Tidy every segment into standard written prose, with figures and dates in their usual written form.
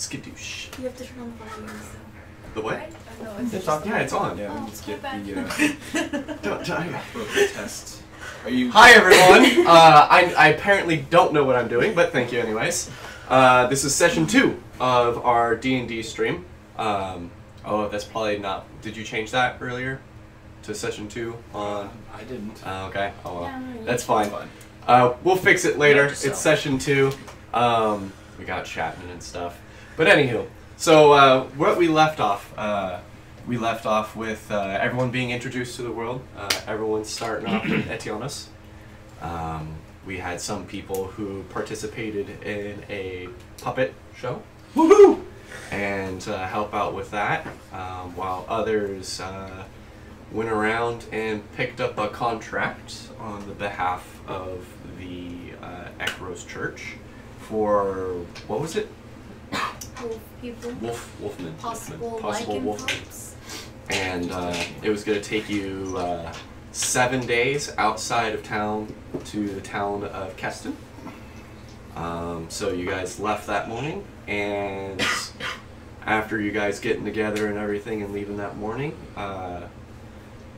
skadoosh. You have to turn on the volume, so. The what? Right? Oh, no, it's on. Yeah, it's on. Yeah, Oh, let's get my the Don't die. appropriate test. Are you? Hi everyone. I apparently don't know what I'm doing, but thank you anyways. This is session 2 of our D&D stream. Oh, that's probably not. Did you change that earlier to session 2 on? I didn't. Okay. Oh well. Yeah, That's fine. Fine. We'll fix it later. Note to It's self. session 2. We got chatting and stuff. But anywho, so what we left off with everyone being introduced to the world. Everyone starting off with Etianos. We had some people who participated in a puppet show. Woohoo! And help out with that, while others went around and picked up a contract on the behalf of the Ekros Church for, what was it? Wolf people. Wolfman. Possible wolfman. lycanthropes. And it was going to take you 7 days outside of town to the town of Keston. So you guys left that morning, and after you guys getting together and everything and leaving that morning,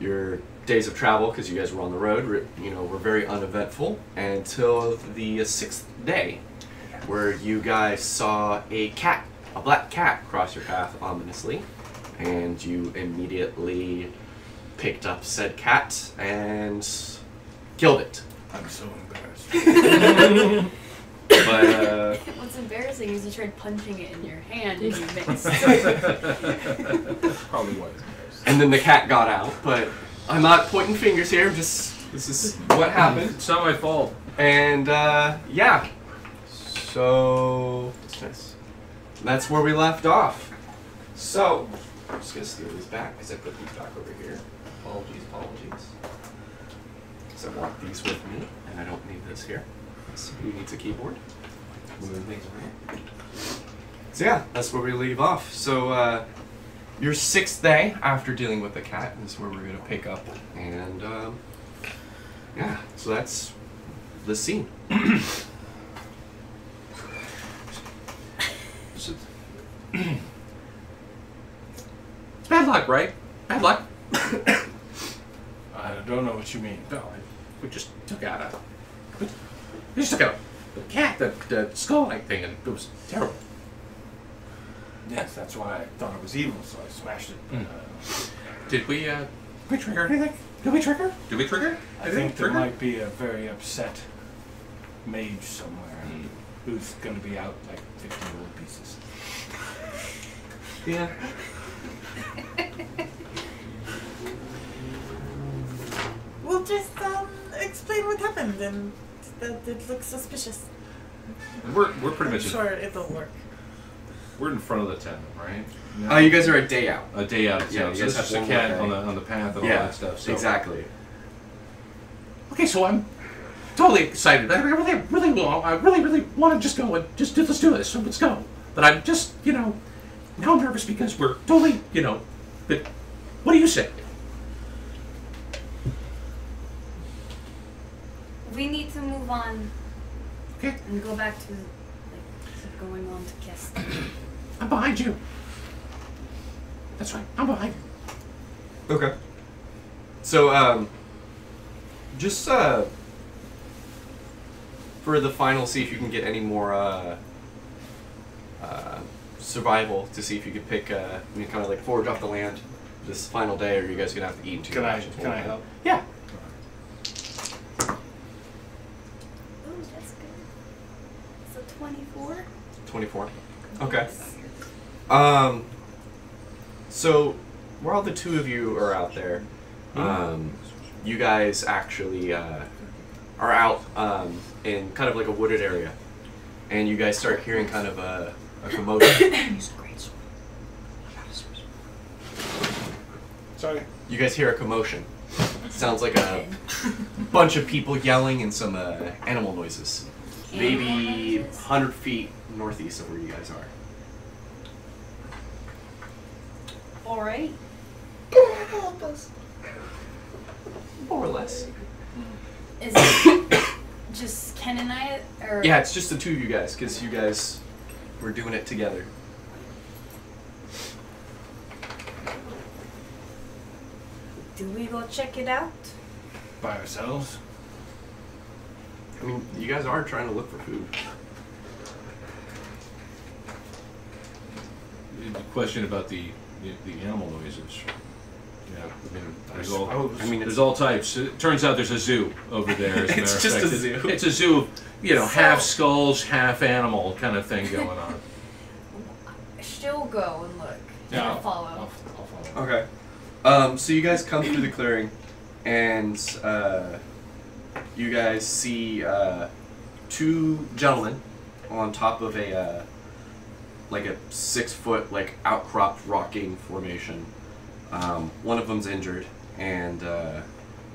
your days of travel, because you guys were on the road, were very uneventful until the 6th day, where you guys saw a black cat cross your path ominously, and you immediately picked up said cat and killed it. I'm so embarrassed. But What's embarrassing is you tried punching it in your hand and you missed. Probably was embarrassed. and then the cat got out, but I'm not pointing fingers here, just this is what happened. It's not my fault. And yeah. So that's where we left off. So I'm just gonna steal these back because I put these back over here. Apologies. Because I want these with me, and I don't need this here. So who needs a keyboard? Moving things around. So yeah, that's where we leave off. So your 6th day after dealing with the cat is where we're gonna pick up, and yeah. So that's the scene. It's bad luck, right? Bad luck. I don't know what you mean. No, we just took out the cat, the skull-like thing, and it was terrible. Yes, that's why I thought it was evil, so I smashed it. Did we trigger anything? Did we trigger? I think there might be a very upset mage somewhere who's going to be out like 50 gold pieces. Yeah. We'll just explain what happened and that it looks suspicious. We're pretty I'm much sure it'll work. we're in front of the tent, right? You guys are a day out. A day out of Yeah, town. you So guys it's have just a one cat more day. on the path and all Yeah, that stuff. So. exactly. Okay, so I'm totally excited. I really want to just go and let's do this. So let's go. But I'm just now I'm nervous because we're totally But what do you say? We need to move on Okay, and go back to, keep going on to Keston. I'm behind you. That's right. I'm behind you. Okay. So, just for the final, see if you can get any more survival to see if you could pick, kind of like forage off the land this final day, or you guys gonna have to eat in 2 Can I rations. help? Yeah. Oh, that's good. So 24? 24. Okay. So while the two of you are out there, you guys actually are out in kind of like a wooded area, and you guys start hearing kind of a commotion. Sorry. You guys hear a commotion. Sounds like a bunch of people yelling and some animal noises. Maybe 100 feet northeast of where you guys are. Alright. More or less. Is it just Ken and I? Or Yeah, it's just the two of you guys, because you guys were doing it together. Do we go check it out? By ourselves? I mean, you guys are trying to look for food. The question about the animal noises. Yeah, I mean, there's all types. It turns out there's a zoo over there. As a It's matter just of a fact. zoo. It's a zoo of, So- half skulls, half animal kind of thing going on. She'll go and look. Yeah, I'll follow. I'll follow. Okay. So you guys come through the clearing, and you guys see two gentlemen on top of a like a 6-foot outcropped rocking formation. One of them's injured, and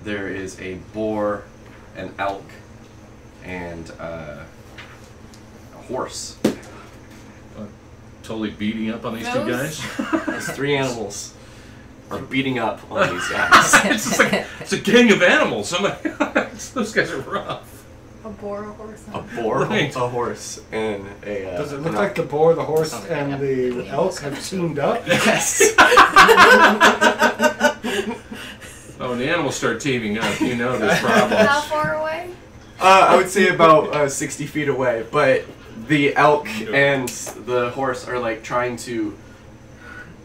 there is a boar, an elk, and a horse. Totally beating up on these two Those- guys. Those 3 animals are beating up on these guys. It's just like it's a gang of animals. Those guys are rough. A boar, a horse, and A boar, Right. a horse, and a. Does it look an like the boar, the horse, Okay, and the elk have teamed up? Yes. Oh, when the animals start teaming up, there's How problems. far away? I would say about 60 feet away, but the elk and the horse are trying to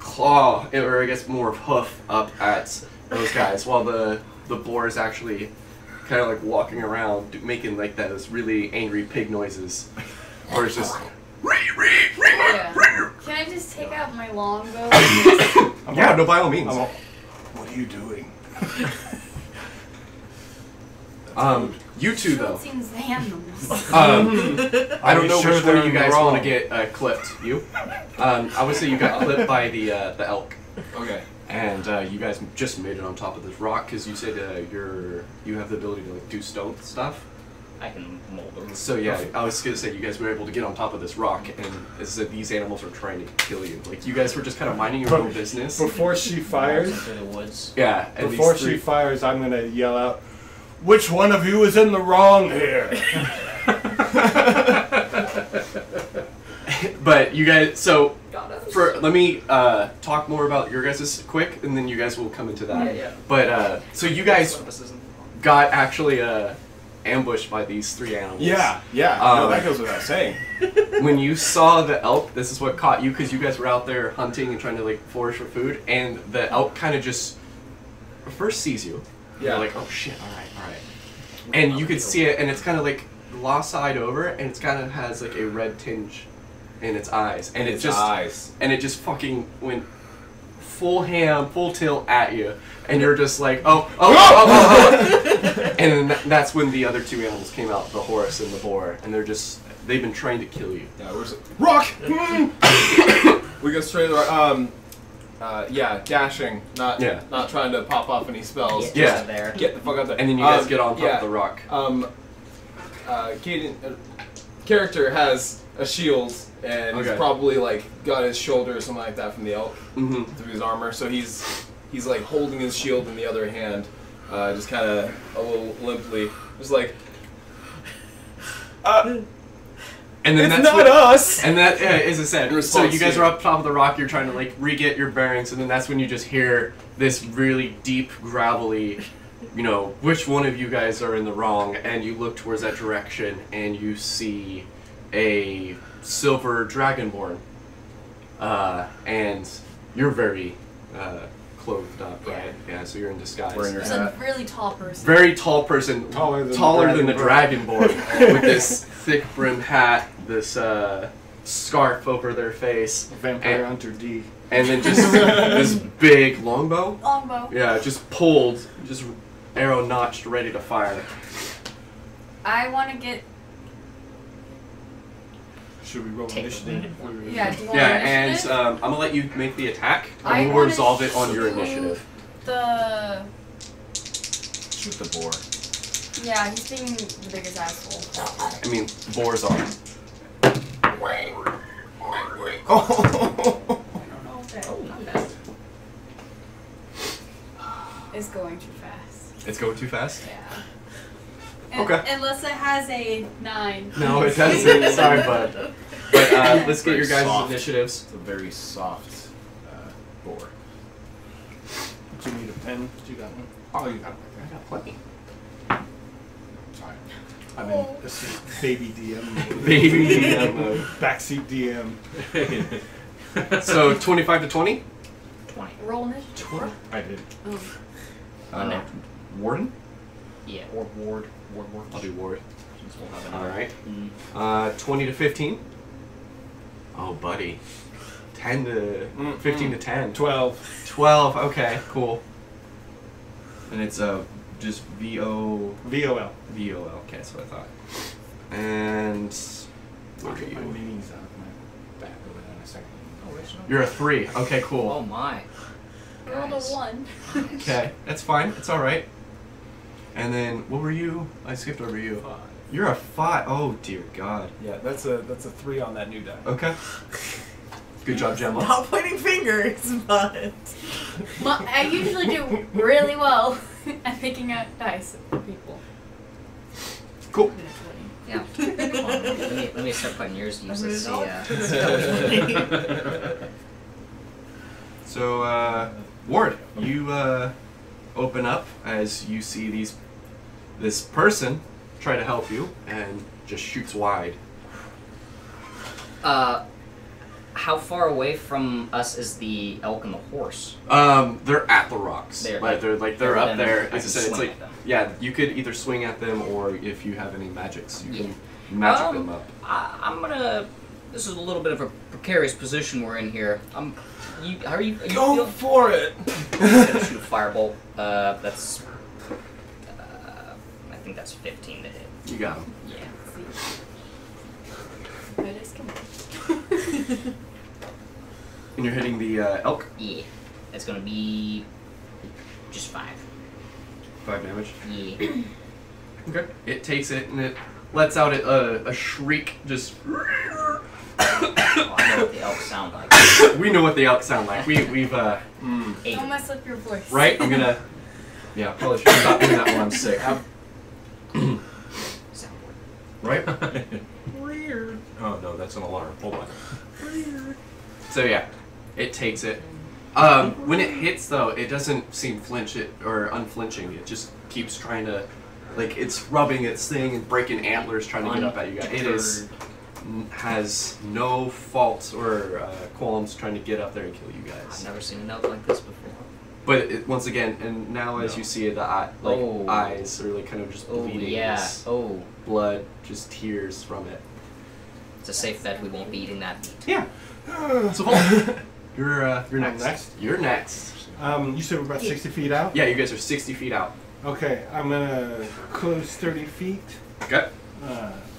claw, or I guess more hoof up at those guys, while the boar is actually kind of walking around making those really angry pig noises, or it's just. Yeah. Can I just take out my longbow? Yeah, no, by all means. What are you doing? You two though. Shooting the animals. I don't know sure which one they're of you in the guys wrong? want to get clipped. You? I would say you got clipped by the elk, Okay. and you guys just made it on top of this rock because you said you have the ability to do stone stuff. I can mold them. So yeah, I was gonna say you guys were able to get on top of this rock, and it said these animals are trying to kill you. You guys were just kind of minding your own business. Before she fires, Into the woods. Yeah, and before these she three. fires, I'm gonna yell out, "Which one of you is in the wrong here?" But you guys, so Got us. let me talk more about your guys' quick, and then you guys will come into that. Yeah. But so you guys This isn't. got actually ambushed by these 3 animals. Yeah, no, that goes without saying. When you saw the elk, this is what caught you because you guys were out there hunting and trying to forage for food, and the elk kind of just first sees you. Yeah. You're like, oh shit, all right. And you could see it, and it's kind of lost-eyed over, and it's kind of has a red tinge in its eyes, and it just fucking went full tilt at you, and you're just like, oh. And then that's when the other 2 animals came out, the horse and the boar, and they've been trying to kill you. Yeah, where's it? Rock! We go straight to the dashing, not trying to pop off any spells. Get Yeah. out of there. Get the fuck out there. And then you guys get on top of the rock. Caden, character has a shield, and Okay. he's probably got his shoulder or something like that from the elk Mm-hmm. through his armor. So he's holding his shield in the other hand, just kind of a little limply, just And then it's that's not us. And that, as I said, so response you guys to are up top of the rock, you're trying to re-get your bearings, and then that's when you just hear this really deep, gravelly, which one of you guys are in the wrong, and you look towards that direction, and you see a silver dragonborn. And you're very clothed up, right? Yeah, so you're in disguise. We're in your There's a really tall person. Very tall person, Taller than than the the dragonborn, with this thick brimmed hat, this scarf over their face, Vampire And- Hunter D. and then just this big longbow. Longbow. Yeah, just pulled, just arrow notched, ready to fire. I want to get. Should we roll Take initiative? Yeah, do you want Yeah, and initiative? I'm gonna let you make the attack, I and we'll wanna resolve it on your shoot initiative. The. Shoot the boar. Yeah, he's being the biggest asshole. I mean, boars are. It's going too fast. It's going too fast. Yeah. Okay. Unless it has a 9. No, it doesn't. Sorry, bud. But let's get your guys' initiatives. It's a very soft boar. Do you need a 10. You got one? Oh, you got one. I got plenty. Sorry. I'm in assist baby DM. Baby DM mode. Backseat DM. So 25 to 20. 20. Roll initiative. I did. Oh. Warden. Yeah, or ward. Ward. I'll do ward. Since we'll have All right. Mm. 20 to 15. Oh, buddy. 10 to 15 to 10. 12. 12. Okay, cool. And it's just VO. VOL. VOL. Okay, that's what I thought. And I'll what are get my you? minis out of my back over there in a second. Oh, there's no. You're a 3. Okay, Oh cool. my. I rolled a Guys. 1. Okay, that's fine. It's all right. And then what were you? I skipped over you. 5. You're a 5. Oh dear God. Yeah, that's a 3 on that new die. Okay. Good job, Gemma. Not pointing fingers, but Well, I usually do really well at picking out dice for people. Cool. Yeah. let me start putting yours to use. Let's see. So, Ward, you open up as you see this person try to help you and just shoots wide. How far away from us is the elk and the horse? They're at the rocks. They're They're up then there. I As I can said, it's swing like at them. yeah, you could either swing at them or if you have any magics, you can magic them up. I'm gonna. This is a little bit of a precarious position we're in here. How are you? Go for it! I'm gonna shoot a firebolt. That's. I think that's 15 to hit. You got them. Yeah. My dice come out. And you're hitting the elk. Yeah. That's gonna be just 5. 5 damage. Yeah. Okay. It takes it and it lets out a shriek. Just. Oh, I know what the elks sound like. We know what the elk sound like. We've 8. Don't mess up your voice. right. I'm gonna. Yeah, probably should stop doing that when I'm sick. Soundboard. Right. Weird. Oh no, that's an alarm. Hold on. So yeah, it takes it. When it hits though, it doesn't seem or unflinching. It just keeps trying to, like it's rubbing its thing and breaking antlers trying to get up at you guys. It has no fault or qualms trying to get up there and kill you I've guys. never seen an elk like this before. But once again, and now as you see it, the eyes are like kind of just Oh bleeding. yeah. This Oh, blood, just tears from it. it's a safe bet we won't be eating that meat. Yeah. So you're next. next? You're next. You said we're about 60 feet out? Yeah, you guys are 60 feet out. Okay, I'm gonna close 30 feet, Okay.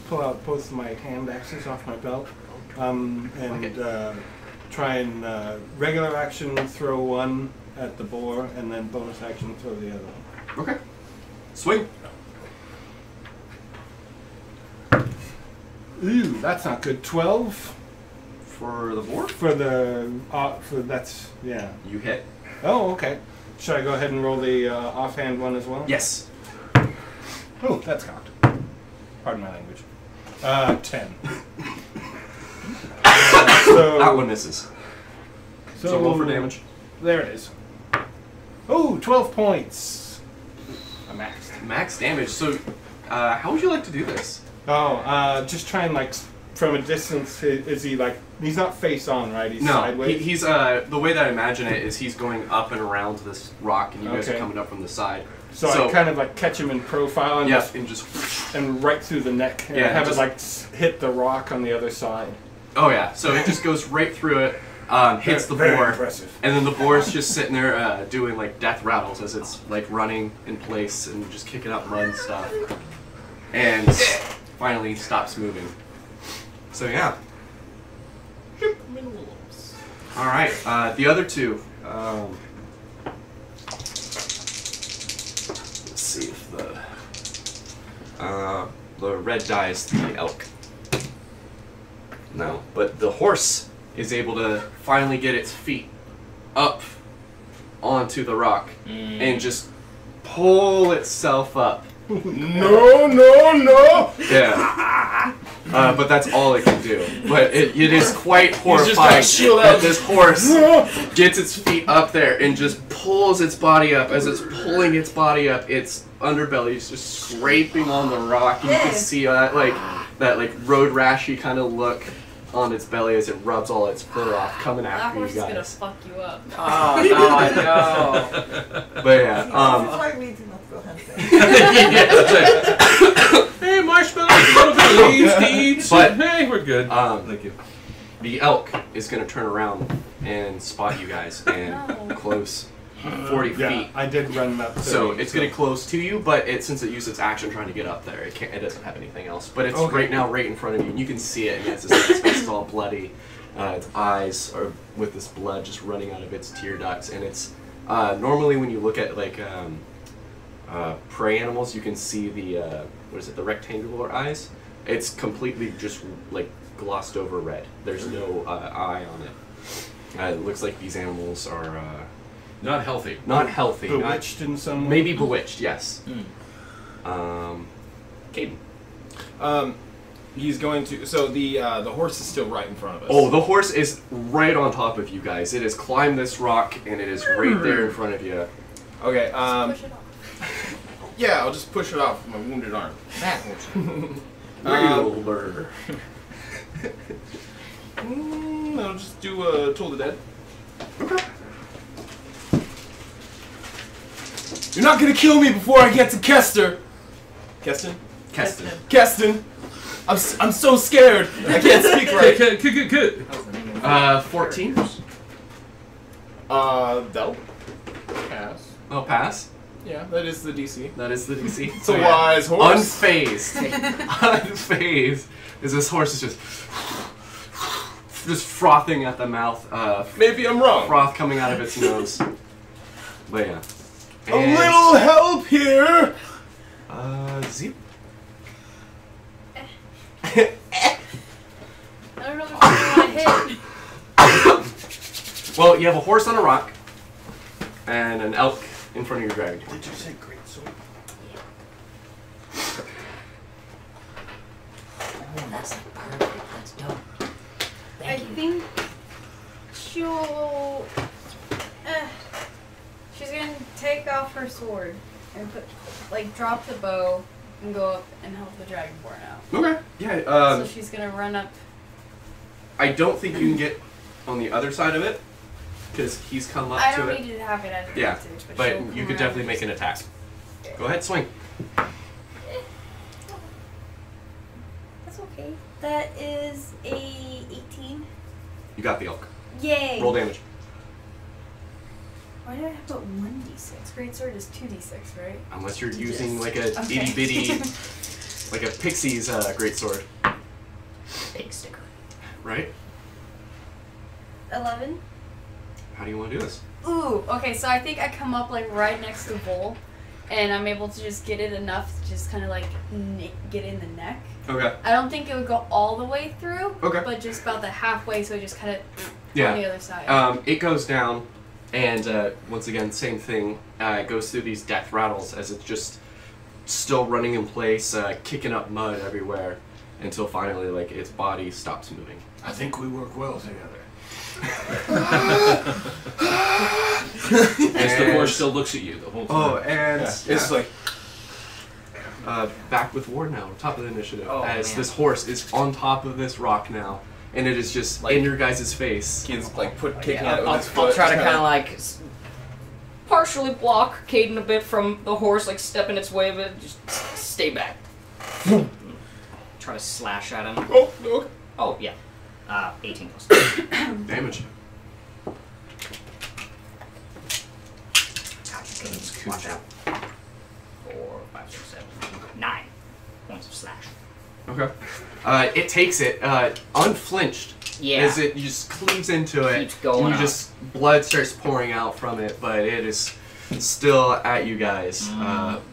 pull out both of my hand axes off my belt, and try and regular action throw one at the boar, and then bonus action throw the other one. Okay. Swing. Ooh, that's not good. 12 For the board? for the that's yeah. You hit. Oh, okay. Should I go ahead and roll the offhand one as well? Yes. Oh, that's cocked. Pardon my language. 10. So That one misses. So roll for damage. There it is. Oh, 12 points. I maxed. Max damage. So, how would you like to do this? Oh, just try and like from a distance. Is he like? He's not face on, right? He's No, sideways. he's the way that I imagine it is he's going up and around this rock, and you guys are Okay. coming up from the side. So I kind of like catch him in profile and yeah, and just and right through the neck, and Yeah, have just- it like hit the rock on the other side. oh yeah, so it just goes right through it, hits the Very boar, impressive. and then the boar's just sitting there doing like death rattles as it's like running in place and just kicking up mud and stuff, and finally stops moving. So yeah. All right, the other two. Let's see if the red die is the elk. No, but the horse is able to finally get its feet up onto the rock and just pull itself up. No, no, no! Yeah. but that's all it can do. But it is quite just horrifying got shield that out. this horse gets its feet up there and just pulls its body up. As it's pulling its body up, its underbelly is just scraping on the rock. And you can see that road rashy kind of look on its belly as it rubs all its fur off, coming That after you horse is gonna guys. fuck you up. Oh no, I know. But yeah, That's why we do not go hunting. Yeah, that's it. Hey, marshmallows, a little bit of leaves to eat. But- hey, we're good. Thank you. The elk is gonna turn around and spot you guys and No. close 40 Yeah, feet. I did run up. So 30, it's getting close to you, but since it used its action trying to get up there, it doesn't have anything else. But it's Okay. right now right in front of you, and you can see it. And its face is all bloody. Its eyes are with this blood just running out of its tear ducts. And it's normally when you look at like prey animals, you can see the the rectangular eyes. It's completely just like glossed over red. There's no eye on it. It looks like these animals are Not healthy. not healthy. not- bewitched in some way. Maybe bewitched, yes. Hmm. Caden. He's going to. So the horse is still right in front of us. Oh, the horse is right on top of you guys. It has climbed this rock, and it is right there in front of you. Okay. Push it off. Yeah, I'll just push it off with my wounded arm. That horse. Regular. I'll just do Toll the Dead. Okay. You're not gonna kill me before I get to Kester. Keston? Keston. Keston. I'm so scared. I can't speak right. Good. 14. That'll pass. Oh, pass. Yeah, that is the DC. That is the DC. It's a wise horse. Unfazed. Unfazed. As this horse is just frothing at the mouth. Maybe I'm wrong. Froth coming out of its nose. But yeah. A little help here. Zip. I don't know if I want to hit. Well, you have a horse on a rock and an elk in front of your dragon. Did you say great sword? Oh, that's like perfect. That's dope. I Thank you. think she'll. She's gonna take off her sword and drop the bow and go up and help the dragonborn out. Okay. Yeah. So she's gonna run up. I don't think you can get on the other side of it because he's come up I to don't it. need to have it as Yeah, advantage, but she'll you come could around definitely and make an just- attack. Go ahead, swing. That's okay. That is a 18. You got the elk. Yay! Roll damage. Why did I have but 1d6? Great sword is 2d6, right? Unless you're using Yes. like a Okay. itty bitty, like a pixie's great sword, Big sticker. right? 11. How do you want to do this? Ooh, okay, so I think I come up like right next to Vol, and I'm able to just get it enough to just kind of like get in the neck. Okay. I don't think it would go all the way through, Okay. but just about the halfway, so it just kind of Yeah. on the other side. It goes down, and once again, same thing. It goes through these death rattles as it's just still running in place, kicking up mud everywhere, until finally, like, its body stops moving. I think we work well together. As the horse still looks at you the whole time. Oh, and It's like back with Ward now, top of the initiative, Oh, as man. this horse is on top of this rock now, and it is just Like- in your guys' face. kids like kicking at it with I'll his foot. try to kinda- kind of like partially block Caden a bit from the horse, like step in its way, but just stay back. Try to slash at him. Oh, okay. Oh, yeah. 18 plus. Damage. Gotcha, Caden. Watch out. 4, 5, 6, 7, 9 points of slash. Okay. It takes it, unflinched. Yeah. As it just cleaves into it, Keeps going and you up. just blood starts pouring out from it, but it is still at you guys.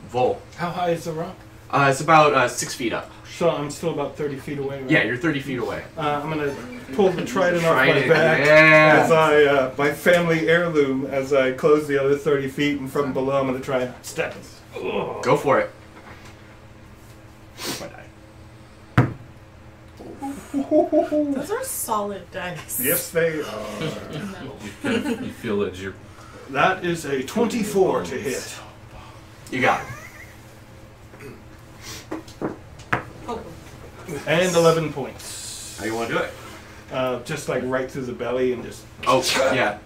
Vol. How high is the rock? It's about 6 feet up. So I'm still about 30 feet away, right? Yeah, you're 30 feet away. I'm gonna pull the trident off my Trident, back yeah. as I, my family heirloom, as I close the other 30 feet, and from below I'm gonna try and step it. Go for it. If I die. Those are solid dice. Yes, they are. You feel as you're. That is a 24 to hit. You got it. Oh, And 11 points. How you want to do it? Just like right through the belly and just... Oh, yeah.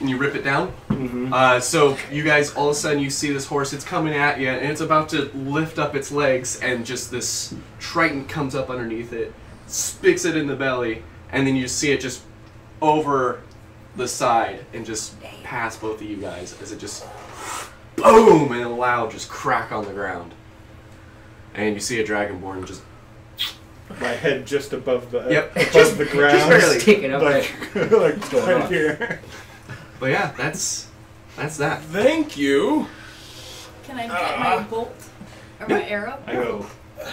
And you rip it down? Mhm. So you guys, all of a sudden, you see this horse. It's coming at you, and it's about to lift up its legs, and just this trident comes up underneath it, sticks it in the belly, and then you see it just over the side and just pass both of you guys as it just boom and a loud just crack on the ground. And you see a dragonborn just My head just above the Yep. above the ground. Just barely. Taking up Like, like going right on? here. But yeah, that's that. Thank you. Can I get my bolt or my arrow? I go,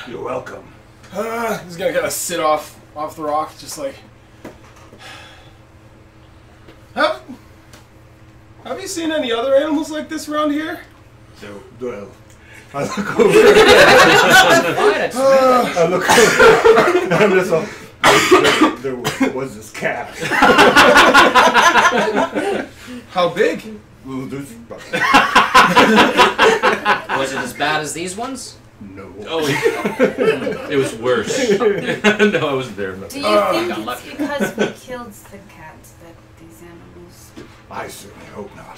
you're welcome. He's gonna kind of sit off the rock, just like. Have you seen any other animals like this around here? So, well, I look over. I look over. I'm just all, there was this cat. How big? Well, this, Was it as bad as these ones? no. Oh, it was worse. No, I wasn't there. No. Do you got think it's lucky. because we killed the cats that these animals... I certainly hope not.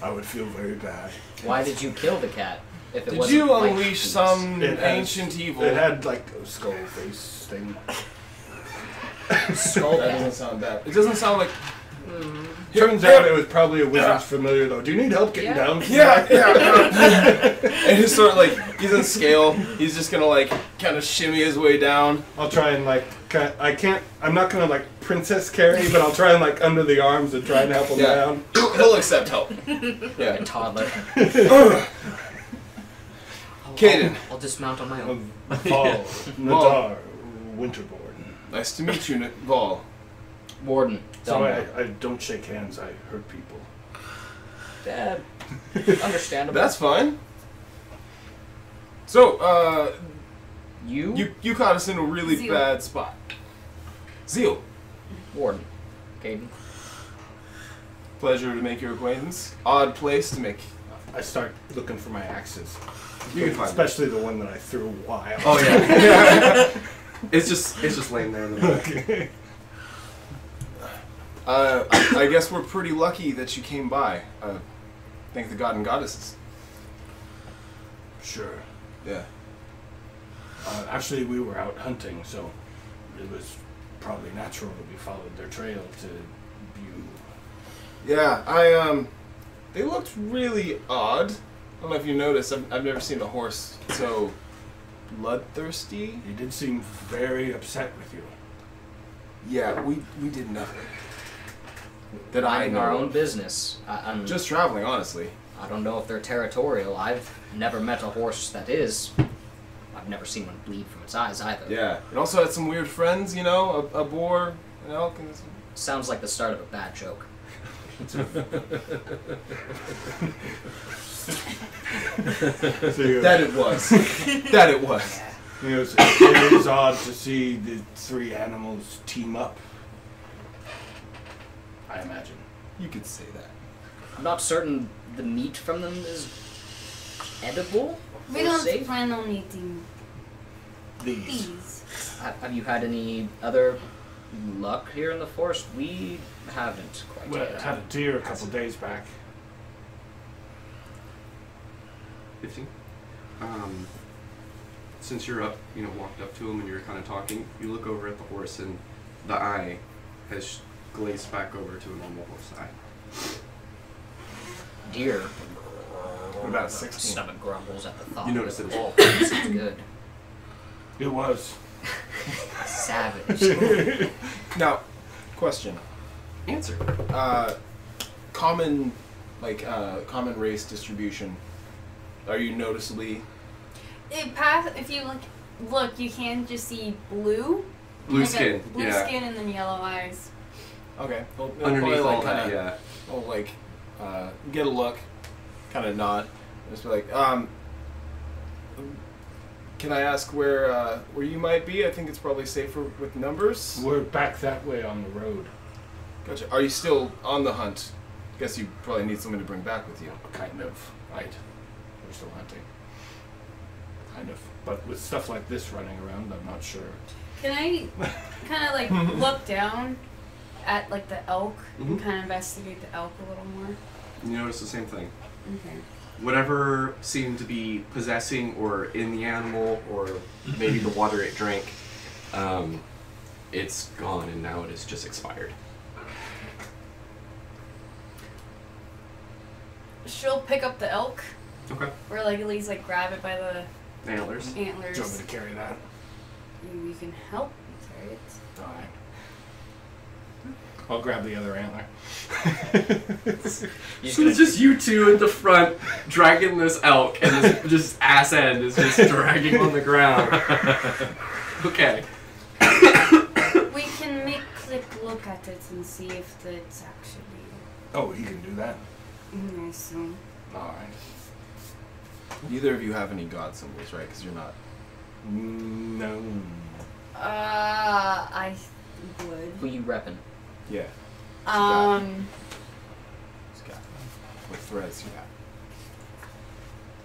I would feel very bad. Why did you kill the cat? If it Did wasn't you like unleash these? some It had- ancient evil? It had like a skull face thing. skull That cat? doesn't sound bad. It doesn't sound like. Turns out it was probably a wizard's familiar though. Do you need help getting Yeah. down? Yeah. And he's sort of like, he's in scale. He's just gonna like kind of shimmy his way down. I'll try and like, I'm not gonna like princess carry, but I'll try and like under the arms and try and help him Yeah. down. He'll accept help. A Yeah. toddler. Caden. I'll dismount on my own. Vol, Nadar, Winterborn. Nice to meet you, Vol. Warden. So Dumbledore. I don't shake hands. I hurt people. Dad. Understandable. That's fine. So, you? you caught us in a really Zeal. bad spot. Zeal. Warden. Caden. Pleasure to make your acquaintance. Odd place to make. I start looking for my axes, You can find it. especially the one that I threw wild. Oh yeah. It's just laying there in the back. Okay. I guess we're pretty lucky that you came by. Thank the god and goddesses. Sure. Yeah. Actually, we were out hunting, so it was probably natural that we followed their trail to view. Yeah, they looked really odd. I don't know if you noticed, I've never seen a horse so bloodthirsty. They did seem very upset with you. Yeah, we did nothing. That I Minding know our own of. business. I'm Just traveling, honestly. I don't know if they're territorial. I've never met a horse that is. I've never seen one bleed from its eyes either. Yeah. And also had some weird friends, you know, a boar, an elk, and Sounds like the start of a bad joke. So you, that it was. That it was. you know, it is odd to see the three animals team up. I imagine. You could say that. I'm not certain the meat from them is edible. We or don't safe. plan on eating These. these. Have you had any other luck here in the forest? We haven't quite Well, I yet. had a deer a couple days back. 15. Since you're up, walked up to him and you're kind of talking, you look over at the horse and the eye has glazed back over to a normal horse eye. Deer. What about 16? Stomach grumbles at the thought. You notice it as Oh, well. this is good. It was. Savage. Now, question. Answer. Common race distribution. Are you noticeably? If you look, you can just see blue. Blue like skin. Blue Yeah. skin and then yellow eyes. Okay. Well, it'll Underneath probably, all kinda, that, yeah. Well, get a look, kind of nod, just be like, can I ask where you might be? I think it's probably safer with numbers. We're back that way on the road. Gotcha. Are you still on the hunt? Guess you probably need someone to bring back with you. Kind of. Right. We're still hunting. Kind of. But with stuff like this running around, I'm not sure. Can I kind of like look down at like the elk and kind of investigate the elk a little more? You notice the same thing. Okay. Whatever seemed to be possessing or in the animal, or maybe the water it drank, it's gone and now it is just expired. She'll pick up the elk, Okay. or like at least like grab it by the Antlers. Do you want me antlers. to carry that? You can help me carry it. Alright. I'll grab the other antler. So it's just you two at the front dragging this elk, and this just ass end is just dragging on the ground. Okay. We can make Click look at it and see if it's actually. Oh, he can do that? I assume. Alright. Neither of you have any god symbols, right? Because you're not. No. I would. Who you reppin'? Yeah. With threads, yeah.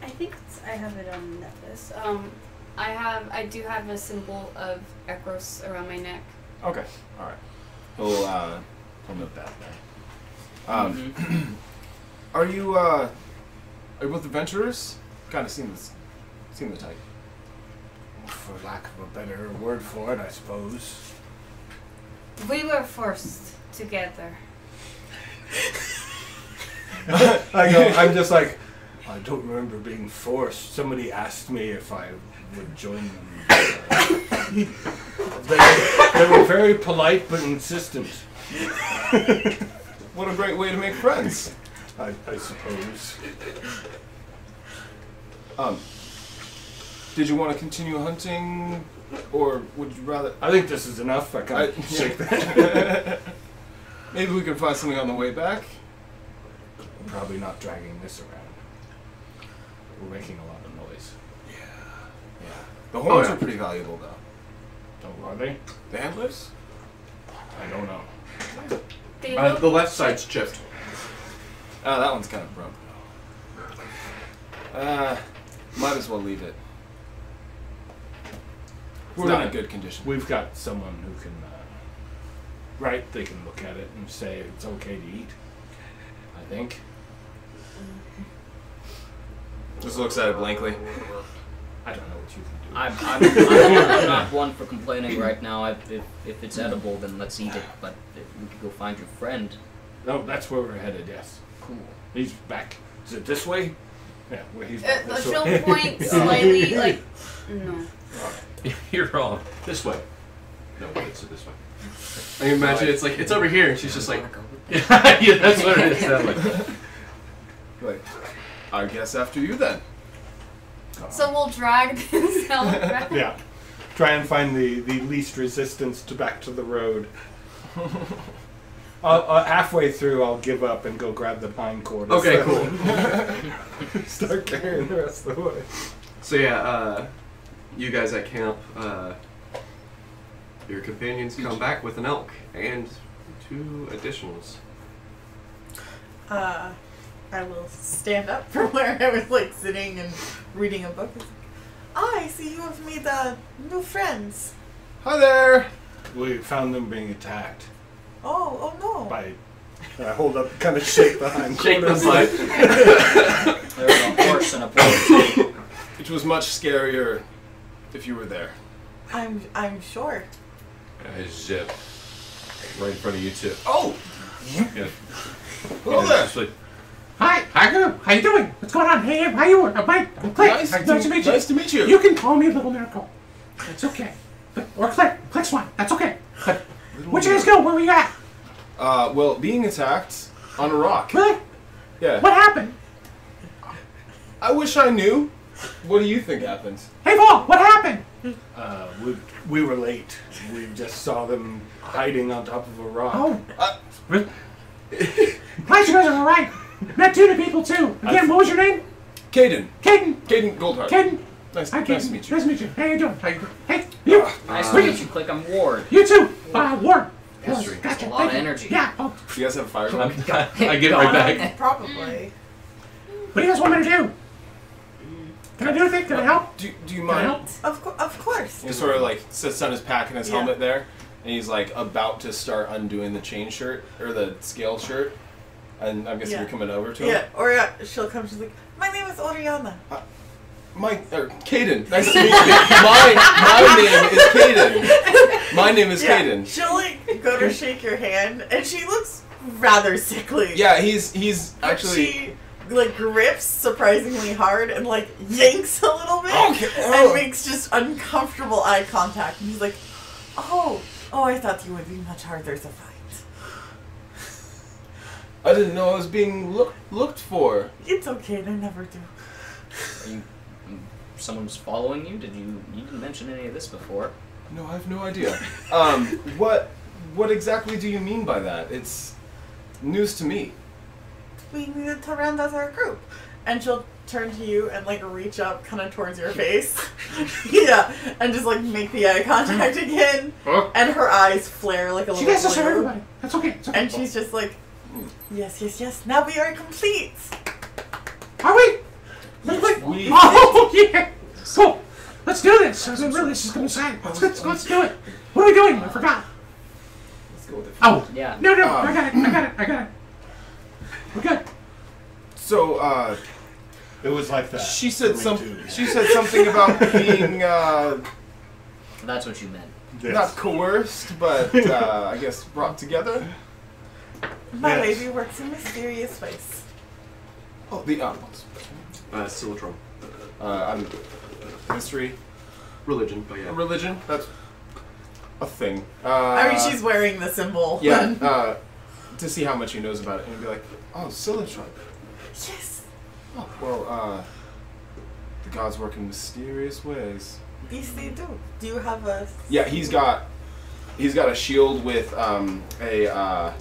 I think I have it on the necklace. I do have a symbol of Ekros around my neck. Okay. All right. We'll note that then. Are you both adventurers? Kind of seem the type. For lack of a better word for it, I suppose. We were forced together. I'm just like, I don't remember being forced. Somebody asked me if I would join them. They were very polite but insistent. What a great way to make friends. I suppose. Did you want to continue hunting, or would you rather? I think this is enough. I kind of shake that. Maybe we can find something on the way back. I'm probably not dragging this around. We're making a lot of noise. Yeah. The horns yeah. are pretty valuable, though. Oh, are they? The antlers? I don't know. They look The left side's chipped. Oh, that one's kind of broke. Might as well leave it. It's not in good condition. We've got someone who can, right, they can look at it and say it's okay to eat, I think. Just looks at it blankly. I don't know what you can do. I'm not one for complaining right now. If it's edible, then let's eat it. But if we could go find your friend. No, that's where we're headed, yes. Cool. He's back. Is it this way? Yeah, where he's back this she'll way. point slightly like no. You're wrong. This way. No, it's this way. I can imagine it's like, it's over here, and she's just like, Yeah, that's what it is. That way. Like, I guess after you then. So we'll drag this elk back. Yeah. Try and find the least resistance to back to the road. Halfway through, I'll give up and go grab the pine cord. okay, cool. Start carrying the rest of the way. So yeah, you guys at camp, your companions come back with an elk and 2 additionals. I will stand up from where I was like sitting and reading a book. It's like, I see you have made new friends. Hi there! We found them being attacked Oh no. by. I hold up, kind of shake the hind Shake the quarters. butt. There's a horse and a boy. It was much scarier if you were there. I'm sure. Zip. Right in front of you two. Oh! Yeah. Hello Yeah, there! just like, hi, how you doing? What's going on? Hey, how you? I'm Click. Nice Nice to to meet you. Nice to meet you. You can call me Little Miracle. It's okay. Or Click. Click's fine. That's okay. But where'd you guys go? Where were you at? Well, being attacked on a rock. Really? Yeah. What happened? I wish I knew. What do you think happened? Hey, Paul, what happened? We were late. We just saw them hiding on top of a rock. Oh, Uh, glad you guys are alright. Met 2 new people, too. Again, what was your name? Caden. Caden. Caden Goldheart. Caden. Nice Hi, to Kaden. meet you. Nice to meet you. How you doing? How you doing? Hey, you. Nice to meet you, Click. I'm Ward. You too. Ward. History. Gotcha. A lot Thank of you. energy. Yeah. Oh, Do you guys have a fire gun? I get it right back. Probably. What do you guys want me to do? Can I do anything? Can I help? Do you Can I mind? help? Of course. He sort of like sits on his pack and his Yeah. helmet there, and he's like about to start undoing the chain shirt or the scale shirt, and I'm guessing Yeah. you're coming over to him. Yeah, or she'll come. She's like, "My name is Oriana." Caden. Nice to meet you. My name is Caden. My name is Yeah, Caden. she'll like go to shake your hand, and she looks rather sickly. Yeah, he's But actually. she like grips surprisingly hard and like yanks a little bit Okay. and makes just uncomfortable eye contact. And he's like, "Oh, I thought you would be much harder to fight." I didn't know I was being looked for. It's okay, they never do. Are you, someone's following you? You didn't mention any of this before. No, I have no idea. What exactly do you mean by that? It's news to me. We needed to round out our group. And she'll turn to you and like reach up kind of towards your face. Yeah, and just like make the eye contact again. Huh? And her eyes flare like a She little guys are blue. everybody. That's okay. It's okay. And she's just like, yes, now we are complete. Are we? We Oh yeah. Cool. Let's do this. I mean, really, this is gonna say. Let's do it. What are we doing? I forgot. Let's go with it. Oh. Yeah. No. I got it. We're good. So, It was like that. she said for me too. She said something about being That's what you meant. Yes. not coerced, but I guess brought together. My Yes. lady works in mysterious ways. Oh, the Silitron. I'm history, Religion, but yeah. religion. That's a thing. I mean, she's wearing the symbol. Yeah. To see how much he knows about it, and he'd be like, "Oh, Silitron. Yes. Oh, well, the gods work in mysterious ways." Yes, they do. Do you have a... Yeah, he's got a shield with I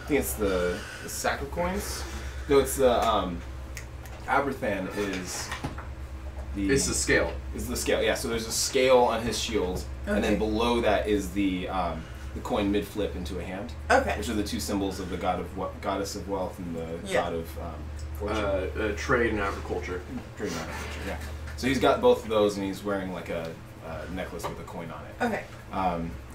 think it's the sack of coins. No, it's the Aberthan is the It's the scale. is the scale. Yeah, so there's a scale on his shield, and then Okay. below that is the coin mid flip into a hand, Okay. which are the two symbols of the goddess of wealth and the Yeah. god of fortune. Trade and agriculture. Trade and agriculture, yeah. So he's got both of those, and he's wearing like a necklace with a coin on it. Okay.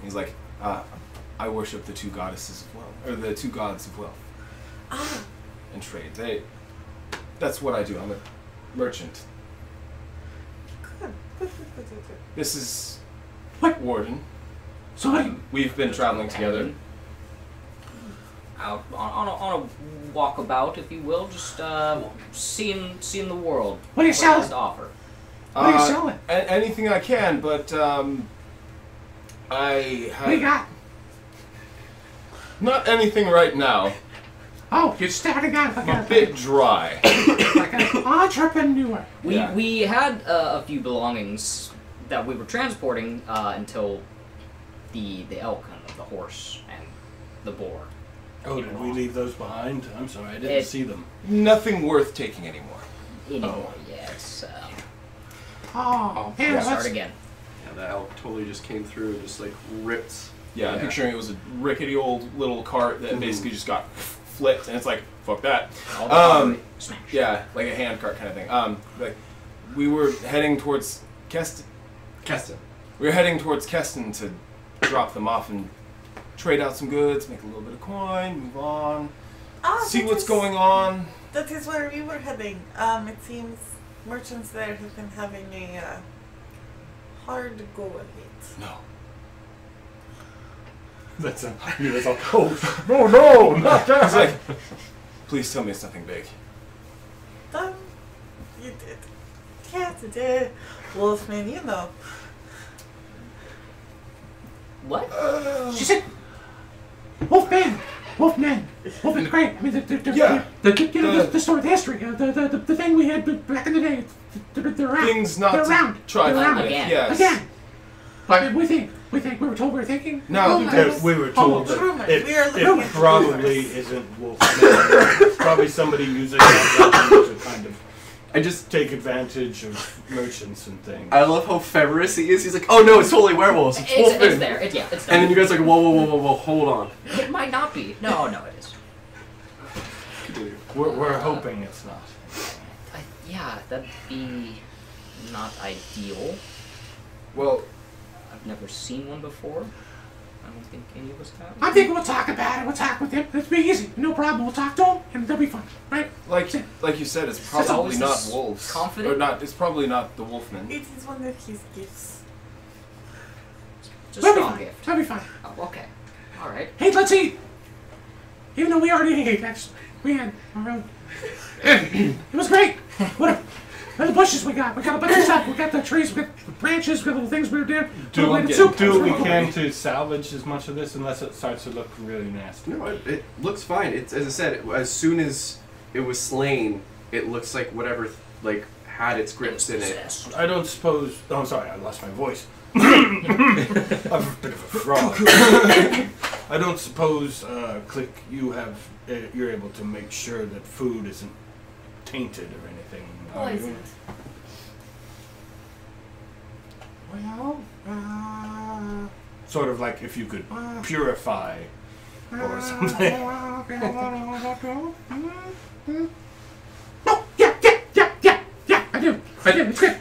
He's like, I worship the two goddesses of wealth, or the two gods of wealth Ah, and trade. That's what I do. I'm a merchant. good. This is What? Warden. So what? We've been traveling together. Out on a walkabout, if you will, just seeing the world. What are you it has selling? to offer. What are you selling? Anything I can, but I What do you have got? not anything right now. Oh, you're starting out like I'm a bit dry. like an entrepreneur. Yeah. We had a few belongings that we were transporting until the elk and the horse and the boar. Oh, did we leave those behind? I'm sorry, I didn't It- see them. Nothing worth taking anymore. Anymore, yes. Oh, man, Yeah. Start let's, again. Yeah, that elk totally just came through and just like ripped. Yeah, I'm Yeah. picturing it was a rickety old little cart that basically just got flipped, and it's like, fuck that. All the smash. Yeah, like a hand cart kind of thing. Like we were heading towards Keston. We were heading towards Keston to drop them off and trade out some goods, make a little bit of coin, move on, see that what's is- going on. That is where we were heading. It seems merchants there have been having a hard go of it. No. That's a, that's a no, not that. It's like, please tell me it's nothing big. You did. Yeah, today. Wolfman, you know. What? she said, Wolfman, great. I mean, Yeah. the story, the history, the thing we had back in the day. They're around. Things not They're to around. try They're around. with. Again. Yes. Again. But we think we were told we were thinking. No, That we were told that Rumors. it, We are looking it at probably rumors. isn't Wolfman. It's probably somebody using that weapon to kind of I just take advantage of merchants and things. I love how feverous he is. He's like, oh no, it's totally werewolves. It's wolfmen. It's there. It's there. And then you guys are like, whoa, hold on. It might not be. No, it is. We're hoping it's not. Yeah, that'd be not ideal. Well, I've never seen one before. I don't think any of us have. I think we'll talk about it. We'll talk with him. It'll be easy. No problem. We'll talk to him, and they'll be fine, right? like you said, it's always probably not this wolves. confident? Or not. It's probably not the wolfmen. It is one of his gifts. It's a We'll be strong fine. gift. We'll be fine. Oh, okay. All right. Hey, let's eat. Even though we already ate, we had our own. It was great. What the bushes we got? We got a bunch of stuff. We got the trees. We got the branches. We got little things we were doing. Do we what we can to salvage as much of this, unless it starts to look really nasty. No, it looks fine. It's, as I said, as soon as it was slain, it looks like whatever had its grips in it. I don't suppose. Oh, I'm sorry, I lost my voice. I'm a bit of a frog. I don't suppose, Click, you're able to make sure that food isn't tainted or anything. are you? Poisoned. Well, Sort of like if you could purify or something. Oh, yeah, I do. It's good.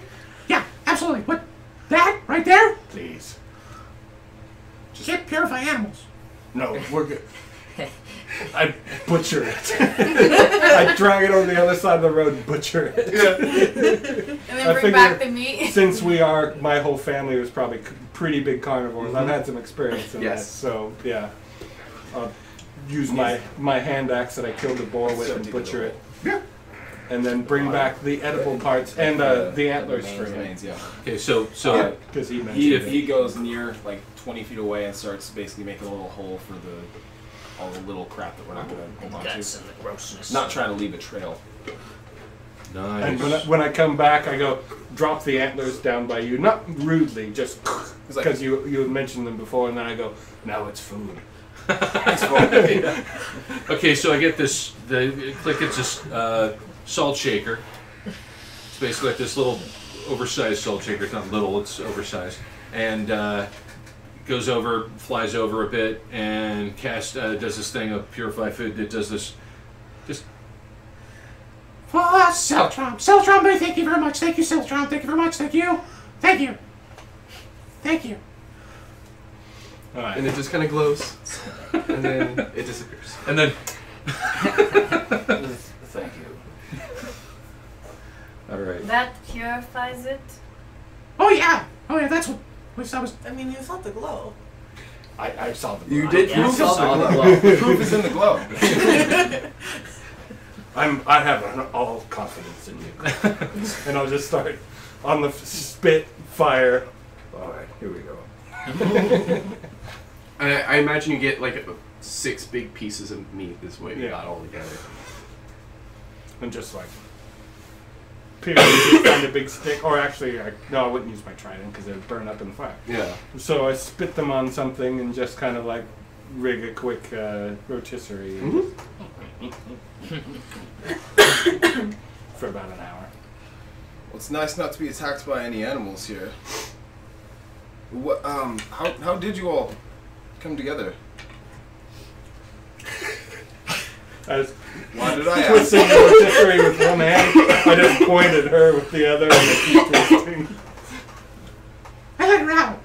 Yeah, absolutely. What? That right there? Please. Can't purify animals. No, we're good. I butcher it. I drag it on the other side of the road and butcher it. And then I bring back figure the meat. Since my whole family was probably pretty big carnivores, I've had some experience in that. So, yeah. I'll use my hand axe that I killed the boar with and butcher it. Yeah. And then bring back the edible parts and the antlers for him. Remains, yeah. Okay, so Because he mentioned He goes near like 20 feet away and starts basically making a little hole for all the little crap that we're not going to hold on Guts to. and the grossness. Not trying to leave a trail. And when I come back, I go drop the antlers down by you, not rudely, just because you had mentioned them before, and then I go, now it's food. Okay, so I get this. Click gets this salt shaker. It's basically like this little oversized salt shaker. It's not little; it's oversized, and goes over, flies over a bit, and does this thing of purify food. It does this. Just. Oh, Celtron, buddy, thank you very much. Thank you, Celtron. Thank you very much. Thank you. Thank you. All right. And it just kind of glows, and then it disappears. And then. Thank you. All right. That purifies it. Oh yeah. That's what. I was. I mean, you saw the glow. I saw the You blood. did Yeah, prove saw the the glow. The proof is in the glow. I have all confidence in you. And I'll just start on the spit fire. All right, here we go. I imagine you get like 6 big pieces of meat is what you Yeah. got all together. And just like periodically find a big stick, or actually, I wouldn't use my trident because it would burn up in the fire. Yeah. So I spit them on something and just kind of like rig a quick rotisserie for about an hour. Well, it's nice not to be attacked by any animals here. What? How did you all come together? Why did I ask? Twisting the rotisserie with one hand, I just pointed her with the other and I keep twisting. I let her out.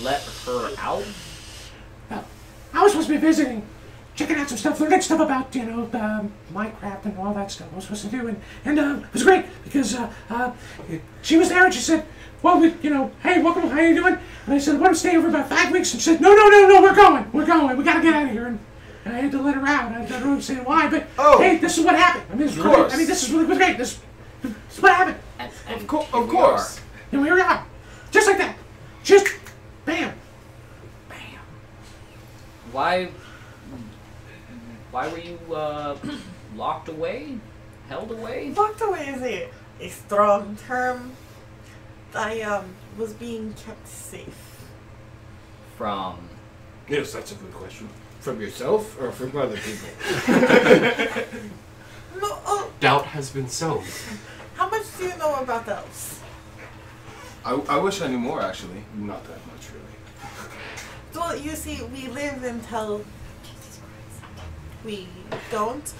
Let her out? Well, I was supposed to be visiting, checking out some stuff, learning stuff about, Minecraft and all that stuff I was supposed to do. And it was great because she was there and she said, well, hey, welcome, how you doing? And I said, I want to stay over about 5 weeks. And she said, no, we're going. We got to get out of here. And I had to let her out. I don't understand why, but hey, this is what happened. I mean, this is really, course. this is really great. This is what happened. And Of here we course. And here we are. Just like that. Just bam. Why were you locked away? Held away? Locked away is a strong term. I was being kept safe. From Yes, that's a good question. From yourself or from other people? No, oh, Doubt has been sown. how much do you know about elves? I wish I knew more, actually. Not that much, really. Well, you see, we live until we don't.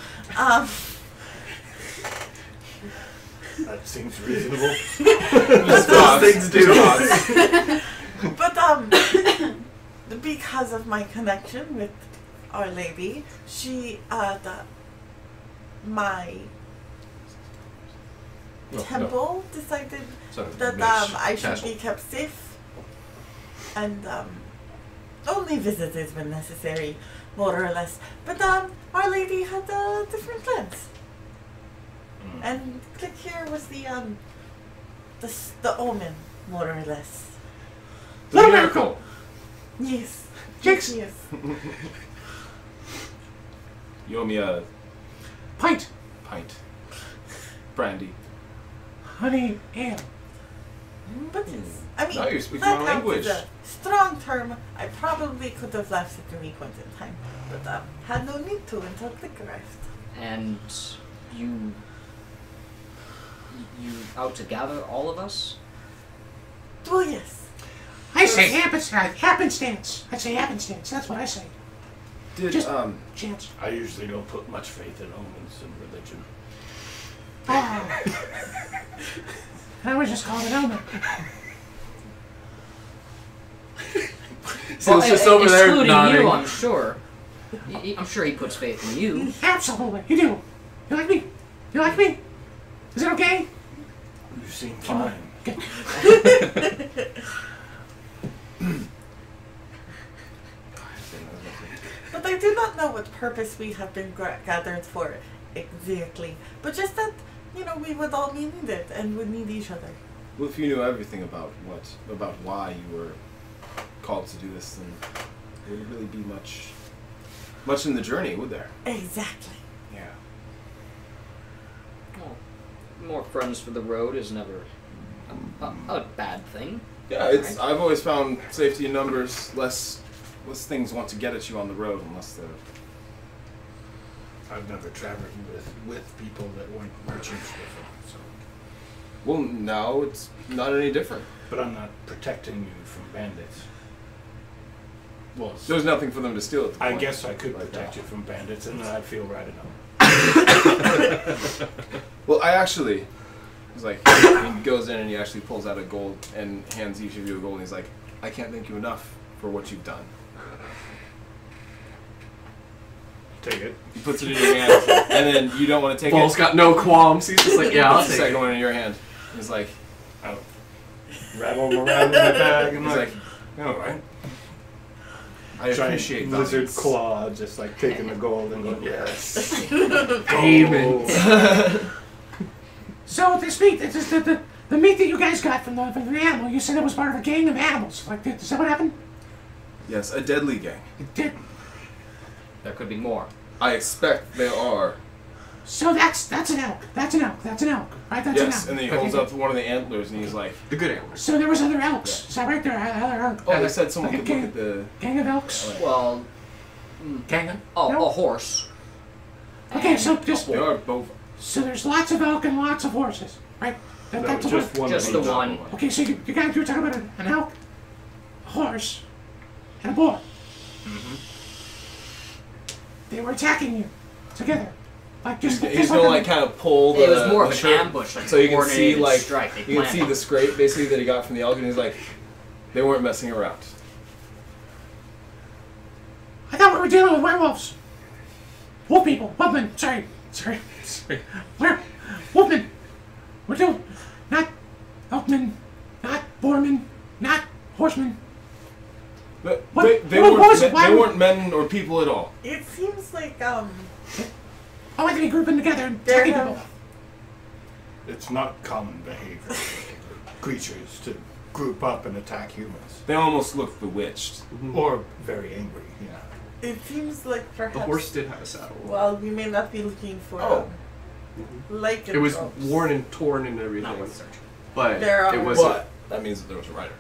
That seems reasonable. Those things do. But because of my connection with Our Lady, she my temple decided that I should be kept safe, and only visited when necessary, more or less. But Our Lady had different plans, and click here was the omen, more or less. The miracle. Yes. Jinx. Yes. You owe me a Pint. brandy. Honey ale. But yes, I mean, Now you're speaking that my counts language. as a strong term. I probably could have left at any point in time, but had no need to until Click arrived. And you out to gather all of us? Well, yes. I say happenstance. I say happenstance. That's what I say. Did Just- Chance. I usually don't put much faith in omens and religion. Oh. I was just called an omen. So it's just over there excluding nodding. you, I'm sure. I'm sure he puts faith in you. Absolutely. You do. You like me? You like me? Is it okay? You seem fine. But I do not know what purpose we have been gathered for exactly. But just that, we would all be needed and would need each other. Well, if you knew everything about why you were called to do this, then there wouldn't really be much in the journey, would there? Exactly. Yeah. Well, more friends for the road is never a bad thing. Yeah, I've always found safety in numbers. Less things want to get at you on the road unless they're. I've never traveled with people that weren't merchants before, so. Well, now it's not any different. But I'm not protecting you from bandits. Well, There's nothing for them to steal at the I point. guess I could Right protect now. you from bandits, and then I'd feel right enough. Well, I actually. He's like, he goes in and he actually pulls out a gold and hands each of you a gold. And he's like, I can't thank you enough for what you've done. Take it. He puts it in your hand, and then you don't want to take Paul's it. got no qualms. He's just like, yeah, I'll Puts the take second it. one in your hand. He's like, I'll rattle them around in my bag and he's like, like, all right. I Giant appreciate lizard values. claw, just like taking the gold and going, yes. Payment. So this meat, the meat that you guys got from the animal, you said it was part of a gang of animals. Like, is that what happened? Yes, a deadly gang. It did. There could be more. I expect they are. So that's an elk. That's an elk. Right? That's an Yes, elk. and then he holds up one of the antlers and he's like, The good antlers. So there was other elks. Is that right? There are other elk. oh, they said someone like a could look at the. gang of elks. Well, Gang of. a no? horse. Okay, and so a just They bull. are both. so there's lots of elk and lots of horses, right? No, That's a just one. Just of the each. one. Okay, so you guys were talking about an elk, a horse, and a boar. They were attacking you together, like just. He's gonna like kind of pull the. It was more the of an shirt, ambush, like so you can see coordinated like strike. They you can see planned the scrape basically that he got from the elk, and he's like, they weren't messing around. I thought we were dealing with werewolves. Wolf people, wolfmen. Sorry. Wolfmen. We're doing not elkmen, not boarmen, not horsemen. But What- they what weren't. was it? Why They would- weren't men or people at all. It seems like I want to be grouping together and There attacking have- people. It's not common behavior for creatures to group up and attack humans. They almost looked bewitched. Or very angry, yeah. it seems like perhaps. The horse did have a saddle. Well, we may not be looking for Oh. like It was worn and torn and Not everything, with search. but There are- it was. But that means that there was a rider.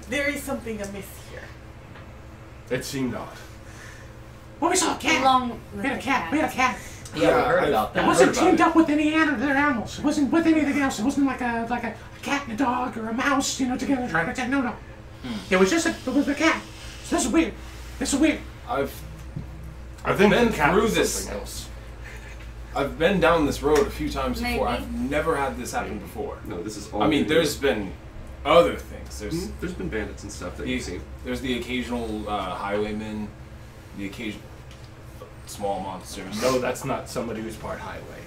There is something amiss here. It seemed odd. Well, we saw a cat. Along We with had a the cat. We had a cat. Yeah, we heard about that. It wasn't teamed up with any other animals. It wasn't with anything else. It wasn't like a cat and a dog or a mouse, together trying to attack. No. It was just it was a cat. So this is weird. I've I think been the cat through was this. something else. I've been down this road a few times before. Maybe. I've never had this happen before. No, this is all. I mean, new. there's been other things. There's been bandits and stuff that you've seen. There's the occasional highwaymen, the occasional small monsters. No, that's not somebody who's part highway.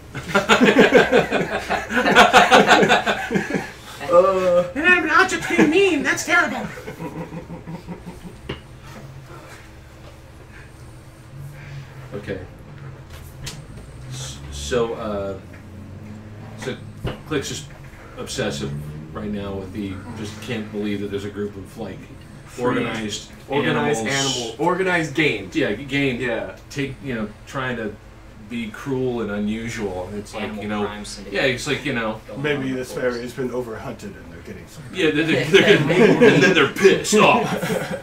And I'm not just being mean. That's terrible. Okay. So Click's just obsessive right now with just can't believe that there's a group of like organized animals. Organized game. Yeah, game. Yeah. Trying to be cruel and unusual. It's like Animal crime syndicate. Yeah, it's like Maybe this fairy has been overhunted and they're getting some. Yeah, they're getting, and then they're pissed off.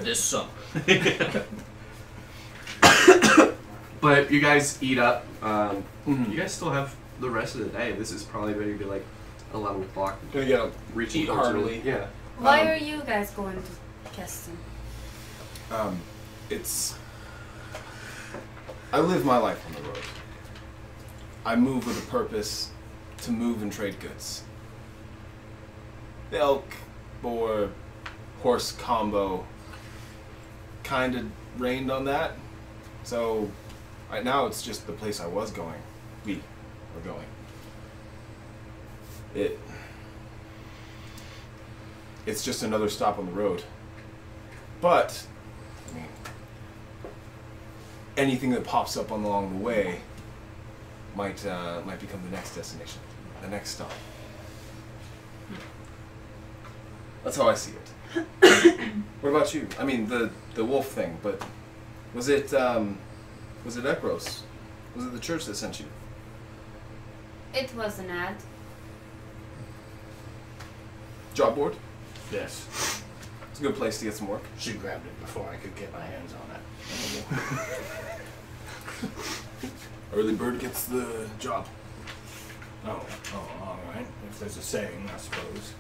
This summer. But you guys eat up. You guys still have the rest of the day. This is probably going to be like 11 o'clock. Yeah, Reaching eat towards heartily. early. Yeah. Why are you guys going to Keston? I live my life on the road. I move with a purpose to move and trade goods. The elk or horse combo kind of rained on that. So right now it's just the place I was going. We were going. It's just another stop on the road. But I mean, anything that pops up along the way might become the next destination, the next stop. That's how I see it. What about you? I mean, the wolf thing, but was it Ekros? Was it the church that sent you? It was an ad. Job board? Yes. It's a good place to get some work. She grabbed it before I could get my hands on it. Early bird gets the job. Oh, all right. If there's a saying, I suppose.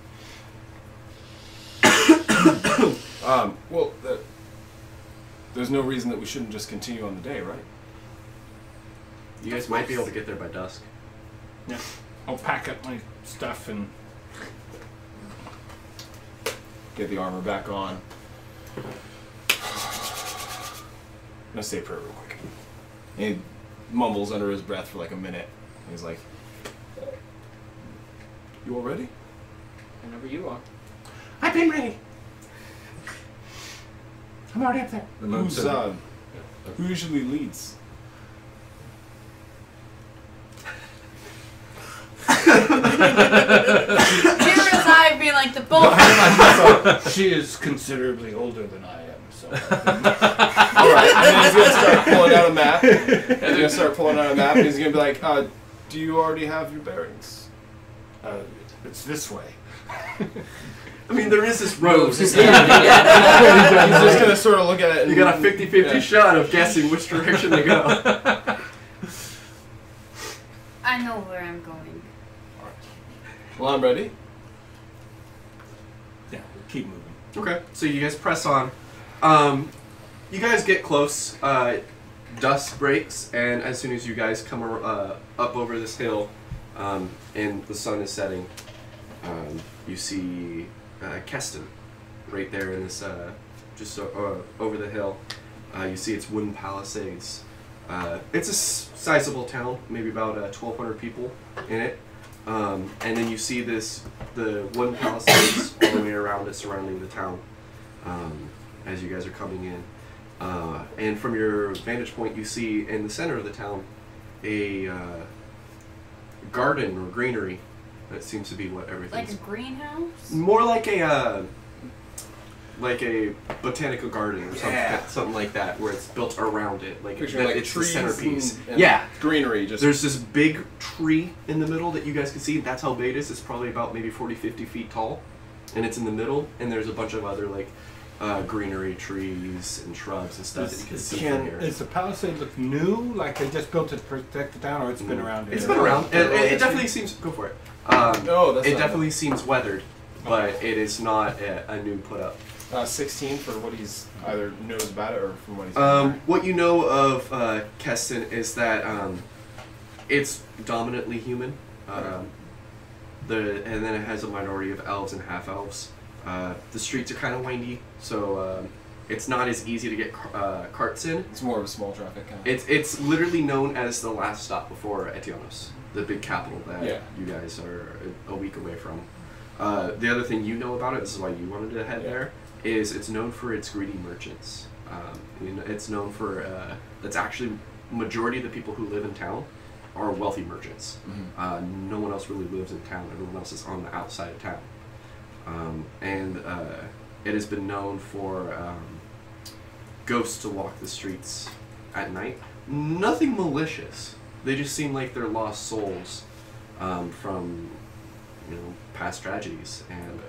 Well, there's no reason that we shouldn't just continue on the day, right? You guys might be able to get there by dusk. Yeah. I'll pack up my stuff and Get the armor back on. I'm gonna say a prayer real quick. And he mumbles under his breath for like a minute. And he's like, "You all ready?" Whenever you are. I've been ready. I'm already up there. Who usually leads? Kira's eye being like the both. she is considerably older than I am, so. Alright, and then he's gonna start pulling out a map. And he's gonna be like, do you already have your bearings? It's this way. I mean, there is this road. He's just gonna sort of look at it and You got a 50-50 shot of guessing which direction to go. I know where I'm going. Well, I'm ready. Yeah, we'll keep moving. Okay, so you guys press on. You guys get close. Dusk breaks, and as soon as you guys come up over this hill, and the sun is setting, you see Keston right there in this just over the hill. You see its wooden palisades. It's a sizable town, maybe about 1,200 people in it. And then you see the wooden palisades all the way around it, surrounding the town, as you guys are coming in. And from your vantage point, you see in the center of the town a garden or greenery. That seems to be what everything's. Like a greenhouse? More like a botanical garden or something like that, where it's built around it, like Picture like it's the trees centerpiece. and Yeah, greenery. Just there's this big tree in the middle that you guys can see. That's how big it is. It's probably about maybe 40-50 feet tall, and it's in the middle. And there's a bunch of other like greenery, trees, and shrubs and stuff that you can see from here. Does the palisade look new? Like they just built it to protect the town, or it's been around here? It's been around. It definitely seems. Go for it. It definitely seems weathered, but it is not a new put up. 16 for what he's either knows about it or from what he's. What you know of Keston is that it's dominantly human. And then it has a minority of elves and half elves. The streets are kind of windy, so it's not as easy to get carts in. It's more of a small traffic kind of. It's literally known as the last stop before Etionos, the big capital that you guys are a week away from. The other thing you know about it, this is why you wanted to head there, is it's known for its greedy merchants. It's known for that's actually majority of the people who live in town are wealthy merchants. No one else really lives in town. Everyone else is on the outside of town. And it has been known for ghosts to walk the streets at night. Nothing malicious. They just seem like they're lost souls from past tragedies, and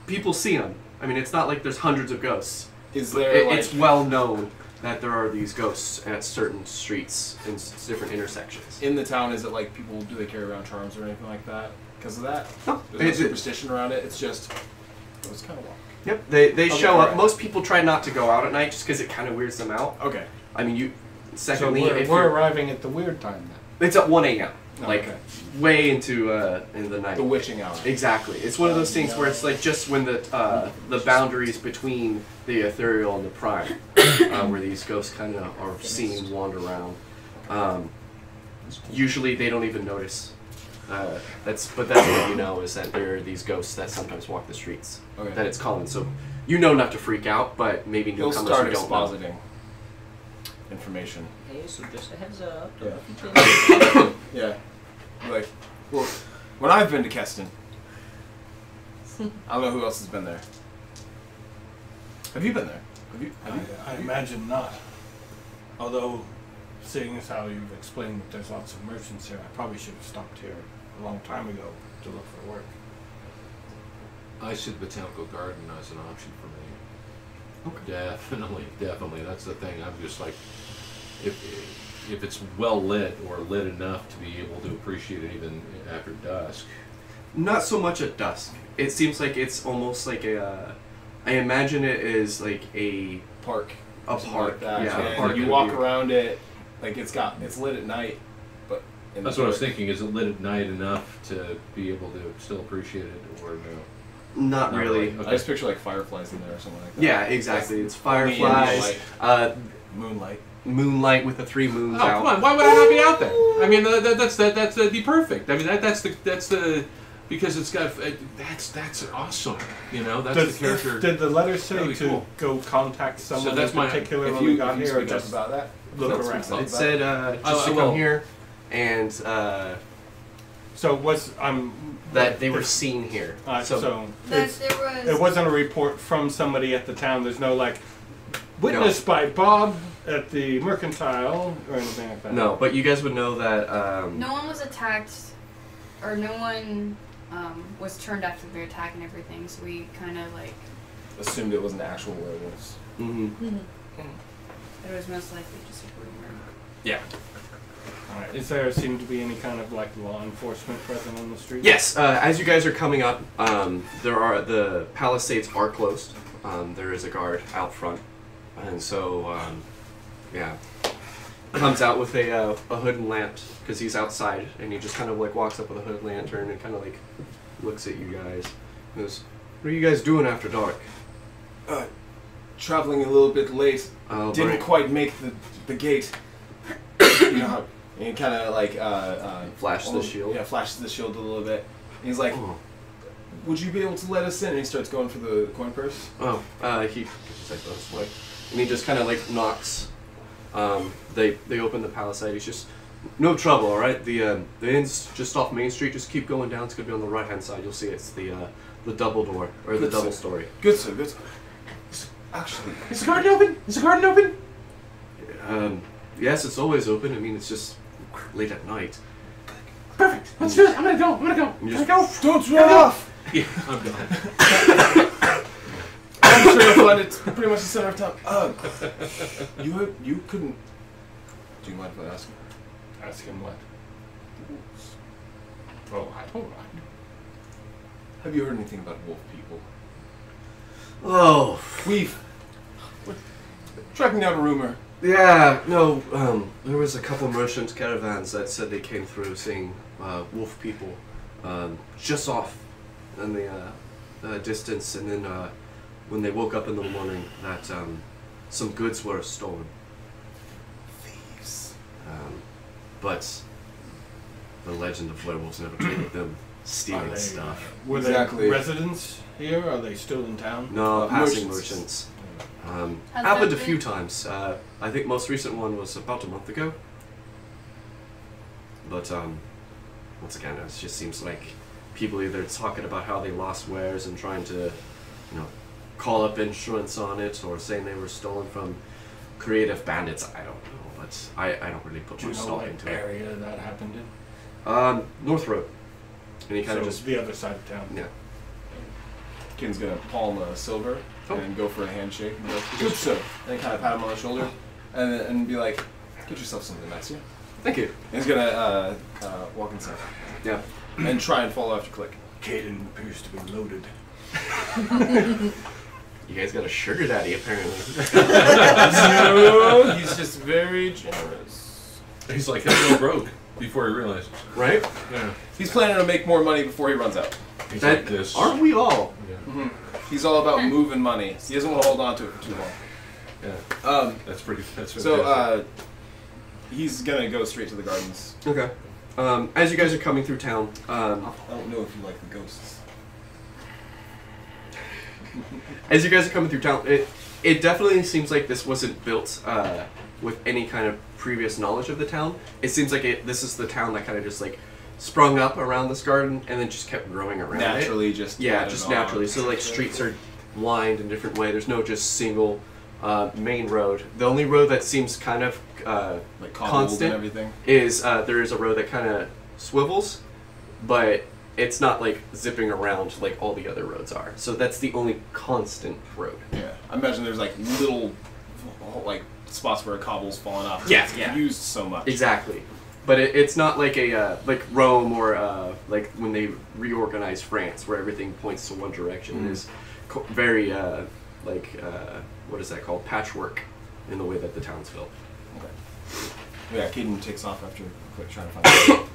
people see them. I mean, it's not like there's hundreds of ghosts. Is there? It's well known that there are these ghosts at certain streets in different intersections. In the town, is it like people, do they carry around charms or anything like that? Because of that? No. There's no superstition around it, it's just ghosts kind of walk. Yep, they show up. Most people try not to go out at night just because it kind of weirds them out. Okay. I mean, secondly, we're arriving at the weird time then. It's at 1 a.m. Oh, like way into the night. The witching hour. Exactly. It's one of those things where it's like just when the boundaries between the ethereal and the prime, where these ghosts kind of are seen wander around. Usually they don't even notice. That's what you know, is that there are these ghosts that sometimes walk the streets. Okay. That it's common. So you know not to freak out, but maybe newcomers who don't expositing information. Hey, so just a heads up. Yeah. Like, well, when I've been to Keston, I don't know who else has been there. Have you been there? Have you? I imagine not. Although, seeing as how you've explained that there's lots of merchants here, I probably should have stopped here a long time ago to look for work. I said botanical garden as an option for me. Okay. Definitely. That's the thing. I'm just like, if it's well lit or lit enough to be able to appreciate it even after dusk. Not so much at dusk. It seems like it's almost like a. I imagine it is like a park. A park. Like that. Yeah. A park. You walk around it, like it's lit at night, but. That's what I was thinking. Is it lit at night enough to be able to still appreciate it, or no? Not really. Okay. I just picture like fireflies in there or something like that. Yeah, exactly. It's fireflies. Moonlight with the 3 moons out. Come on! Why would I not be out there? I mean, that'd be perfect. I mean, that's the because it's got that's awesome. That's the character. Did the letter say really to go contact someone in particular when we got here, or just about that? Look around? It said just to come here, and so that they were seen here. It wasn't a report from somebody at the town. There's no witnessed by Bob at the Mercantile or anything like that. No, but you guys would know that. No one was attacked, or no one was turned after the attack and everything. So we kind of assumed it wasn't actual werewolves. It was most likely just a rumor. Yeah. Alright. Is there seem to be any kind of law enforcement present on the street? Yes. As you guys are coming up, the palisades are closed. There is a guard out front, and so comes out with a hood and lamp because he's outside, and he just kind of walks up with a hood and lantern and kind of looks at you guys. And goes, "What are you guys doing after dark?" Traveling a little bit late. Didn't quite make the gate. You know how. And he kind of flashes the shield. Yeah, flashes the shield a little bit. And he's like, "Would you be able to let us in?" And he starts going for the coin purse. He's like this way, and he just kind of knocks. They open the palisade. He's just, "No trouble, all right. The inn's just off Main Street. Just keep going down. It's gonna be on the right hand side. You'll see it's the double door or the double story." Good sir. Good sir. Actually, is the garden open? Is the garden open? Yes, it's always open. I mean, it's just late at night. Perfect. Let's do it. I'm gonna go. Can I go? Don't run off. Yeah, I'm done. Trail of Fun, it's pretty much the center of town. You couldn't... Do you mind if I ask him? Ask him what? Oh, I don't mind. Have you heard anything about wolf people? Oh, We're tracking down a rumor. yeah, no, there was a couple merchant caravans that said they came through seeing wolf people just off in the distance, and then when they woke up in the morning that some goods were stolen. Thieves. But the legend of werewolves never told them stealing Are they- stuff. Were Exactly. they residents here? Are they still in town? No, passing merchants. merchants. Has Happened that a few been- times. I think most recent one was about a month ago. But once again, it just seems like people either talking about how they lost wares and trying to, call up insurance on it, or saying they were stolen from creative bandits. I don't know, but I don't really put Do you much know stock what into it. area that happened in? North Road. And he kind of So just the other side of town. yeah. Ken's gonna palm Silver and go for a handshake and go, good sir. And kind of pat him on the shoulder and be like, get yourself something nice, yeah? Thank you. And he's gonna walk inside Yeah. and try and follow after Click. Caden appears to be loaded. You guys got a sugar daddy apparently. No, he's just very generous. He's like, he'll go broke before he realizes. Right? Yeah. He's planning to make more money before he runs out. He's That like this. aren't we all? Yeah. He's all about moving money. He doesn't want to hold on to it for too long. Yeah. That's pretty. That's So he's gonna go straight to the gardens. Okay. As you guys are coming through town, I don't know if you like the ghosts. as you guys are coming through town, it definitely seems like this wasn't built with any kind of previous knowledge of the town. It seems like this is the town that kind of just like sprung up around this garden and then just kept growing around Naturally, it. just Yeah, added just on. naturally. So like streets are lined in different way. There's no just single main road. The only road that seems kind of like cobbled constant and everything. is there is a road that kind of swivels, but it's not like zipping around like all the other roads are. So that's the only constant road. Yeah, I imagine there's like little like spots where a cobble's fallen off. Yeah, It's yeah. used so much. Exactly. But it's not like a like Rome or like when they reorganized France, where everything points to one direction. It is very what is that called? Patchwork in the way that the town's built. Okay. Yeah, Caden takes off after Quick trying to find it.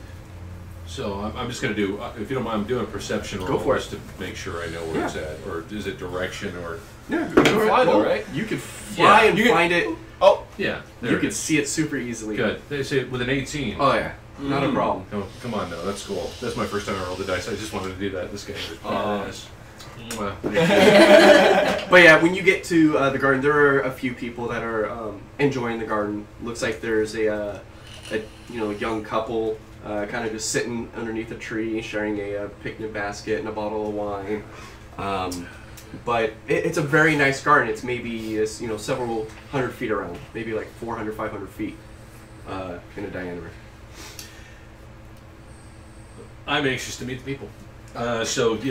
So I'm just gonna do, if you don't mind, I'm doing a perception roll Go for it. just to make sure I know where it's at, or is it direction, or Yeah, You can fly though, right? You could fly Yeah, and you can- find it. Oh, yeah, there You it could is. see it super easily. Good. They say with an 18. Oh yeah, not a problem. Oh, come on, no, that's cool. That's my first time I rolled the dice. I just wanted to do that. This game is badass. Well, But yeah, when you get to the garden, there are a few people that are enjoying the garden. Looks like there's a young couple kind of just sitting underneath a tree, sharing a picnic basket and a bottle of wine. But it's a very nice garden. It's maybe several hundred feet around, maybe like 400, 500 feet in a diameter. I'm anxious to meet the people. So as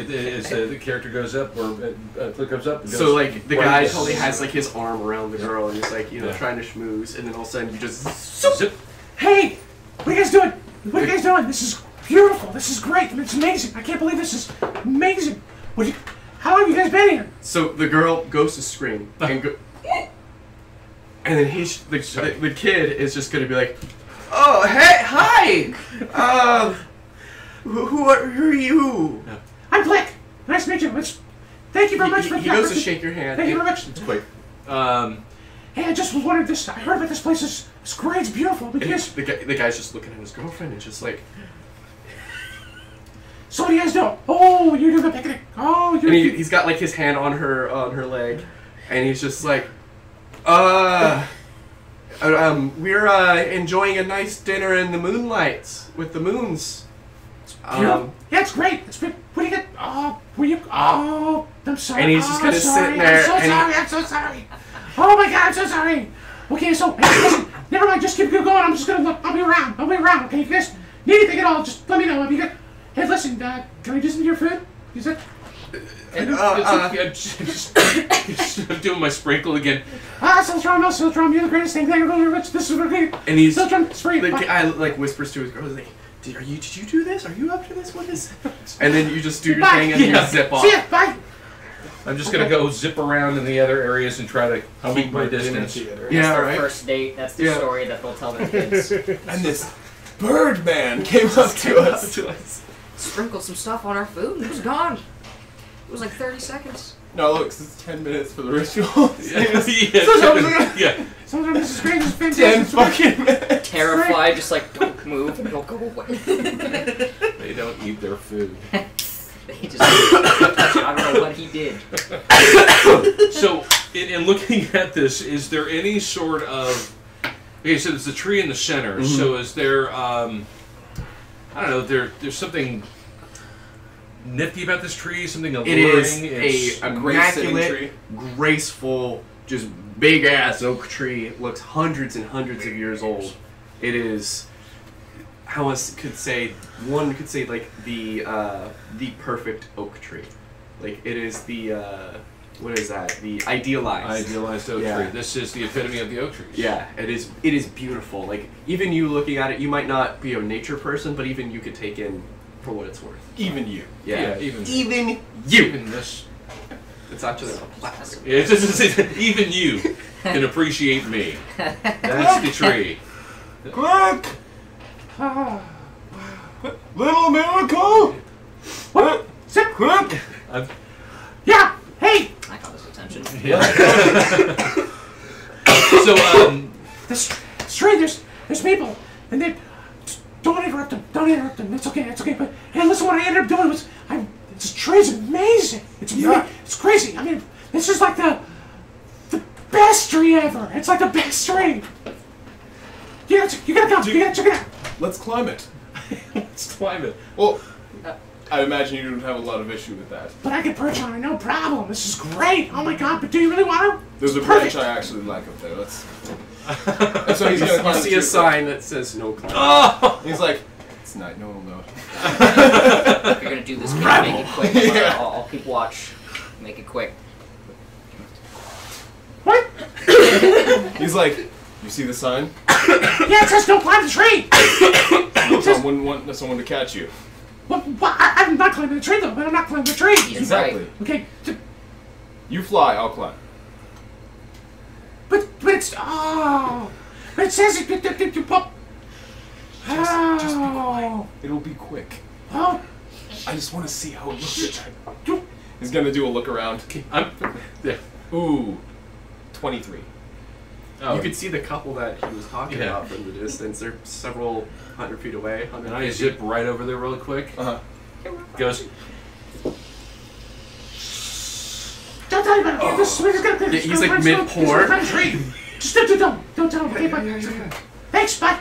the character goes up, or Click comes up. And goes, So like the right guy this- totally has like his arm around the girl, and he's like Yeah. trying to schmooze, and then all of a sudden you just Zip. Hey, what are you guys doing? What are you guys doing? This is beautiful. This is great. It's amazing. I can't believe this is amazing. How long have you guys been here? So the girl goes to scream and and then the kid is just gonna be like, "Oh hey, hi, who are you?" I'm Blick. Nice to meet you. Thank you very much for He goes to shake your hand. Thank you and- very much. It's quick. Hey, I just was wondering this. I heard about this place. It's great. It's beautiful. and Because the guy's just looking at his girlfriend and just like, so what do you guys do? Oh, you're doing a picnic. Oh, and you're. he's got like his hand on her leg, and he's just like, we're enjoying a nice dinner in the moonlight with the moons. Yeah, it's great. It's great. What do you get? Oh, were you? Oh, I'm sorry. And he's just Oh, kinda I'm sorry. sitting there, I'm so and he- sorry. I'm so sorry. Oh my God, I'm so sorry. Okay, so hey, listen, never mind. Just keep going. I'm just gonna look. I'll be around. Okay, if you guys need anything at all, just let me know. I'll be good. Hey, listen. Can I do some of your food? You said. And I'm doing my sprinkle again. Siltron, you're the greatest thing ever. This is great. And he's Siltron, it's free. the guy like whispers to his girl, like, did you do this? Are you up to this? What is? And then you just do your thing and you zip off. See ya, bye. I'm just gonna go zip around in the other areas and try to keep my distance. That's Yeah, their right. first date. That's the story that they'll tell their kids. And this Birdman came up to us. Sprinkled some stuff on our food and it was gone. It was like 30 seconds. No, look, it's 10 minutes for the ritual. Sometimes this is great. This is 10 fantastic. fucking minutes. Terrified, just like, don't move, don't go away. They don't eat their food. He just, I don't know what he did. So, in looking at this, is there any sort of... Okay, so there's a tree in the center. Mm-hmm. So is there... I don't know, there's something nifty about this tree, something alluring. It is It's a great sitting immaculate, graceful, just big ass oak tree. It looks hundreds and hundreds of years old. It is, how one could say like the perfect oak tree. Like it is the what is that? The idealized oak Yeah. tree. This is the epitome of the oak trees. Yeah, it is. It is beautiful. Like even you looking at it, you might not be a nature person, but even you could take in for what it's worth. Even you. Yeah, even you. Even this. It's actually a platform. Even you can appreciate me. That's the tree. Quick! Little miracle! What? Sit quick! Yeah! Hey! I caught his attention. So, this tree, there's people, and they... Don't interrupt them. It's okay. But hey, listen, what I ended up doing was, this tree's amazing. It's crazy. I mean, this is like the best tree ever. It's like the best tree. You gotta come. You gotta check it out. Let's climb it. Let's climb it. Well, I imagine you don't have a lot of issue with that. But I can perch on it, no problem. This is great. Oh my god, but do you really want to? There's a branch I actually like up there. Let's. And so he's gonna climb You the see a tree. sign that says no climb. Oh! He's like, it's night, no one will know. If you're gonna do this, make it quick. I'll keep watch. Make it quick. What? He's like, you see the sign? Yeah, it says don't climb the tree. Tom wouldn't want someone to catch you. What? I'm not climbing the tree though. But I'm not climbing the tree. He's Exactly. right. Okay. You fly, I'll climb. But it's but it says it. Just be quiet. It'll be quick. Oh. I just want to see how it looks. He's gonna do a look around. Yeah. Ooh, 23. Oh. You could see the couple that he was talking about from the distance. They're several hundred feet away. And I zip right over there really quick. Goes. Don't tell anybody. Oh. This is gonna be. He's like mid-pour. Just don't tell him. Okay, bye. Thanks, bye.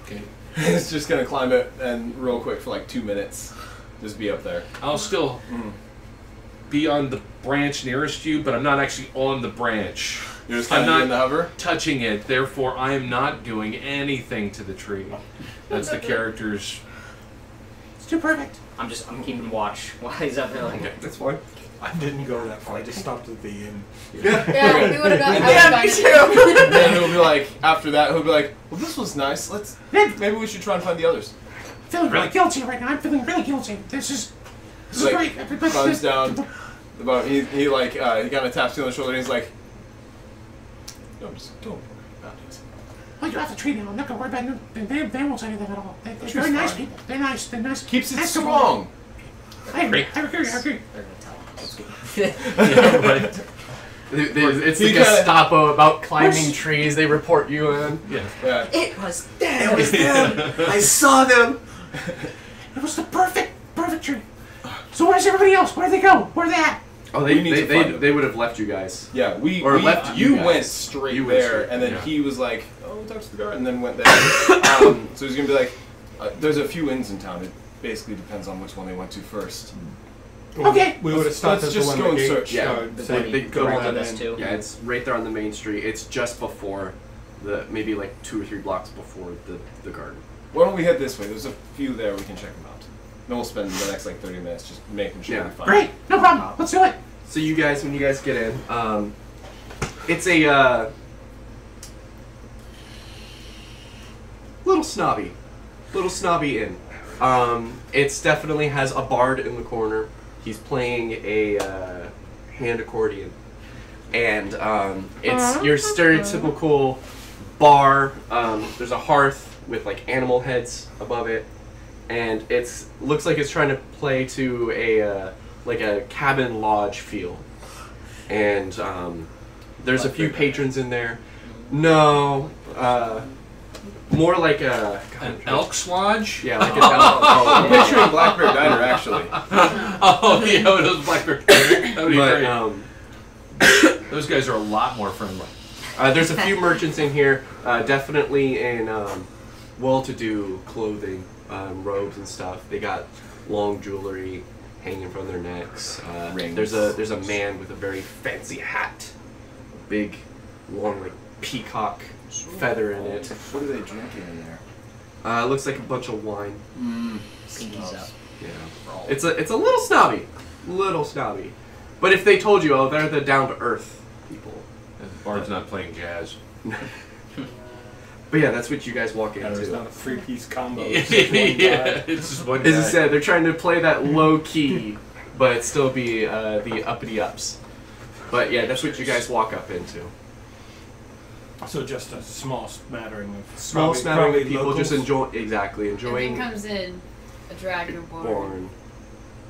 Okay. He's just gonna climb it and real quick for like 2 minutes. Just be up there. I'll still be on the branch nearest you, but I'm not actually on the branch. You're just kind of in the hover? Touching it, therefore I am not doing anything to the tree. That's the character's... It's too perfect. I'm keeping watch while he's up there. Like, Okay, that's fine. I didn't go that far. I just stopped at the inn. Yeah, we would have gone. Yeah, me too. And then he'll be like, after that, he'll be like, well, this was nice. Maybe we should try and find the others. I'm feeling really guilty right now. I'm feeling really guilty. This is Like, great. Everybody Comes down. He kind of taps you on the shoulder and he's like, no, just don't worry about it. Oh, you're off the tree now. I'm not going to worry about them. They won't say anything at all. They're She's very nice fine. people. They're nice. Keeps it That's the strong. I agree. they're gonna tell him. Yeah, right. It's the He kinda- Gestapo about climbing trees. They report you in. Yeah. It was It them. was them. I saw them. It was the perfect tree. So where's everybody else? Where'd they go? Where are they at? Oh, We need to find them. they would have left you guys. Yeah, we left you guys. went straight You went there, straight, and then yeah. he was like, "Oh, we'll talk to the guard," and then went there. So he's gonna be like, "There's a few inns in town. It basically depends on which one they went to first." Okay. We would have stopped Let's at the just one go the and gate search. Yeah, guard the said one they he go directed on us to. Yeah, it's right there on the main street. It's just before maybe like 2 or 3 blocks before the garden. Why don't we head this way? There's a few there. We can check them out. Then we'll spend the next like 30 minutes just making sure we're fine. Great, no problem. Let's do it. So you guys, when you guys get in, it's a little snobby inn. It's definitely has a bard in the corner. He's playing a hand accordion, and it's your stereotypical bar. There's a hearth with like animal heads above it, and looks like it's trying to play to a like a cabin lodge feel. And there's a few patrons in there. No, more like an Elks Lodge? Yeah, like an elk. I'm picturing Blackbeard Diner, actually. Oh, yeah, it was Blackbeard Diner. That would be great. Those guys are a lot more friendly. There's a few merchants in here, definitely in well-to-do clothing, robes and stuff. They got long jewelry hanging from their necks. There's a man with a very fancy hat, a big, long like peacock feather in it. What are they drinking in there? Looks like a bunch of wine. Pinkies up. Yeah, it's a little snobby, but if they told you, oh, they're the down-to-earth people. And the bard's not playing jazz. But yeah, that's what you guys walk into. It's not a 3-piece combo. Yeah, it's just one As I guy. said, they're trying to play that low key, but still be the uppity ups. But yeah, that's what you guys walk up into. So just a small smattering of Small smattering of people locals? just enjoying And then comes in a dragonborn. born,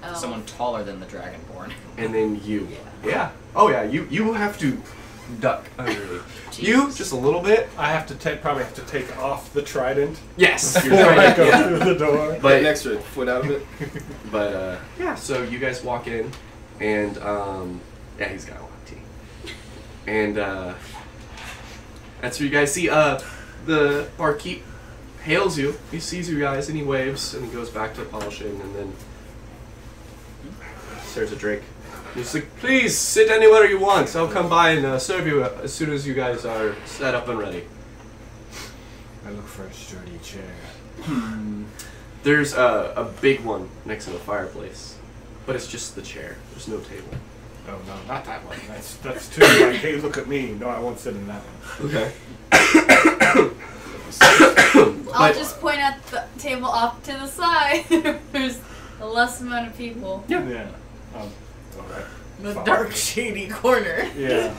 elf. Someone taller than the dragonborn. and then you. Yeah. Yeah. Oh yeah, you have to duck underneath. You just a little bit. I have to probably have to take off the trident Yes. You're before I trying go to, yeah. through the door. Get But an extra foot out of it. But yeah, so you guys walk in, and yeah, he's got a lot of tea, and that's where you guys see. The barkeep hails you. He sees you guys, and he waves, and he goes back to polishing, and then serves a drink. He's like, "Please sit anywhere you want. I'll come by and serve you as soon as you guys are set up and ready." I look for a sturdy chair. There's a big one next to the fireplace, but it's just the chair. There's no table. Oh no, not that one. That's too like, hey, look at me. No, I won't sit in that one. Okay. I'll just point at the table off to the side. There's a less amount of people. Yeah. All right. The Fine. dark, shady corner. Yeah.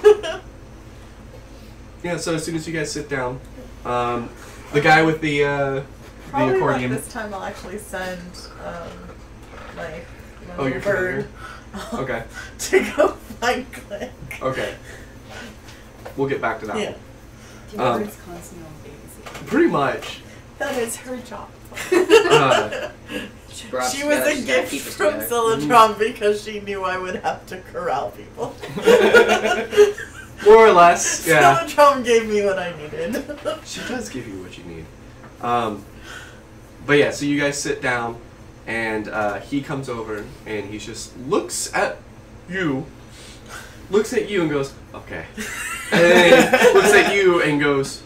Yeah, so as soon as you guys sit down, the guy with the Probably accordion. This time I'll actually send my Oh, you're bird Okay. to go find Click. Okay. We'll get back to that Yeah. The bird's constantly on babysitting. one. Pretty much. That is her job. Brought She was together, a she's gotta gift keep it from together. Celadron because she knew I would have to corral people. More or less, yeah. Celadron gave me what I needed. She does give you what you need. But yeah, so you guys sit down, and he comes over, and he just looks at you and goes, okay. And then looks at you and goes,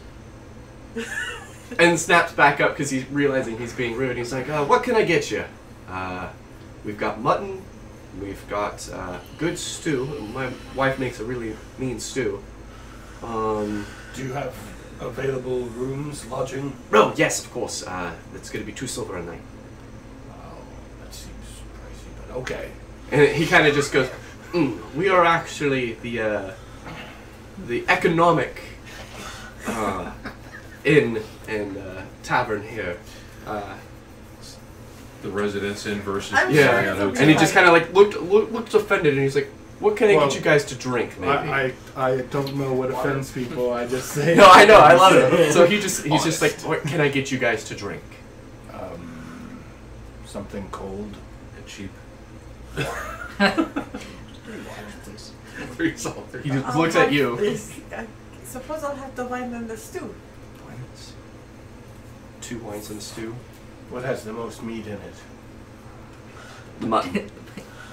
and snaps back up because he's realizing he's being rude. He's like, what can I get you? We've got mutton, we've got good stew. My wife makes a really mean stew. Do you have available rooms, lodging? Oh, yes, of course. It's going to be 2 silver a night. Oh, that seems pricey, but okay. And he kind of just goes, we are actually the economic inn and tavern here. The Residence Inn versus I'm the Yeah, sure Marriott it's Hotel. and he just kind of like looked offended, and he's like, what can I Well, get you guys to drink, maybe? I don't know what offends people. I just say. No, I know, I love it. So he's just like, what can I get you guys to drink? Something cold. And cheap. 3 waters, please. 3 salt. He just I'll looks at have you. this. I suppose I'll have the wine and the stew. 2 wines and a stew. What has the most meat in it? The mutton.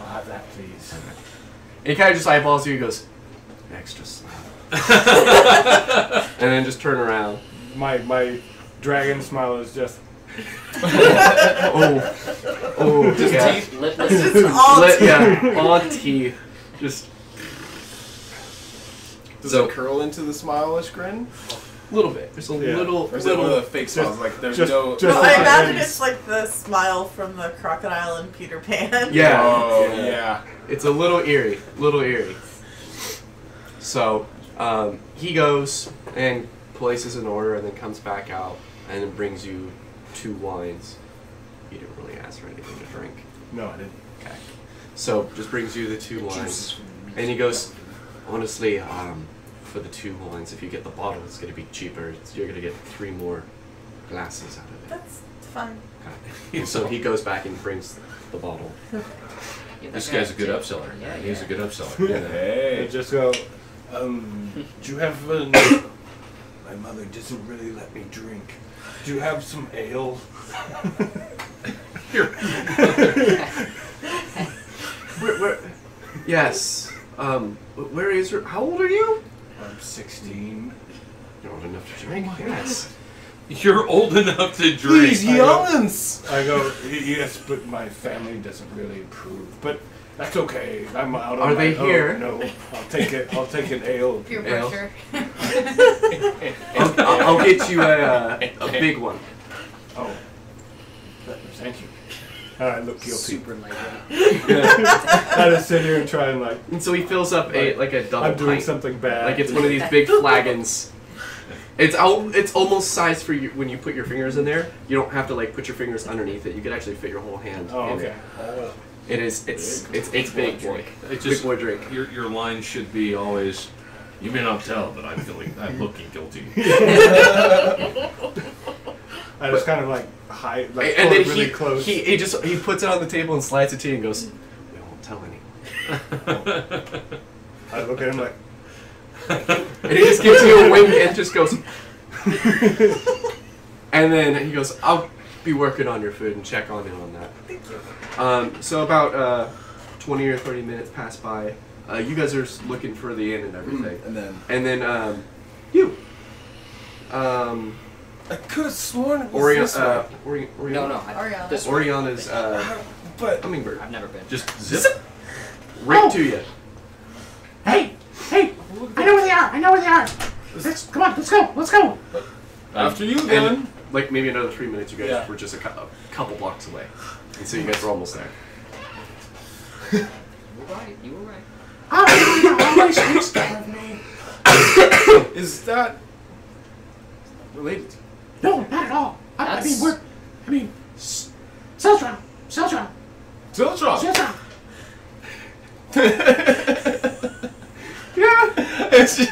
I'll have that, please. And he kind of just eyeballs you. He goes, extra slab. And then just turn around. My dragon smile is just. Just yeah. teeth. Lipless. Just all Yeah, all teeth. Just Does So- it curl into the smile-ish grin? a little bit. There's a Yeah. little, Or is it one of the fake Just- smiles? Like there's just- no. just- No, I the imagine ends. it's like the smile from the crocodile in Peter Pan. Yeah. Oh yeah. It's a little eerie. So, he goes and places an order and then comes back out and then brings you 2 wines. You didn't really ask for anything to drink. No, I didn't. Okay. So, just brings you the 2 wines. And he goes, honestly, for the 2 wines, if you get the bottle, it's going to be cheaper. You're going to get 3 more glasses out of it. That's fine. Okay. So he goes back and brings the bottle. Yeah, This that guy's a guy good too. upseller. Yeah, He's a yeah. good upseller. I Hey. just go, do you have my mother doesn't really let me drink. Do you have some ale? Here. Where, yes. Where is her? How old are you? I'm 16. You're old enough to drink. Yes. You're old enough to drink. These young'uns. I go, yes, but my family doesn't really approve. But that's okay. I'm out Are on they my own. here? No, I'll take it. I'll take an ale. Peer Ale. pressure. I'll get you a big one. Oh, thank you. I look guilty. Super lightweight. I just sit here and try and like, And so he fills up a double I'm doing pint. something bad. Like it's one of these big flagons. It's almost sized for you when you put your fingers in there. You don't have to like put your fingers underneath it. You can actually fit your whole hand Oh, in okay. it. It is. It's big boy. It's Big just boy drink. your line should be always. You may not tell, but I'm looking guilty. I just kind of like hide, like And pull then it really close. he puts it on the table and slides it to you and goes, "We won't tell anyone." I look at him like, And he just gives you a wink and just goes. And then he goes, "I'll be working on your food and check on in on that." Thank you. So about 20 or 30 minutes pass by. You guys are looking for the inn and everything. And then You. I could have sworn it was Orion, this way. No, no. Oriana. This Oriana's But hummingbird. I've never been. Just zip right to you. Hey, I know where they are. Come on, let's go. after you And then. like maybe another 3 minutes, you guys Yeah. were just a couple blocks away. And so you guys were almost there. You were right. You were right. Is that related to? No, not at all. That's- Seltron. Ziltron. Yeah. It's just,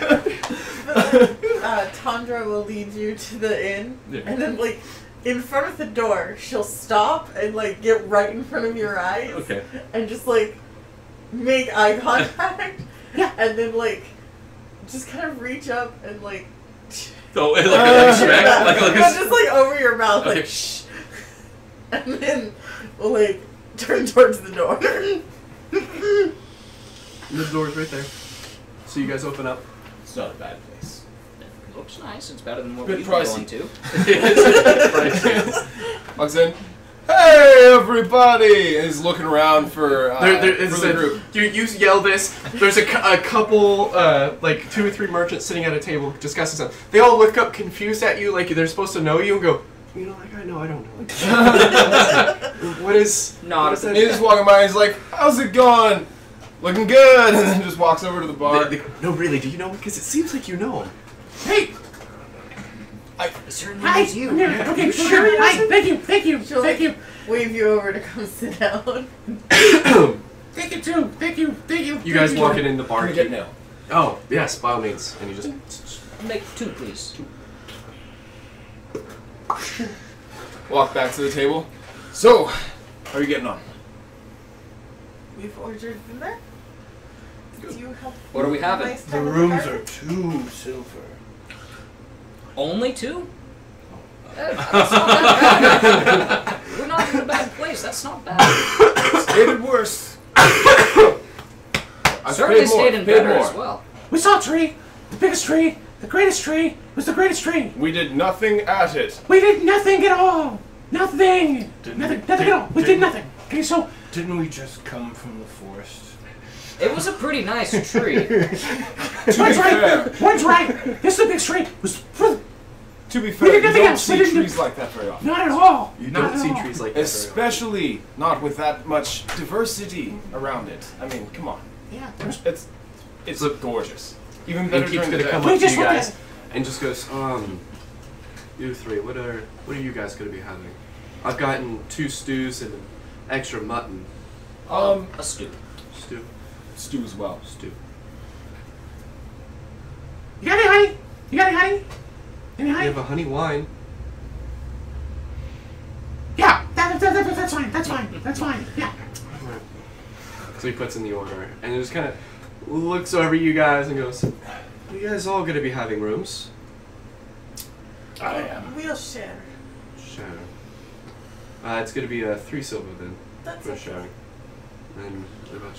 Tandra will lead you to the inn, Yeah. and then like in front of the door, she'll stop and like get right in front of your eyes, Okay. and just like make eye contact, and then like just kind of reach up and like Oh, like a smack? no, just like over your mouth, Okay. like shh, and then we'll like turn towards the door. The door's right there. So you guys open up. it's not a bad place. It looks nice. It's better than what Bit we've pricey. been going to. Walks in. Hey everybody! And he's looking around for It's the group. You yell this. There's a couple, like 2 or 3 merchants sitting at a table discussing something. They all look up confused at you, like they're supposed to know you, and go, "You know, like I know, I don't know." What is? Not what is that? He's just walking by. He's like, "How's it going? Looking good." And then just walks over to the bar. No, really, do you know him? Because it seems like you know him. Hey, It certainly hi. is you. I'm here. Okay, sure. Hi, thank you. She'll like wave you over to come sit down. Thank you too. Thank you. You guys walking in the Can bar. we get now? Oh, yes, by all means. And you just. Make 2, please. Walk back to the table. So, how are you getting on? We've ordered dinner. Do you have What are we having? nice the time at rooms party? are 2 silver. Only 2? That's not that bad. We're not in a bad place. That's not bad. Stated worse. I Certainly paid more, stayed in paid better more. as well. We saw a tree, the biggest tree, the greatest tree. It was the greatest tree. We did nothing at it. We did nothing at all. Nothing! Nothing at all. We did nothing. Okay, so... Didn't we just come from the forest? It was a pretty nice tree. One's right. One's right. This is a big tree. To be fair, you nothing don't else. see trees like that very often. Not at all. You Not don't at see all. trees like that. Especially not with that much diversity around it. I mean, come on. Yeah. It's gorgeous. Even And better keeps during the gonna day. come We up to just you looked guys at and just goes, you three, what are you guys gonna be having? I've gotten 2 stews and an extra mutton. A stew. Stew. Stew as well. Stew. You got any honey? You got any honey? Any We honey? have a honey wine. Yeah. That's fine. That's fine. That's fine. Yeah. So he puts in the order and just kind of looks over you guys and goes, you guys all gonna be having rooms? I am. We'll share. Sharing. It's gonna be 3 silver then That's for okay. sharing. And what about?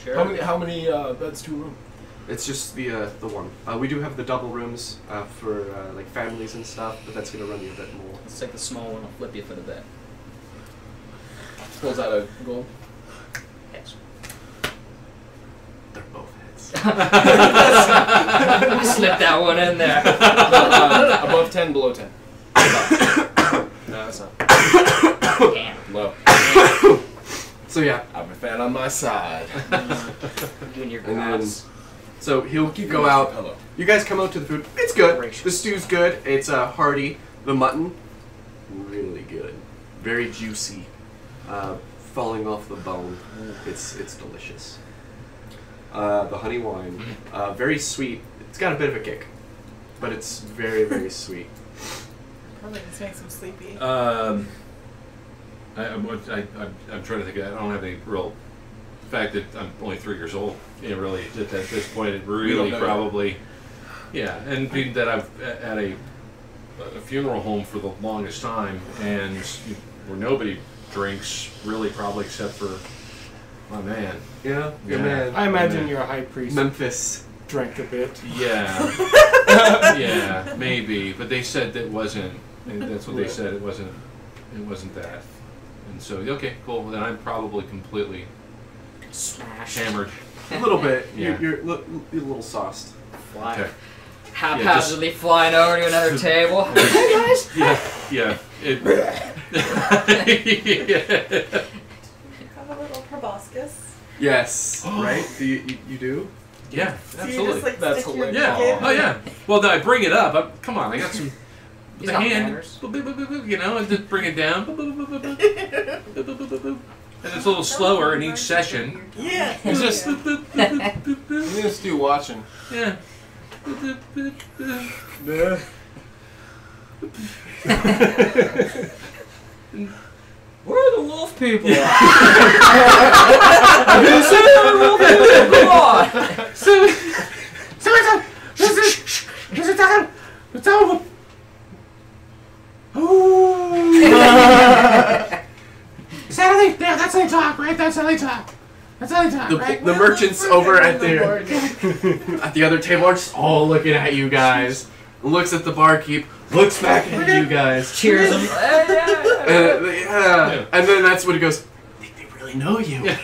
Sure. How many beds to a room? It's just the one. We do have the double rooms for like families and stuff, but that's gonna run you a bit more. Let's take the small one. I'll flip you for the bed. Pulls out a gold. Yes. They're both heads. I slipped that one in there. Above 10, below 10. No, that's not. Damn. Low. So yeah, I'm a fan on my side. Doing your and then grass. so he'll go out. Hello. You guys come out to the food. It's good. Gracious. The stew's good. It's hearty. The mutton, really good. Very juicy. Falling off the bone. It's delicious. The honey wine, very sweet. It's got a bit of a kick, but it's very, very sweet. Probably just makes him sleepy. I'm trying to think. I don't have any real. The fact that I'm only 3 years old, it really at this point it really know probably, yeah. And being that I've at a funeral home for the longest time, and where nobody drinks really, probably except for my man. Yeah, Yeah. man. I imagine your high priest Memphis. drank a bit. Yeah, yeah, maybe. But they said that wasn't. That's what they said. It wasn't that. And so, okay, cool. Then I'm probably completely Smash. hammered. A little bit. Yeah. You're a little sauced. Fly. Okay. Haphazardly flying over to another table. Hey guys. Yeah, yeah. It. Have a little proboscis. Yes. Right? You do? Yeah, So you absolutely. just like That's stick your hilarious. Yeah. dick in. Oh yeah. Well, no, I bring it up. Come on, I got some. He's The got hand, manners. boop, boop, boop, boop, boop, you know, and just bring it down. Boop, boop, boop, boop, boop, boop, boop, boop, boop, boop, boop. And it's a little slower in each session. Yeah. It's just Boop, boop, boop, boop, boop, boop. I'm gonna do watching. Yeah. Boop, boop, boop, boop. Yeah. Where are the wolf people at? Have you seen the wolf people? Come on. So it's over. Oh. Saturday. Yeah, that's how they talk, right? That's how they talk. That's how they talk, right? The merchants over at the other table are just all looking at you guys. Looks at the barkeep. Looks back at you guys. Cheers them. Yeah. And then that's when he goes, I think they really know you. Look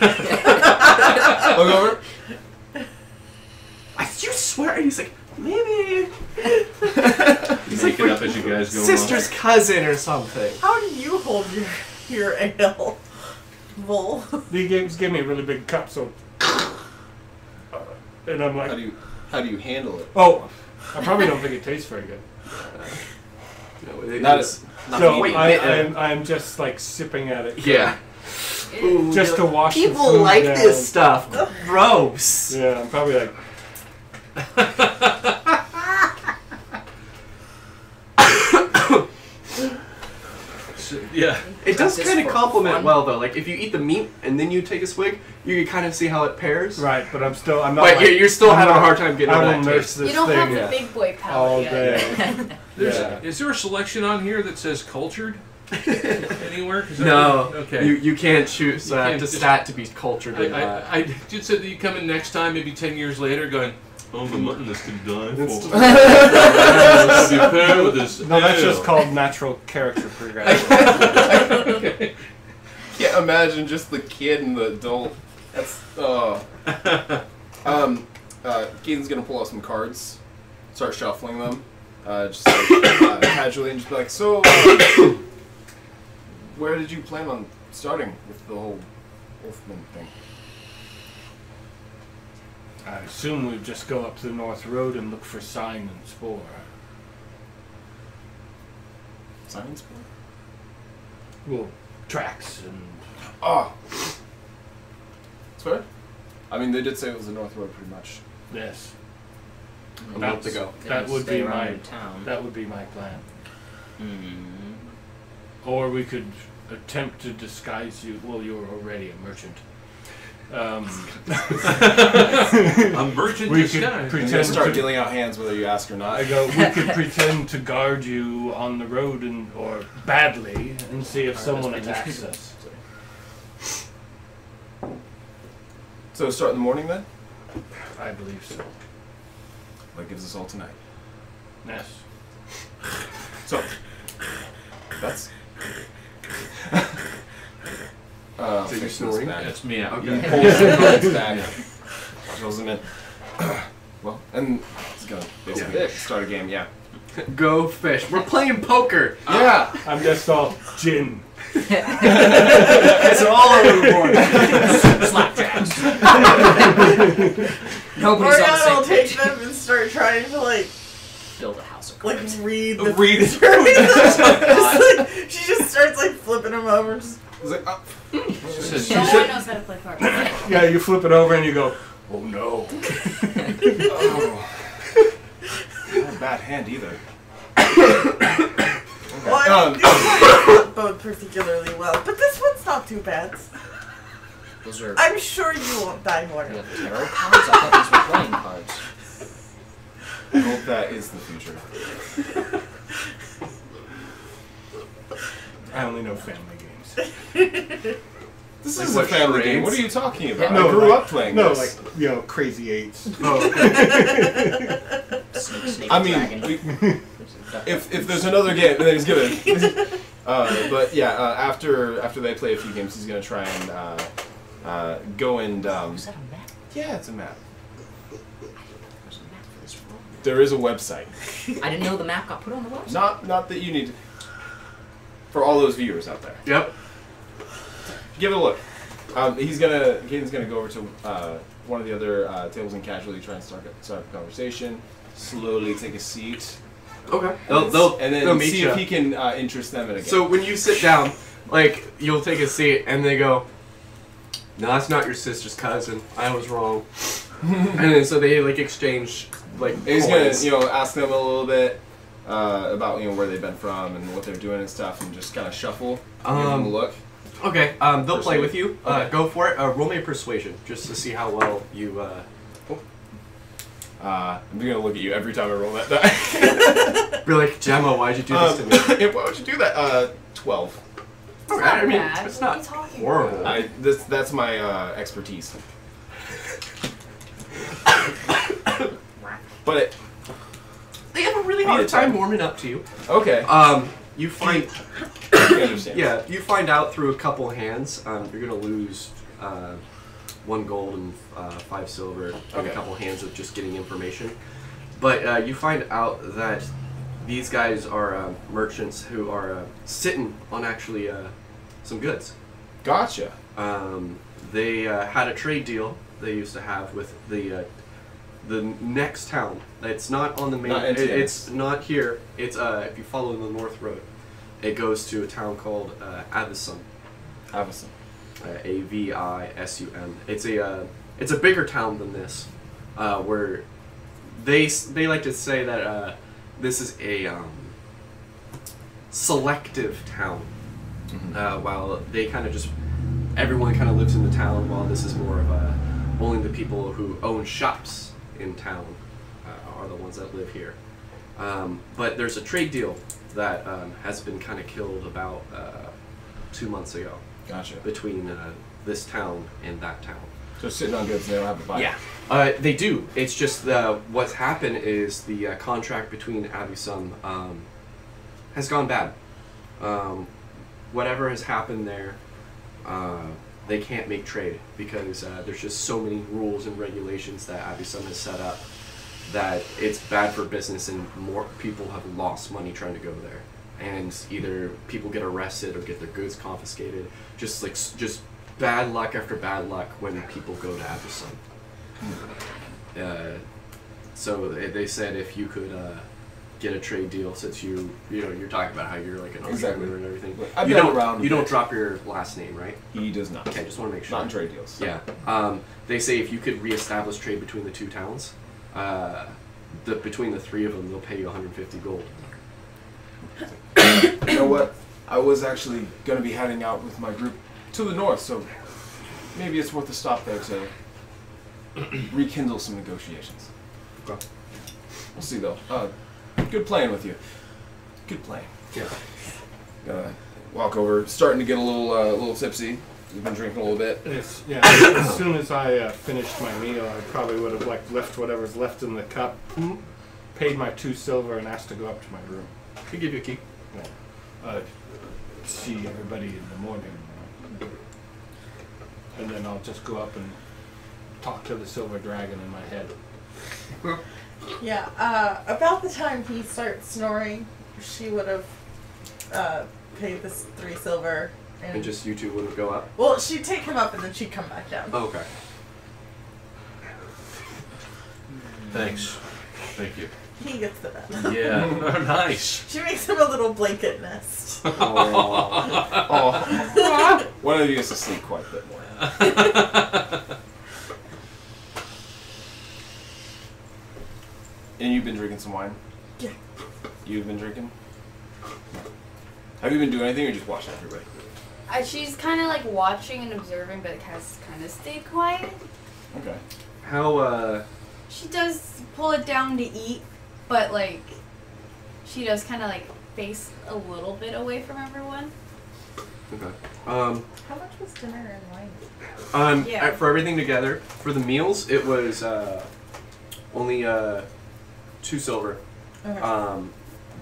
over. You swear? And he's like, maybe. He's like, it up as you guys go sister's cousin or something. How do you hold your ale? Bull. He gave me a really big cup, so. And I'm like, How do you handle it? oh, I probably don't think it tastes very good. No, it Not is- as So wait, I'm just like sipping at it. Yeah. Ooh, Just to wash the people food like down. this stuff. Gross. Yeah, I'm probably like, Yeah. It does Practice kind of for complement fun. well though. Like if you eat the meat and then you take a swig, you can kind of see how it pairs. right, but I'm not. But like, you're still I'm having a not- hard time getting I over will that nurse taste. this You don't thing have the yeah. big boy all palate yet. day. Is there a selection on here that says cultured anywhere? 'Cause No. Okay. You can't choose You can't to just- stat to be cultured or not. I just said that you come in next time, maybe 10 years later, going, Oh, the mutton is to die It's for. to- Let's be fair with this. No, that's just ale. called natural character progression. Can't imagine just the kid and the adult. That's Keaton's gonna pull out some cards, start shuffling them, just like, casually, and just be like, "So, where did you plan on starting with the whole Wolfman thing?" I assume we'd just go up the North Road and look for sign and spore. Science book? Well, tracks and... Oh! Swear? I mean, they did say it was the North Road pretty much. Yes. A month ago. That would Stay be around my... in town. That would be my plan. Mm. Or we could attempt to disguise you. Well, you're already a merchant. A merchant We could disguise. pretend And start to- dealing out hands whether you ask or not. I go, we could pretend to guard you on the road and or badly and see if someone attacks us. So start in the morning then? I believe so. That gives us all tonight. Yes. So, that's... So you're snoring? That's me out. Okay. Pulls the cards back, shows them in. Well, and it's gonna basically start a game, yeah. Go fish. We're playing poker. Yeah! I'm just all gin. It's all over the board. Slapjacks. Nobody's on the Morgana will same take page. them and start trying to Build a house of like cards. read the Read it. just, like, she just starts like flipping them over. Just, It's like, oh. No one knows how to play cards. Yeah, you flip it over and you go, oh no. Oh. Not a bad hand either. well, I mean, not bode particularly well, but this one's not too bad. Those are I'm sure you won't die more. yeah, tarot cards. I thought these were playing cards. I hope that is the future. I only know family games. This Like is what, a family game. charades? What are you talking about? No, I grew like- up playing No, this. like, you know, crazy eights. Snake, I mean, dragon. if there's another game, then he's gonna. But yeah, after they play a few games, he's gonna try and go and. Is that a map? Yeah, it's a map. There's a map for this room. There is a website. I didn't know the map got put on the website. Not that you need to. For all those viewers out there, Yep. give it a look. Caden's gonna go over to one of the other tables and casually try and start a conversation. Slowly take a seat. Okay. And They'll then meet see you. if he can interest them in a game. So when you sit down, like you'll take a seat and they go, "No, that's not your sister's cousin. I was wrong." And then so they like exchange like And he's coins. gonna ask them a little bit about where they've been from and what they're doing and stuff, and just kind of shuffle, give them a look. Okay. They'll play Persuade. with you. Okay. Go for it. Roll me a persuasion just to see how well you. I'm gonna look at you every time I roll that die. Be like, Gemma, why'd you do this to me? Why would you do that? 12. Alright, I mean, bad. it's What are not you talking horrible. That's my expertise. But They have a really Need a hard time time. warming up to you. okay, You find. I understand. Yeah, you find out through a couple hands. You're gonna lose 1 gold and 5 silver in Okay. a couple hands of just getting information. But you find out that these guys are merchants who are sitting on actually some goods. Gotcha. They had a trade deal they used to have with the next town. It's not on the main. Not NTS. It's not here. It's if you follow the North Road, it goes to a town called Avison. Avison. Avisum. It's a bigger town than this, where they like to say that this is a selective town. While they kind of just everyone kind of lives in the town, while this is more of only the people who own shops in town are the ones that live here. But there's a trade deal that has been kind of killed about 2 months ago. Gotcha. Between this town and that town. So sitting on goods, they don't have to buy. Yeah, they do. It's just what's happened is the contract between Abysum has gone bad. Whatever has happened there, they can't make trade because there's just so many rules and regulations that Abysum has set up that it's bad for business, and more people have lost money trying to go there. And either people get arrested or get their goods confiscated. Just bad luck after bad luck when people go to Abysum. So they said if you could get a trade deal, since you're talking about how you're like an entrepreneur and everything. I've you been don't around. You don't drop your last name, right? He does not. Okay, just want to make sure. Not in trade deals. Yeah. They say if you could reestablish trade between the two towns, between the three of them, they'll pay you 150 gold. You know what? I was actually going to be heading out with my group to the north, so maybe it's worth a stop there to rekindle some negotiations. Okay. We'll see, though. Good playing with you. Good playing. Yeah. Gonna walk over, starting to get a little tipsy. We've been drinking a little bit. As soon as I finished my meal, I probably would have left whatever's left in the cup, paid my 2 silver, and asked to go up to my room. I can give you a key. See everybody in the morning, and then I'll just go up and talk to the silver dragon in my head. Yeah, about the time he starts snoring, she would have paid this 3 silver. And just you two wouldn't go up? Well, she'd take him up and then she'd come back down. Oh, okay. Thanks. Thank you. He gets the bed. Yeah. Nice. She makes him a little blanket nest. Oh. One of you gets to sleep quite a bit more. And you've been drinking some wine? Yeah. You've been drinking? Have you been doing anything or just watching everybody? She's kind of like watching and observing, but has kind of stayed quiet. Okay. How, She does pull it down to eat, but like, she does kind of like face a little bit away from everyone. Okay. How much was dinner and wine? For everything together, for the meals, it was only 2 silver. Okay.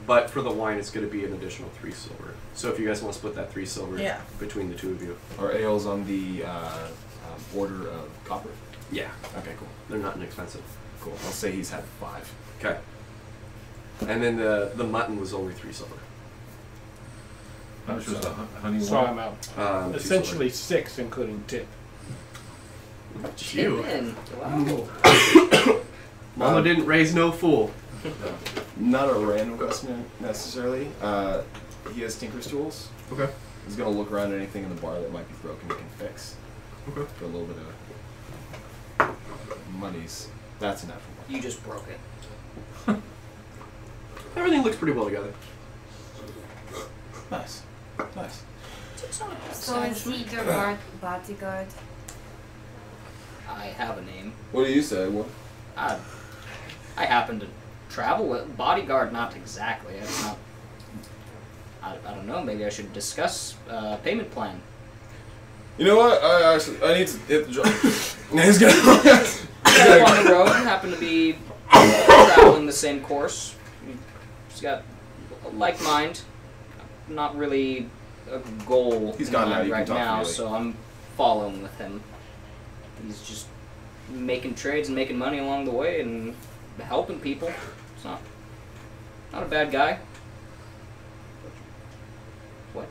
But for the wine, it's going to be an additional 3 silver. So if you guys want to split that 3 silver between the two of you. Are ales on the order of copper? Yeah. Okay, cool. They're not inexpensive. Cool. I'll say he's had 5. Okay. And then the mutton was only 3 silver. How much was the honey So wine? I'm out. 2 Essentially 6, including tip. You. Wow. Mama didn't raise no fool. Not a random customer necessarily. He has tinker's tools. Okay. He's gonna look around at anything in the bar that might be broken. He can fix. Okay. For a little bit of monies. That's enough. You just broke it. Everything looks pretty well together. Nice. Nice. So is he your bodyguard? I have a name. What do you say? What? I happen to travel with bodyguard. Not exactly. It's not. I don't know. Maybe I should discuss payment plan. You know what? I need to hit the job. He's gonna. On the road, happen to be traveling the same course. He's got a like mind. Not really a goal He's in gone mind now, you can right talk now, freely. so I'm following with him. He's just making trades and making money along the way and helping people. It's not a bad guy. What?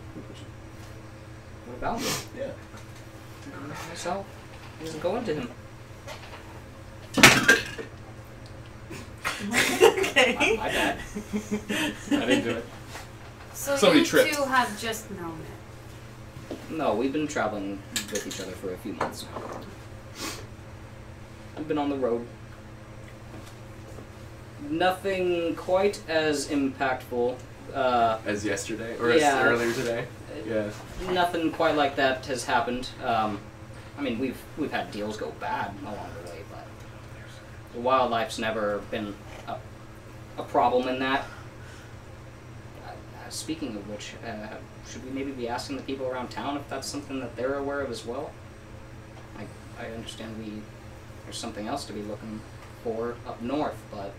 What about me? Yeah. Myself. He doesn't go into him. Okay. My bad. I didn't do it. So Somebody you tripped. two have just known it. No, we've been traveling with each other for a few months now. We've been on the road. Nothing quite as impactful. As yesterday? Or Yeah. as earlier today? Yeah. Nothing quite like that has happened. I mean, we've had deals go bad along the way, but the wildlife's never been a problem in that. Speaking of which, should we maybe be asking the people around town if that's something that they're aware of as well? I understand there's something else to be looking for up north, but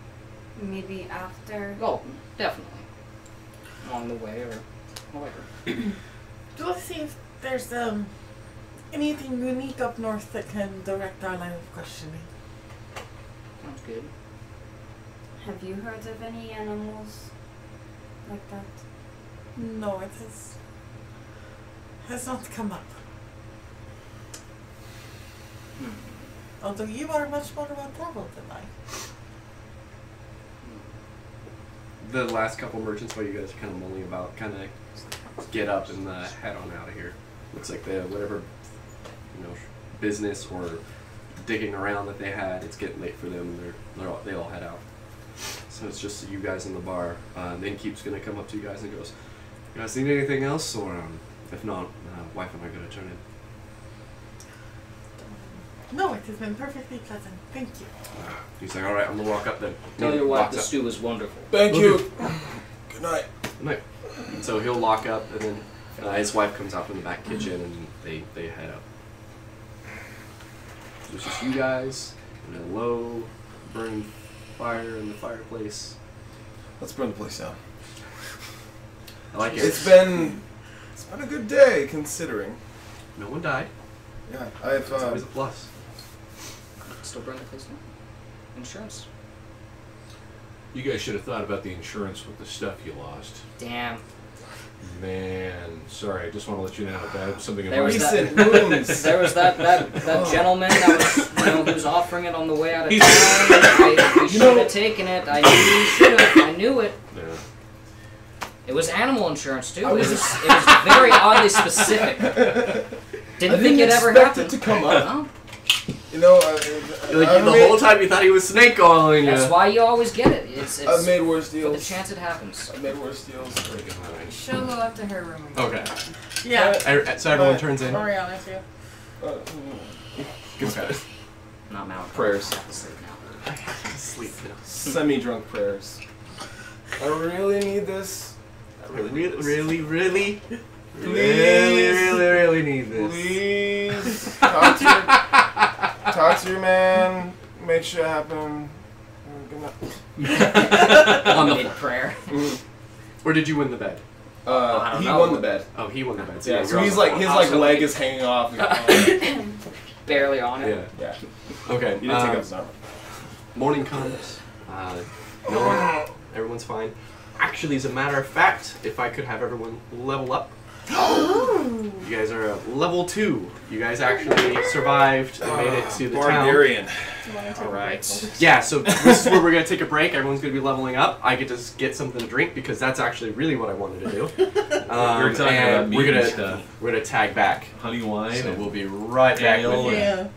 Maybe after. oh, definitely along the way or whatever. Let's see if there's anything unique up north that can direct our line of questioning. Sounds good. Have you heard of any animals like that? No, it has not come up. Although you are much more well traveled than I. The last couple merchants while you guys are kind of mulling about, kind of get up and head on out of here. Looks like the whatever, business or digging around that they had, it's getting late for them. They all head out. So it's just you guys in the bar. Then Keep's gonna come up to you guys and goes, "You guys need anything else? Or if not, wife and I are gonna turn in." No, it has been perfectly pleasant. Thank you. He's like, "All right, I'm gonna walk up then." Tell your wife Walks the up. stew was wonderful. Thank you. Good night. Night. So he'll lock up, and then his wife comes out from the back kitchen, and they head up. So it's just you guys and a low burning fire in the fireplace. Let's burn the place down. I like it. It's been a good day considering. No one died. Yeah, I've It's always a plus. Still burn the place down? Insurance? You guys should have thought about the insurance with the stuff you lost. Damn. Man, sorry. I just want to let you know that was something. There was recent that- wounds. There was that gentleman that was, who was offering it on the way out of town. We should have taken it. I knew you should have. I knew it. Yeah. It was animal insurance too. It was very oddly specific. Didn't think it ever expect happened. it to come up. No, You know, The whole time you thought he was snake oiling you. that's why you always get it. It's I've made worse for the deals. chance it happens. I've made worse deals. She'll go up to her room. Okay. Yeah. So everyone turns in. Oriana too. Okay. Not Mount. Prayers. Have to sleep now. I have to sleep now. Semi-drunk prayers. I really need this. I really need this. Really Please. really need this. Please. Talk to your man. Make sure it happen. Good night. On Mid prayer. Or did you win the bet? I don't He know. won the bet. Oh, he won the bet. Yeah, so you're he's on like the his phone. like Also- leg is hanging off. Barely on it. Yeah. Yeah. Okay. You didn't take up his armor. Morning comes. No one. Everyone's fine. Actually, as a matter of fact, if I could have everyone level up. You guys are level 2. You guys actually survived and made it to the Barbarian. Alright. Yeah, so this is where we're going to take a break. Everyone's going to be leveling up. I get to get something to drink because that's actually really what I wanted to do. We're talking and about we're meat and gonna stuff. we're gonna tag back. Honey wine. So and we'll be right back ale with you. and- Yeah.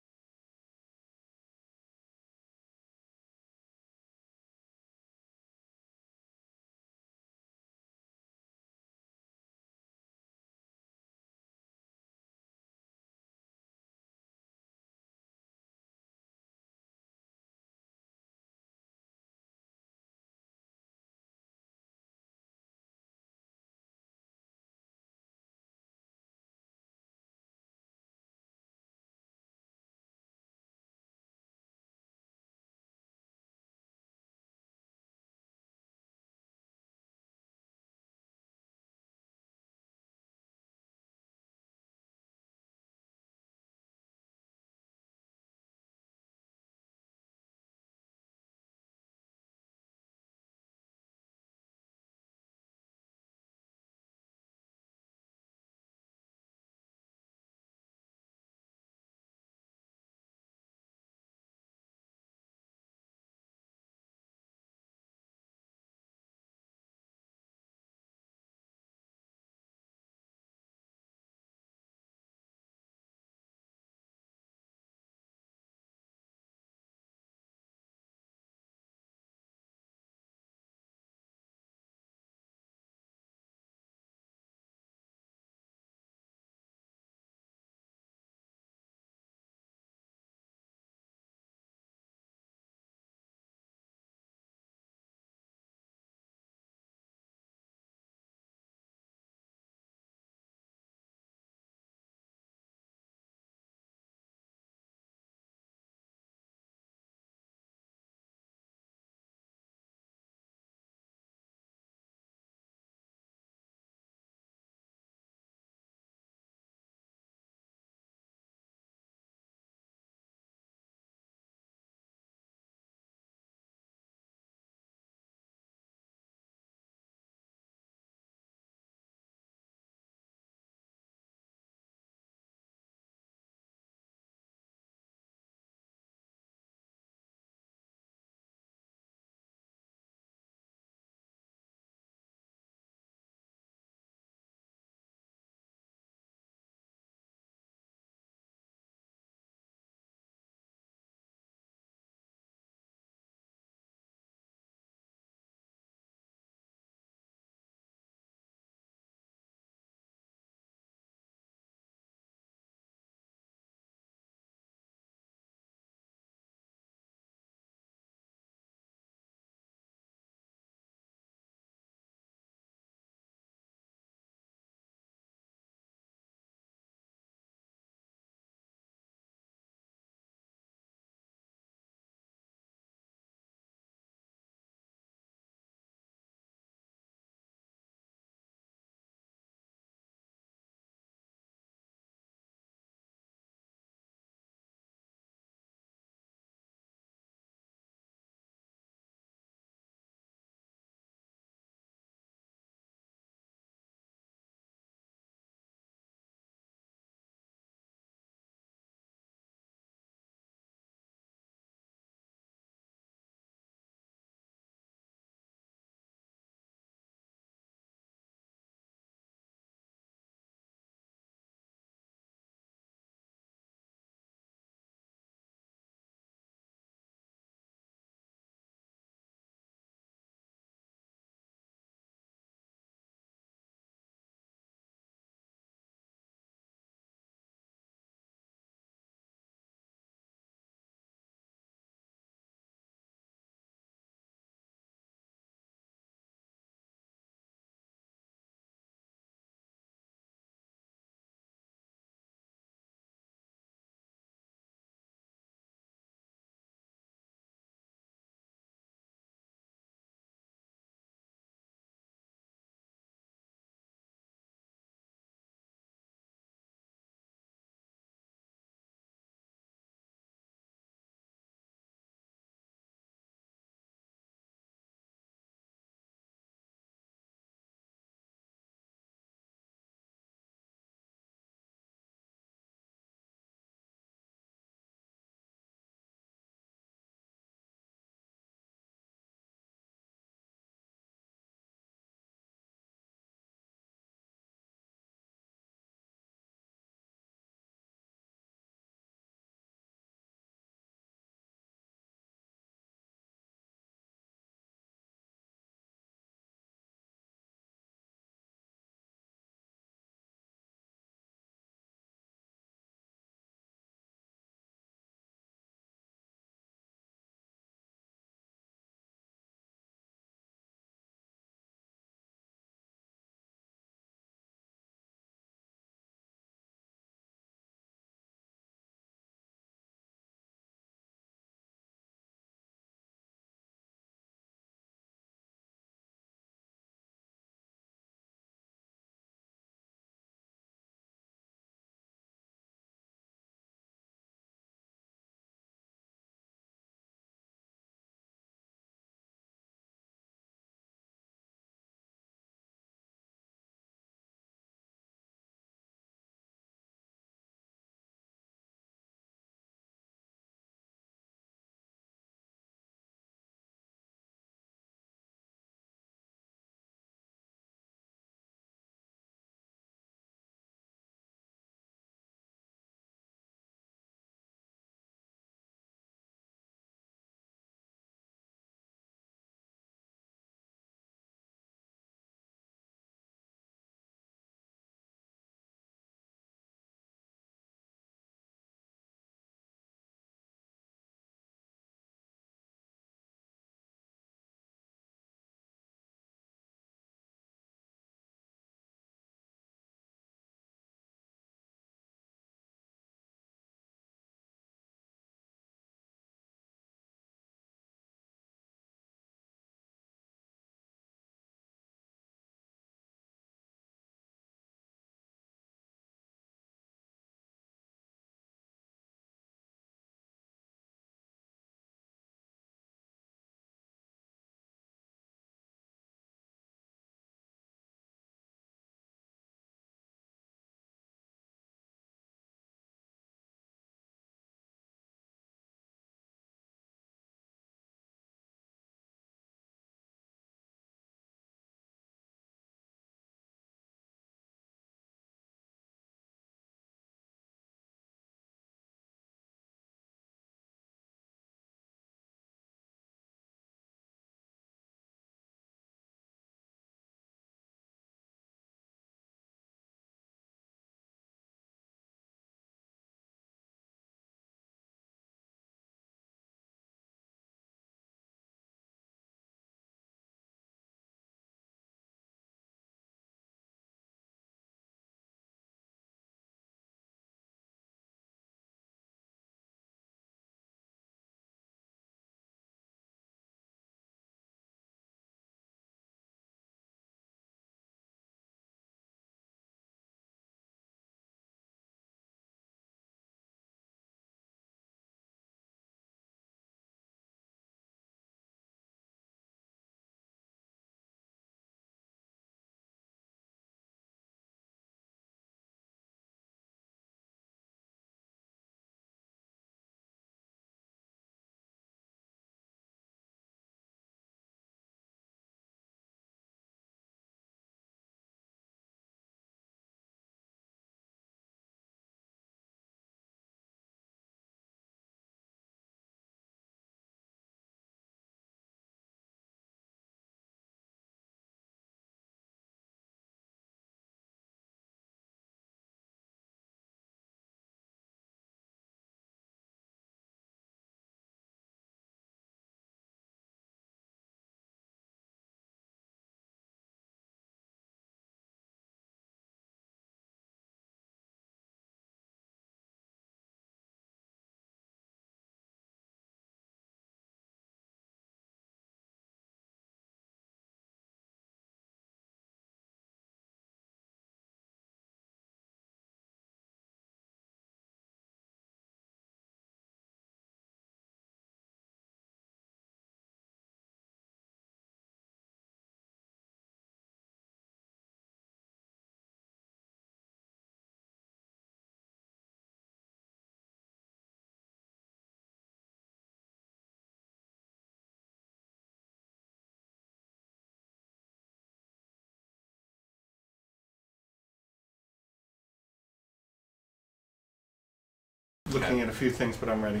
looking at a few things, but I'm ready.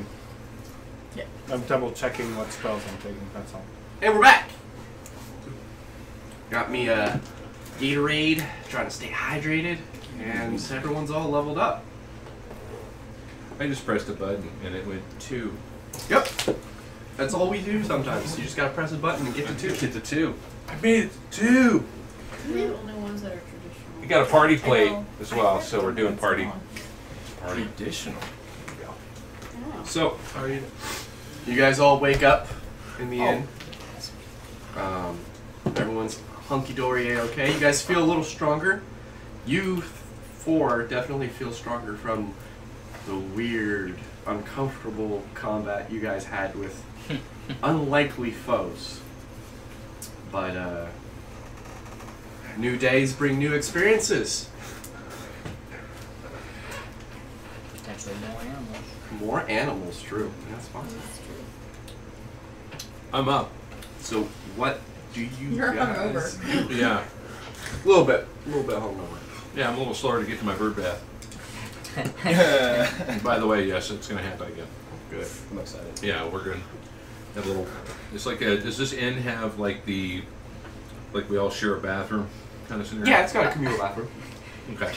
Yeah. I'm double checking what spells I'm taking, that's all. And we're back. Got me a Gatorade, trying to stay hydrated, and everyone's all leveled up. I just pressed a button and it went 2. Yep. That's all we do sometimes. You just gotta press a button and get to 2. Get to 2. I made it to 2. We're the only ones that are traditional. We got a party plate know. as well, so we're doing party. Traditional. Oh. So, you guys all wake up in the inn. Everyone's hunky-dory A-okay. You guys feel a little stronger. You 4 definitely feel stronger from the weird, uncomfortable combat you guys had with unlikely foes. But, new days bring new experiences. Potentially more animals. More animals, true. That's fine. I'm up. So, what do you You're guys... hungover. Yeah. A little bit hungover. Yeah, I'm a little slower to get to my bird bath. And by the way, yes, it's going to happen again. Good. I'm excited. Yeah, we're going to have a little... It's like a... Does this inn have like the... Like we all share a bathroom kind of scenario? Yeah, it's got a communal bathroom. Okay.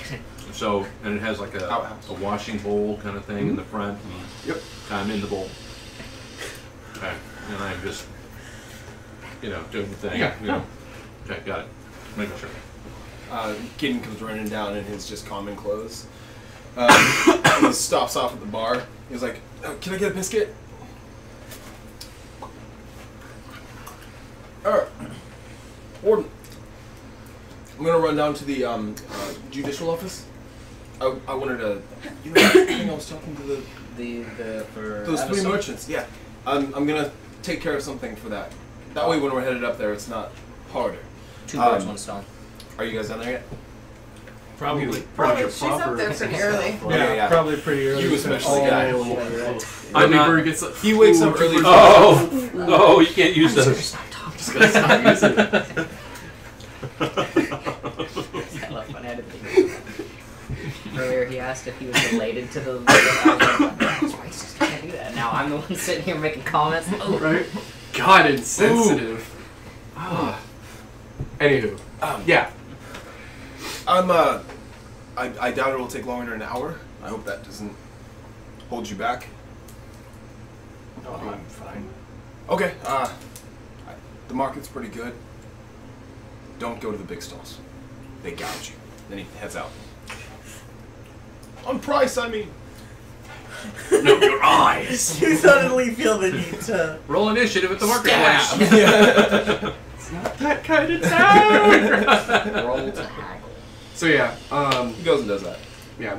So, and it has like a Outhouse. washing bowl kind of thing in the front. And Yep. I'm in the bowl. Okay. And I'm just, doing the thing. Yeah. Okay, got it. Making sure. Kitten comes running down in his just common clothes. He stops off at the bar. He's like, "Can I get a biscuit?" Warden, I'm gonna run down to the judicial office. I wanted to. You know, I think I was talking to For those 3 Avison? merchants. Yeah, I'm gonna take care of something for that. That way, when we're headed up there, it's not harder. 2 birds, 1 stone. Are you guys down there yet? Probably. She's up there pretty early. Yeah. Probably pretty early. You especially, yeah. I'm not- Bird gets He wakes up early. Oh, you can't use those. Just gonna stop using it. I love when I had to think. Earlier he asked if he was related to the I was like, "That's racist, I can't do that." Now I'm the one sitting here making comments. Oh. Right? God, insensitive. Anywho, yeah. I doubt it will take longer than an hour. I hope that doesn't hold you back. No, I'm fine. Okay. The market's pretty good. Don't go to the big stalls. They gouge you. Then he heads out. On price, I mean. No, your eyes. You suddenly feel the need to. Roll initiative at the marketplace. It's not that kind of town. Roll to haggle. So yeah, He goes and does that. yeah.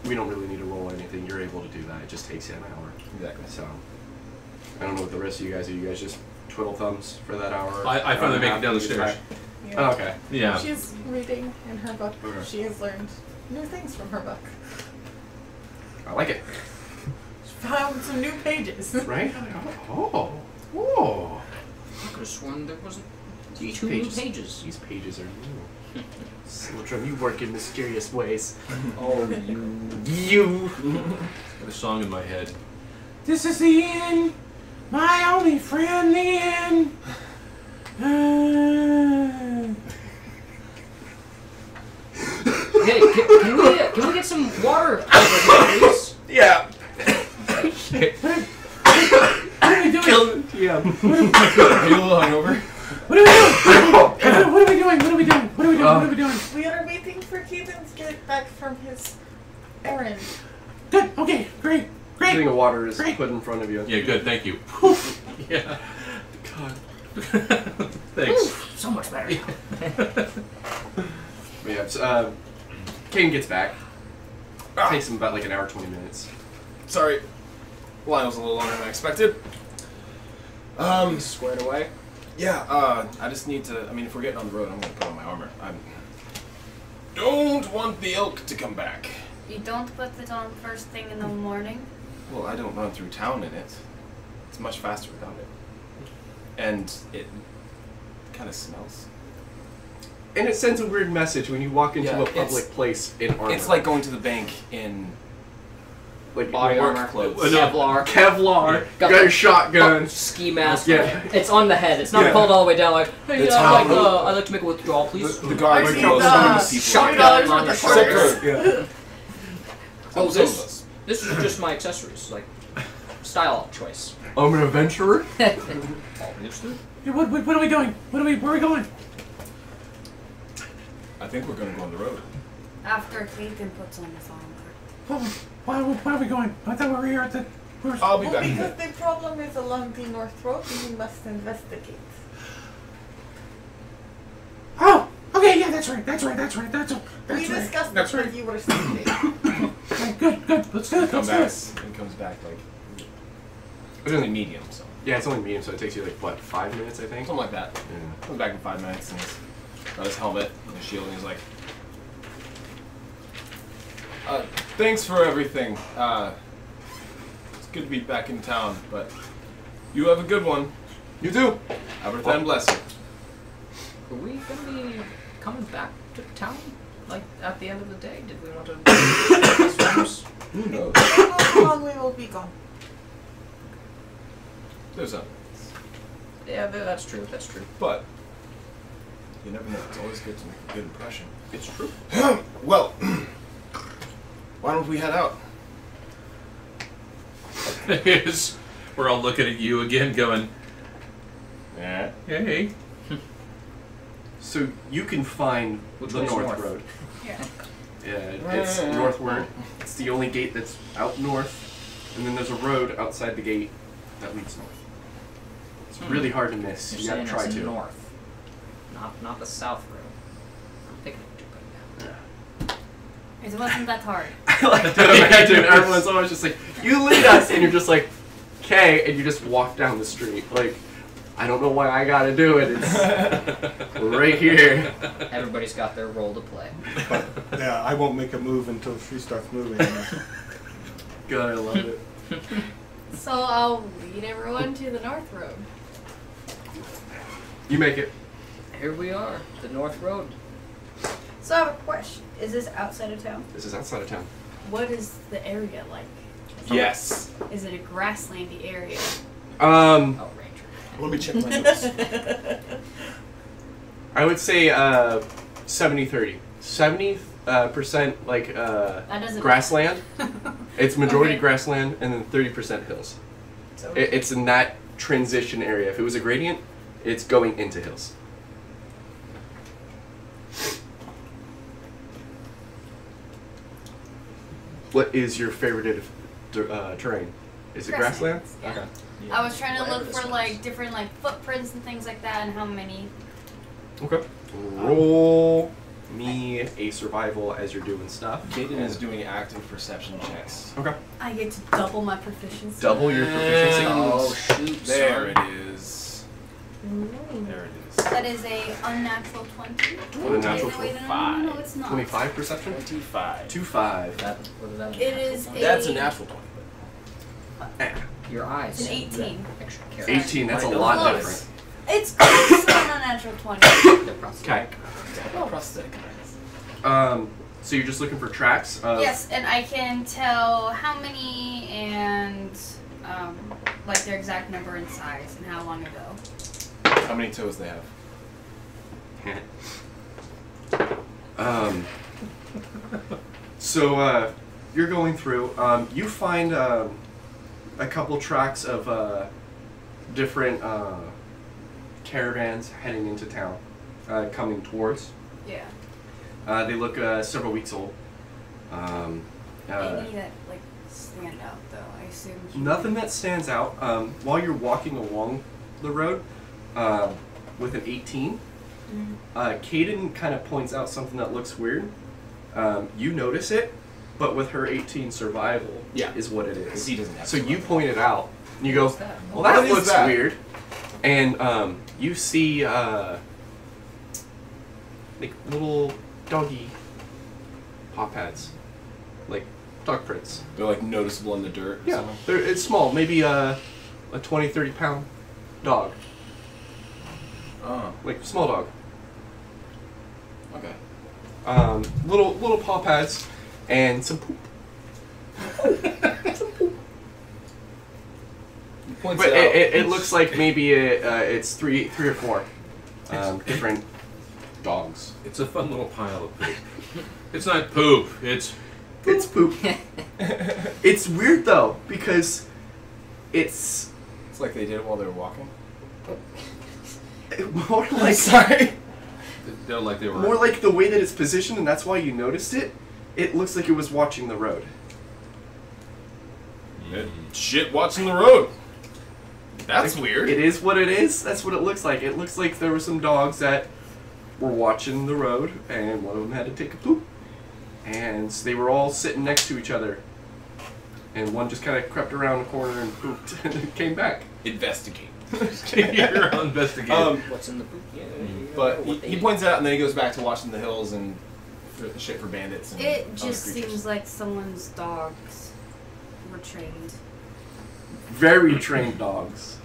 We don't really need to roll anything. You're able to do that. It just takes you an hour. Exactly. So I don't know what the rest of you guys do. You guys just twiddle thumbs for that hour. I finally make it down the stairs. Oh, okay. Yeah. She's reading in her book. Okay. She has learned new things from her book. I like it. She found some new pages. Right? Oh. Oh. I could have sworn there wasn't These 2 new pages. pages. These pages are new. Slotrum, you work in mysterious ways. Oh, You. Got a song in my head. This is the end, my only friend, the end. Hey, can we get some water over here, please? Yeah. What are we doing? Yeah. Are you a little hungover? What are we doing? What are we doing? What are we doing? What are we doing? What are we doing? We are waiting for Keaton to get back from his errand. Good. Okay. Great. Great. Thing of water is Great. put in front of you. Yeah, good. Thank you. Yeah. God. Thanks. So much better. But yeah, so, Kane gets back. Takes him about like an hour, 20 minutes. Sorry. Line was a little longer than I expected. Squared away. Yeah, I just need to, I mean, if we're getting on the road, I'm gonna put on my armor. I don't want the elk to come back. You don't put it on first thing in the morning? Well, I don't run through town in it. It's much faster without it. And it kind of smells. And it sends a weird message when you walk into Yeah, a public place in armor. It's like going to the bank in like Body work armor, clothes. Kevlar. Kevlar. Got Got the a shotgun. Ski mask. Yeah. It's on the head. It's not Yeah. pulled all the way down. Like, hey, It's yeah, how- I'd like to make a withdrawal, please. The guards I know need, some of the people. Shotgun on your $40 worth of shoulder. shorts. Yeah. Oh, Some of this us. this is just my accessories, like style choice. I'm an adventurer. All interested? Yeah, what are we doing? Where are we going? I think we're gonna go on the road. After Clayton puts on his armor. Why are we going? I thought we were here at the. I'll be Well, back. because the problem is along the North Road and we must investigate. Oh, okay, yeah, that's right. That's We right. discussed That's this right. when you were sleeping. Okay, good. Let's do it. Come Let's back. do it. And comes back like. It's only medium, so Yeah, it's only medium, so it takes you like what, 5 minutes, I think. something like that. Yeah. Comes back in 5 minutes and he's got his helmet and his shield and he's like, thanks for everything. It's good to be back in town, but you have a good one. You do. Aberthan bless you. Are we gonna be coming back to town? Like at the end of the day? Did we want to? Who knows? I don't know how long we will be gone. There's a, Yeah, that's true. That's true. but you never know. It's always good to make a good impression. It's true. Well, why don't we head out? We're all looking at you again, going, Yeah. "Hey." So you can find Which the way's North north? Road. Yeah. Yeah, it's northward. It's the only gate that's out north, and then there's a road outside the gate that leads north. It's really hard to miss. You're You gotta saying try it's to. north, not the south road. I'm picking it too big down. It wasn't that hard. I like to imagine everyone's always just like, "You lead us," and you're just like, "Okay," and you just walk down the street. Like, I don't know why I gotta do it. It's right here. Everybody's got their role to play. Yeah, I won't make a move until she starts moving. God, I love it. So I'll lead everyone to the North Road. You make it. Here we are, the North Road. So I have a question. Is this outside of town? This is outside of town. What is the area like? Yes. Is it a grasslandy area? Oh, Ranger. Let me check my notes. I would say 70-30. 70% like That doesn't grassland. It's majority Okay. grassland, and then 30% hills. So It's in that transition area. If it was a gradient, it's going into hills. What is your favorite terrain? Is it grassland? Yeah. Okay. I was trying to Whatever look this for was. like different like footprints and things like that, and how many. Okay. Roll me a survival as you're doing stuff. Jaden is doing active perception checks. Okay. I get to double my proficiency. Double your proficiency. Oh shoot! There son. it is. Ooh. There it is. That is a unnatural 20. What a natural Wait, no, five. no, it's not. 25 perception? 25. 2-5. That, what is that? It is a. That's a natural 20. Your eyes. It's an 18. Extra careful. 18. That's a Right, lot close. different. It's close to an unnatural 20. The prosthetic. Okay. Prosthetic. So you're just looking for tracks of. Yes, and I can tell how many and like their exact number and size and how long ago. How many toes they have? So you're going through. You find a couple tracks of different caravans heading into town, coming towards. Yeah. They look several weeks old. Any that like stand out though, I assume. Nothing that stands out. While you're walking along the road with an 18, Kaden kind of points out something that looks weird. You notice it, but with her 18 survival is what it is. He doesn't have So you survival. point it out, and you go, What's that? well, that What is looks that? weird. And you see like little doggy paw pads, like dog prints. They're like noticeable in the dirt. Or Yeah, something. it's small, maybe a 20, 30 pound dog, Oh, like small dog. okay. Little paw pads and some poop. points But it out. it looks like maybe it's three or four different dogs. It's a fun little pile of poop. It's not poop. It's Poop. It's weird though because it's like they did it while they were walking. more like Sorry. they're like they were. more like the way that it's positioned, and that's why you noticed it. It looks like it was watching the road. Shit, watching the road. That's weird. It is what it is. That's what it looks like. It looks like there were some dogs that were watching the road, and one of them had to take a poop. And they were all sitting next to each other. And one just kind of crept around the corner and pooped, and then came back. Investigate. You're all investigating. What's in the poop? Yeah, But what they he eat. points it out, and then he goes back to watching the hills and shit for bandits. And It other just creatures. seems like someone's dogs were trained. Very trained dogs.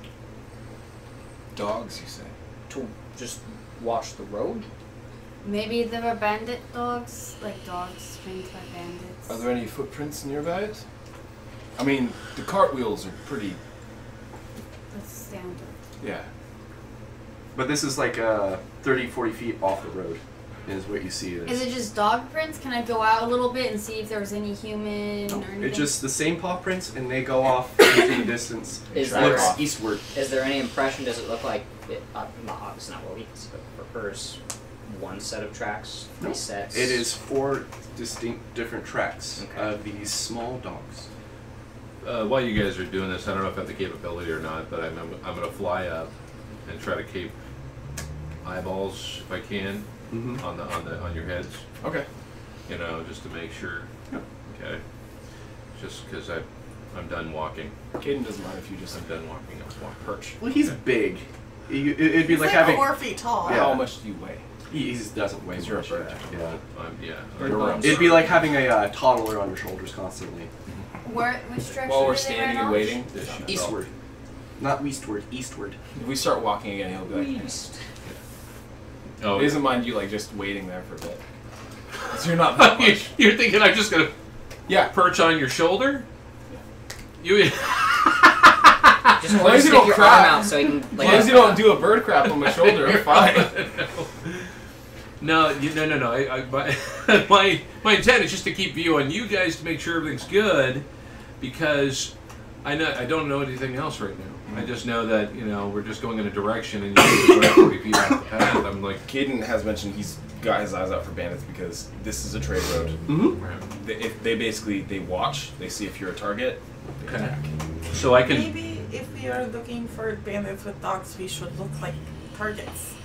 Dogs, you say? to just watch the road. Maybe they were bandit dogs, like dogs trained by bandits. Are there any footprints nearby it? I mean, the cartwheels are pretty. That's standard. Yeah. But this is like 30, 40 feet off the road is what you see. Is it just dog prints? Can I go out a little bit and see if there's any human No, or anything? it's just the same paw prints, and they go off into the distance. Is It there- looks eastward. Is there any impression? Does it look like it? Not obviously not what we can see, but for hers, one set of tracks, three No. sets. It is 4 distinct different tracks Okay. of these small dogs. While you guys are doing this, I don't know if I have the capability or not, but I'm going to fly up and try to keep eyeballs if I can Mm-hmm. on your heads. Okay. You know, just to make sure. Yep. Okay. Just because I'm done walking. Caden doesn't mind if you just I'm done walking. I'll walk. perch. Well, he's big. It'd be He's like like having. 4 feet tall. Yeah. How much do you weigh? He doesn't weigh Because you're a much. bird. Yeah. Yeah. Bird I'm- bones. It'd be like having a toddler on your shoulders constantly. Which direction While we're are they standing right and off? waiting, Eastward. Not westward, eastward. if we start walking again, he'll be like, Oh, he doesn't mind you like just waiting there for a bit. 'Cause you're not that much. You're thinking I'm just going to Yeah. perch on your shoulder? You. Just As long or as just you stick don't your crap. arm out so you can. As long as you don't do a bird crap on my shoulder, I'm fine. No. My intent is just to keep view on you guys to make sure everything's good, because I don't know anything else right now. I just know that we're just going in a direction and you're 40 feet off the path. I'm like, Caden has mentioned he's got his eyes out for bandits because this is a trade road. Mm-hmm. They watch, they see if you're a target, they Okay. attack. so I can. Maybe if we are looking for bandits with dogs, we should look like targets.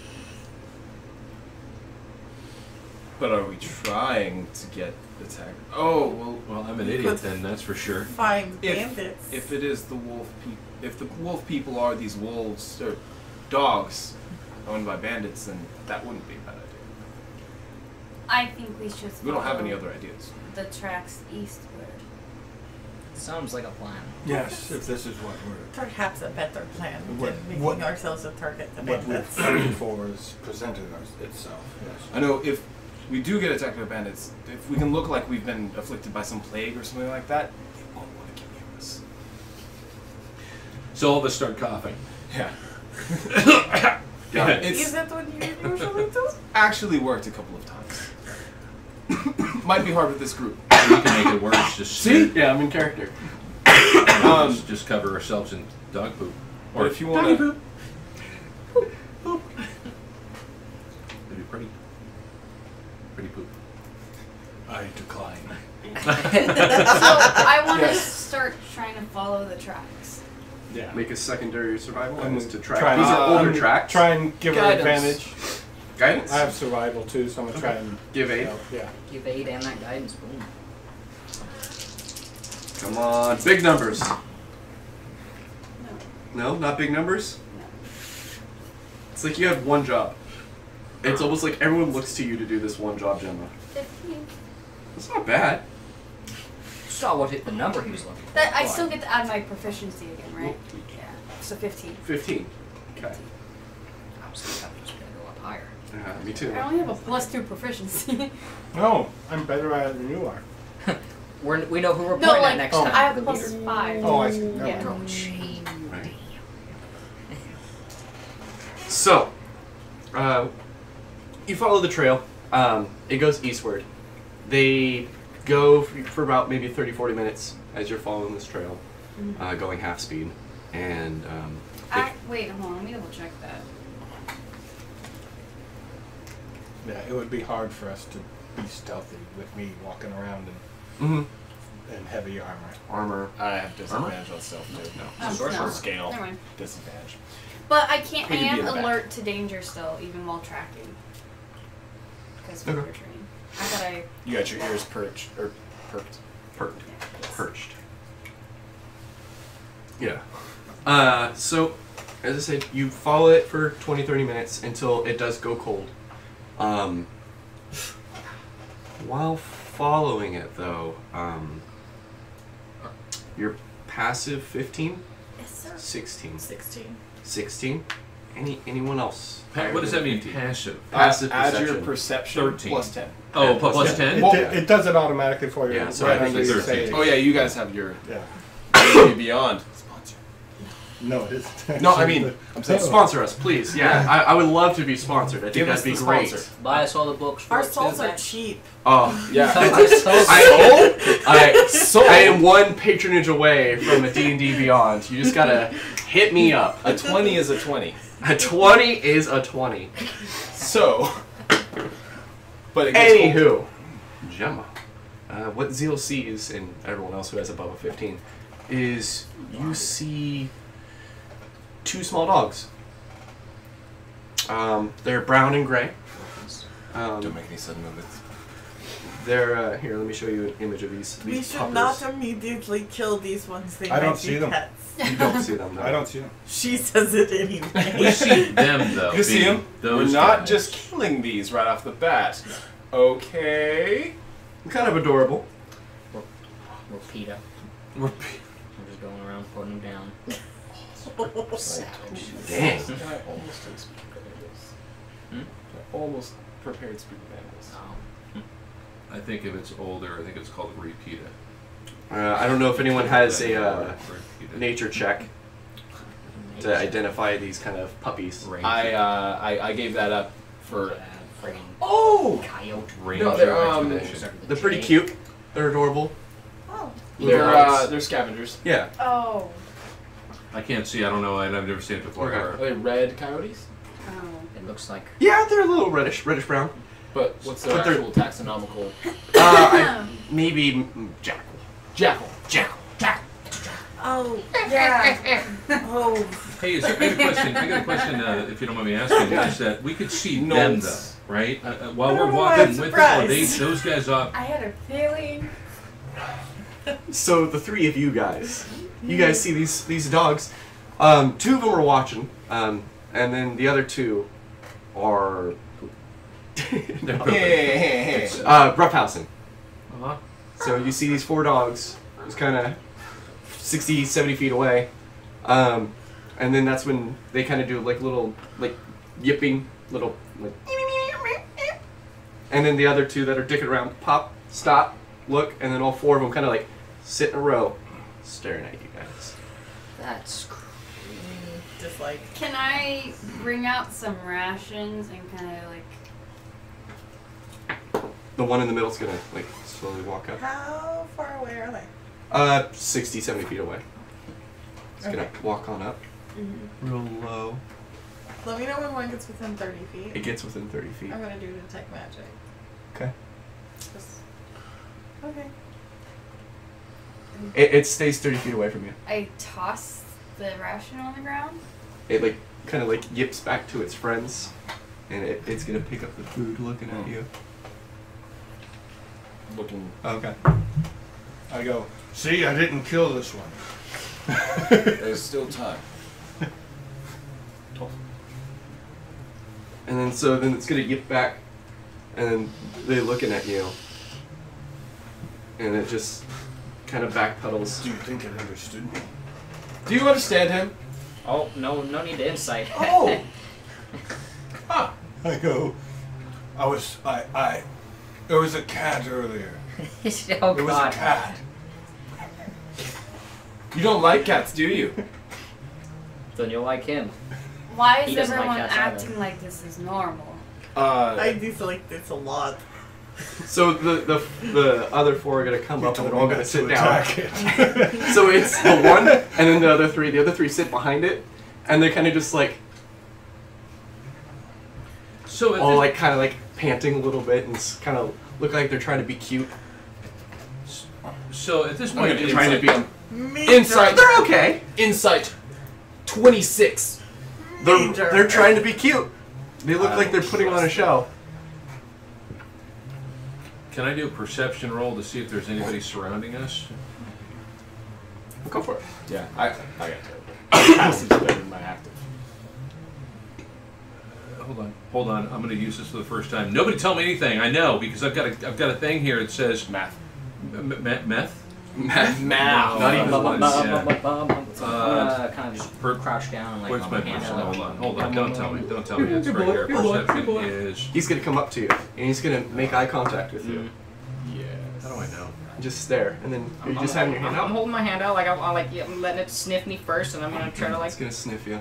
But are we trying to get attacked? Oh well. Well, I'm an idiot then, that's for sure. Find bandits. If it is the wolf people, if the wolf people are these wolves or dogs owned by bandits, then that wouldn't be a bad idea. I think we should. We don't have any follow other ideas. The tracks eastward. Sounds like a plan. Yes, if this is what Perhaps a better plan What- than making what- ourselves a target to we've bandits. asked for is presented itself. Yes. I know if we do get attacked by bandits, if we can look like we've been afflicted by some plague or something like that, they won't want to get near us. So all of us start coughing. Yeah. Got it. Is that what you usually do? Actually worked a couple of times. Might be hard with this group. We can make it worse. Just See? Yeah, I'm in character. just cover ourselves in dog poop. But if you want doggy to, poop. Poop. It'd be pretty poop. I decline. So I want to Yes. start trying to follow the tracks. Yeah. Make a secondary survival I'm is to track. trying- These are older I'm tracks. Try and give her Guidance. advantage. Guidance. I have survival too, so I'm gonna try and Give aid. help. Yeah. Give aid and that guidance. Boom. Come on, big numbers. No. No, not big numbers. No. It's like you had one job. It's almost like everyone looks to you to do this one job, Gemma. 15. That's not bad. Saw what the number he was looking for. That I Why? still get to add my proficiency again, right? Yeah. So 15. 15. Okay. I was just gonna go up higher. Me too. I only have a +2 proficiency. No, I'm better at it than you are. We know who we're No, pointing like at next oh, time. I have The +5. Oh, I see. Never Yeah. mind. Shame. Right. So, you follow the trail. It goes eastward. They go for about maybe 30-40 minutes as you're following this trail, going half speed. And wait, hold on. Let me double check that. Yeah, it would be hard for us to be stealthy with me walking around in heavy armor. I have disadvantage on stealth too. No. No. Scale. Never mind. Disadvantage. But I can't. I We could be am in the back. alert to danger still, even while tracking. Because we were training. I thought You got your ears perched. perched. Yeah. So, as I said, you follow it for 20-30 minutes until it does go cold. While following it, though, your passive 15, Yes, sir. 16, 16. 16. Anyone else? What does that mean? Passive. Passive Add perception. your perception 13. plus 10. Oh, plus 10. It does it automatically for you. Yeah, so right I think under it's you 13. say- Oh yeah, you guys have your Yeah. Beyond sponsor. No, it isn't. No, I mean, I'm saying Sponsor us, please. Yeah, I would love to be sponsored. I think Give us that'd be the great. sponsor. Buy us all the books. For Our it, souls too. are cheap. Oh, Yeah. I am one patronage away from a D&D Beyond. You just gotta hit me up. A 20 is a 20. A 20 is a 20. So, but it gets cold. Anywho, Gemma, what Zeal sees, and everyone else who has above a 15, is you see two small dogs. They're brown and gray. Don't make any sudden movements. They're here. Let me show you an image of these. We These should puppers. not immediately kill these ones. They I don't might see be them. pets. You don't see them. No. I don't see them. She says it We anyway. see them though. You see being them? those We're not guys. just killing these right off the bat. Okay. Kind of adorable. We're PETA. We're We're just going around putting them down. Dang. I almost didn't speak of animals. I almost prepared speak of animals. I think if it's older, I think it's called repeater. I don't know if anyone has a Repeater. nature check to identify these kind of puppies. Ranger. I gave that up for. Friggin' Oh. coyote. Ranger No, they're, expedition. They're pretty cute. They're adorable. Oh. They're scavengers. Yeah. Oh. I can't see. I don't know. I've never seen it before. Okay. Are they red coyotes? Oh. It looks like Yeah, they're a little reddish brown. But what's their But they're- actual taxonomical? Maybe jackal. Jackal. Jackal. Oh. Yeah. Oh. Hey, I got a question. If you don't mind me asking, is that we could see them though, Notes. right? While I we're don't know why walking I'm with them, or surprised. those guys up. I had a feeling. So the three of you guys see these dogs. Two of them are watching, and then the other two are They're roughhousing. Uh-huh. So you see these four dogs, just kind of 60, 70 feet away, and then that's when they kind of do like little yipping, little like, and then the other two that are dicking around pop, stop, look, and then all four of them kind of like sit in a row, staring at you guys. that's Just like. Can I bring out some rations and kind of like? The one in the middle's gonna like slowly walk up. How far away are they? 60, 70 feet away. It's gonna walk on up, real low. Let me know when one gets within 30 feet. It gets within 30 feet. I'm gonna do detect magic. Okay. Just... Okay. It stays 30 feet away from you. I toss the ration on the ground. It like kind of like yips back to its friends, and it's gonna pick up the food, looking at you. Looking. Okay. I go, see, I didn't kill this one. There's still time. And then it's gonna yip back, and then they're looking at you, and it just kind of backpedals. Do you think it understood me? Do you understand him? Oh no need to insight. Oh. Ah. I go, there was a cat earlier. Oh There was a god. cat. You don't like cats, do you? Then you'll like him. Why He is doesn't like everyone cats either. acting like this is normal? I dislike this a lot. So the other 4 are gonna come up and they're all gonna sit down. Attack it. So it's the one and then the other 3. The other 3 sit behind it, and they're kind of just like So all like kind of like panting a little bit and kind of look like they're trying to be cute. so at this I'm point, gonna Trying to insight be. them. Major. Insight. They're okay. Insight. 26. They're trying to be cute. They look like they're putting on a show. can I do a perception roll to see if there's anybody surrounding us? Go for it. Yeah, I got it. Passive's better than my active. Hold on. I'm going to use this for the first time. Nobody tell me anything. I know because I've got a thing here that says Math. Meth. Math. Not even once. Kind of just crouch down and like Where's hold my my hand perception? out. Hold on. Don't tell me. It's right here. Perception is. He's gonna come up to you and he's gonna make eye contact with you. Yeah. How do I know? Just stare, and then you're just having your hand I'm out. holding my hand out like I'm letting it sniff me first, and I'm gonna try to like. It's gonna sniff you.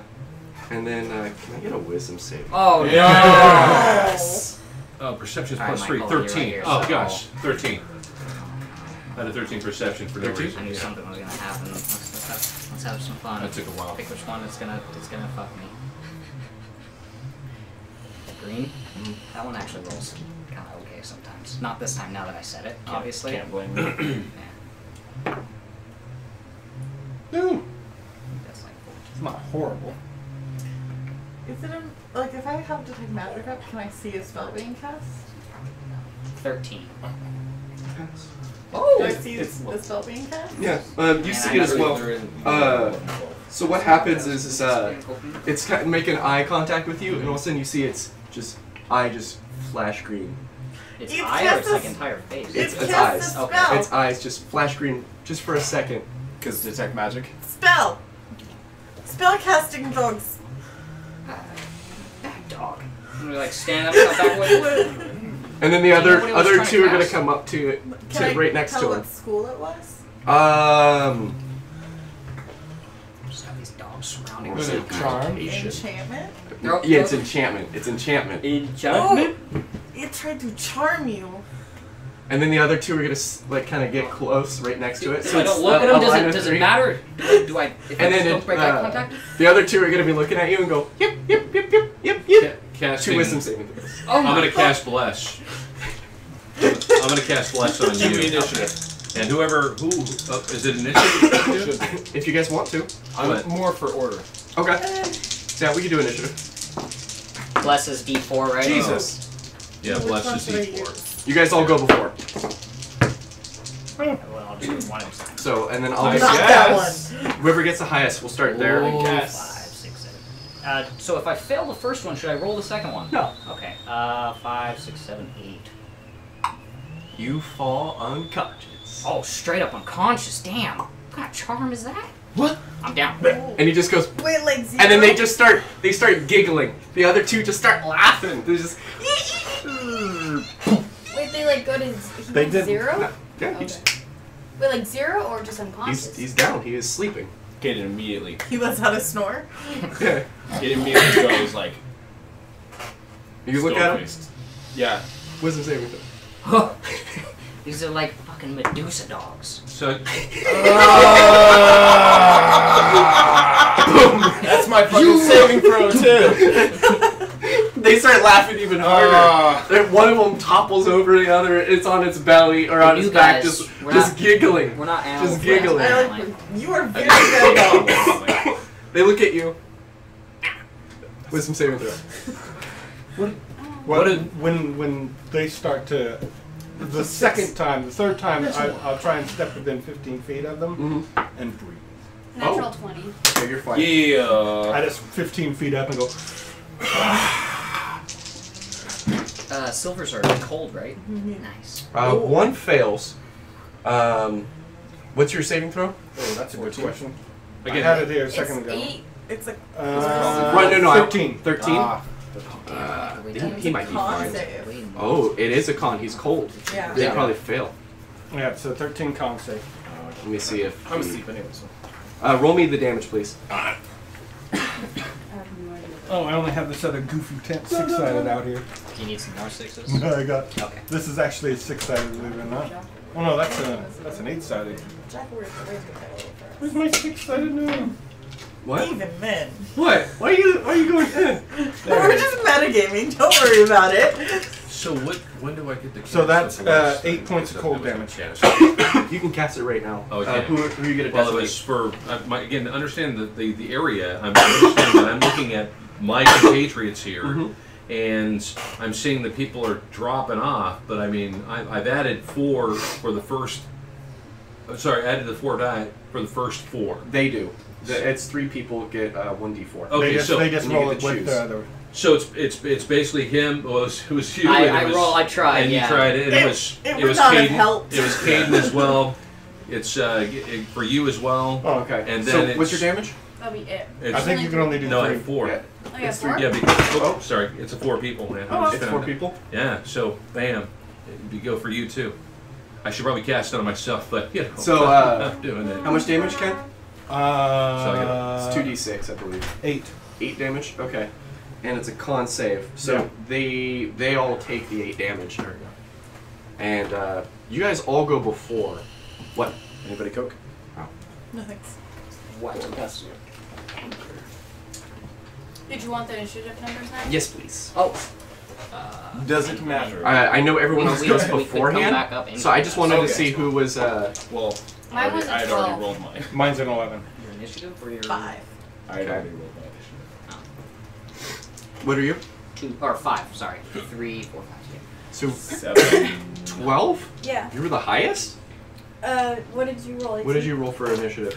And then can I get a wisdom save? Oh no! Yes. Perception is Alright, plus 3. Michael, you're 13. right here, Oh so- gosh, 13. I had a 13 perception for no 13? reason. I knew Yeah. something was gonna happen. Let's have some fun. That took a while. Pick which one it's gonna fuck me. Green. That one actually rolls kind of okay sometimes. Not this time. Now that I said it, obviously. Can't blame me. Yeah. No, That's like it's not horrible. Is it like if I have detect magic up, can I see a spell being cast? 13. Do I see the spell being cast? Yeah, you see it as well. So what happens is it's kind of making eye contact with you, and all of a sudden you see its eye just flash green. It's It's eye or just it's a like s- entire face. It's cast eyes. a spell. Its eyes just flash green just for a second. Because detect magic. Spell. Spell casting dogs. That dog. And we like stand up that way. And then the Do you know other what it was trying to 2 are gonna cast? come up to it, Can I right next tell to what him. school it was? Just have these dogs surrounding Was us. it charm? Enchantment? Yeah, it's enchantment. It's enchantment. Enchantment? It tried to charm you. And then the other 2 are gonna like kind of get close right next to it. So I it's don't look at a them. line of Does it 3. matter? Do I? If I And just then don't break eye contact? the other 2 are gonna be looking at you and go yep, yep, yep, yep, yep, yep. Casting. 2 wisdom saving throws. Oh I'm my going to cast Bless. I'm going to cast Bless on Give me you. initiative. And who is it initiative? If you guys want to. I'm What? more for order. Okay. Yeah, we can do initiative. Bless is D4, right? Jesus. Yeah, Which Bless one is should I D4. use? You guys all go before. Well, I'll just do one at a time. So, and then I'll Nice. just, Not Yes. that one. whoever gets the highest, we'll start there. Ooh, Yes. 5, 6, 7. So if I fail the first one, should I roll the second one? No. Okay. 5, 6, 7, 8. You fall unconscious. Oh, straight up unconscious. Damn. What kind of charm is that? What? I'm down. And he just goes, Wait, like 0? and then they start giggling. The other 2 just start laughing. They're just. Wait, they like go to They he did- 0? Yeah, Okay. Wait, like 0 or just unconscious? he's down. He is sleeping. Get it immediately. He was how to snore. Yeah. It immediately goes like. You look at him. stone-faced. Yeah. Wisdom saving throw. These are like fucking Medusa dogs. So, That's my fucking saving throw too. They start laughing even harder. Then one of them topples over the other. It's on its belly or on You its back, guys, just we're just not- giggling. We're not animals. Just giggling. I like you are very good dogs. They look at you. Wisdom saving throw. When they start to, the third time, I'll try and step within 15 feet of them and breathe. Natural 20. Okay, you're fine. Yeah. I just 15 feet up and go. Silvers are cold, right? Nice. One fails. What's your saving throw? Oh, that's a good question. I again, had it here a It's second ago. 8. It's like Right, no, 13. 13? Ah. He might be con fine. save. Oh, it is a con. He's cold. Yeah. They probably fail. Yeah, so 13 con save. Let me see if. I'm he- asleep anyway, so. Roll me the damage, please. I have no idea what Oh, I only have this other goofy six-sided out here. Do you need some more sixes? I got. Okay. This is actually a six-sided, believe it or not. Oh no, that's an eight-sided. Where's my six-sided now? What? Even then. What? Why are you going in? We're just metagaming. Don't worry about it. So when do I get the? So that's cast 8 points of cold damage. You can cast it right now. Okay. Who are you gonna Well, it designate? was for again to understand the area. I'm understanding that I'm looking at my compatriots here, and I'm seeing that people are dropping off. But I mean, I've added 4 for the first. Sorry, added the 4 die for the first 4. They do. It's 3 people get 1d4. Okay, They just and you roll get it to with choose. the other. So it's basically him. Well, it was you. I and it was, I tried. and Yeah. you tried it. And It it would was not have Caden. helped. It was Caden as well. It's for you as well. Oh, okay. And so then what's it's- your damage? That'll be it. I think you can only do No, I 3. have 4. Yeah. Oh, yeah, It's 3. 4? Yeah, because sorry, it's a 4 people. Man. Oh, It's 4 people. Yeah. So bam, you go for you too. I should probably cast it on myself, but you know. So, I'm doing it. How much damage, Ken? Uh, It's 2d6, I believe. 8. 8 damage. Okay. And it's a con save, so they all take the 8 damage. There we go. And you guys all go before. What? Anybody coke? No thanks. What? Did you want the initiative numbers now? Yes, please. Oh. Doesn't matter. I know everyone else goes We could come beforehand, back up so I just wanted to Okay. see who was. Well, Mine was a I had 12. already rolled mine. Mine's an 11. Your initiative or your 5. I had Okay. already rolled my initiative. What are you? 2 or 5? Sorry, 3, 4, 5. Yeah. So 7. 12? Yeah. You were the highest. What did you roll? What did you roll for initiative?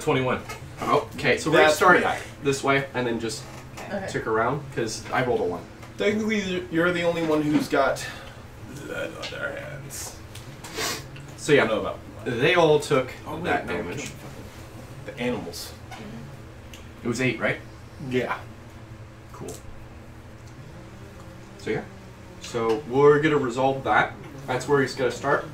21. Oh, okay. So we're gonna That's start pretty high. this way and then just Okay. tick around because I rolled a 1. Technically, you're the only one who's got blood on their hands. So I yeah, don't know about they all took wait, that no, damage. kill the animals. It was 8, right? Yeah. Cool. So yeah. So we're gonna resolve that. That's where he's gonna start.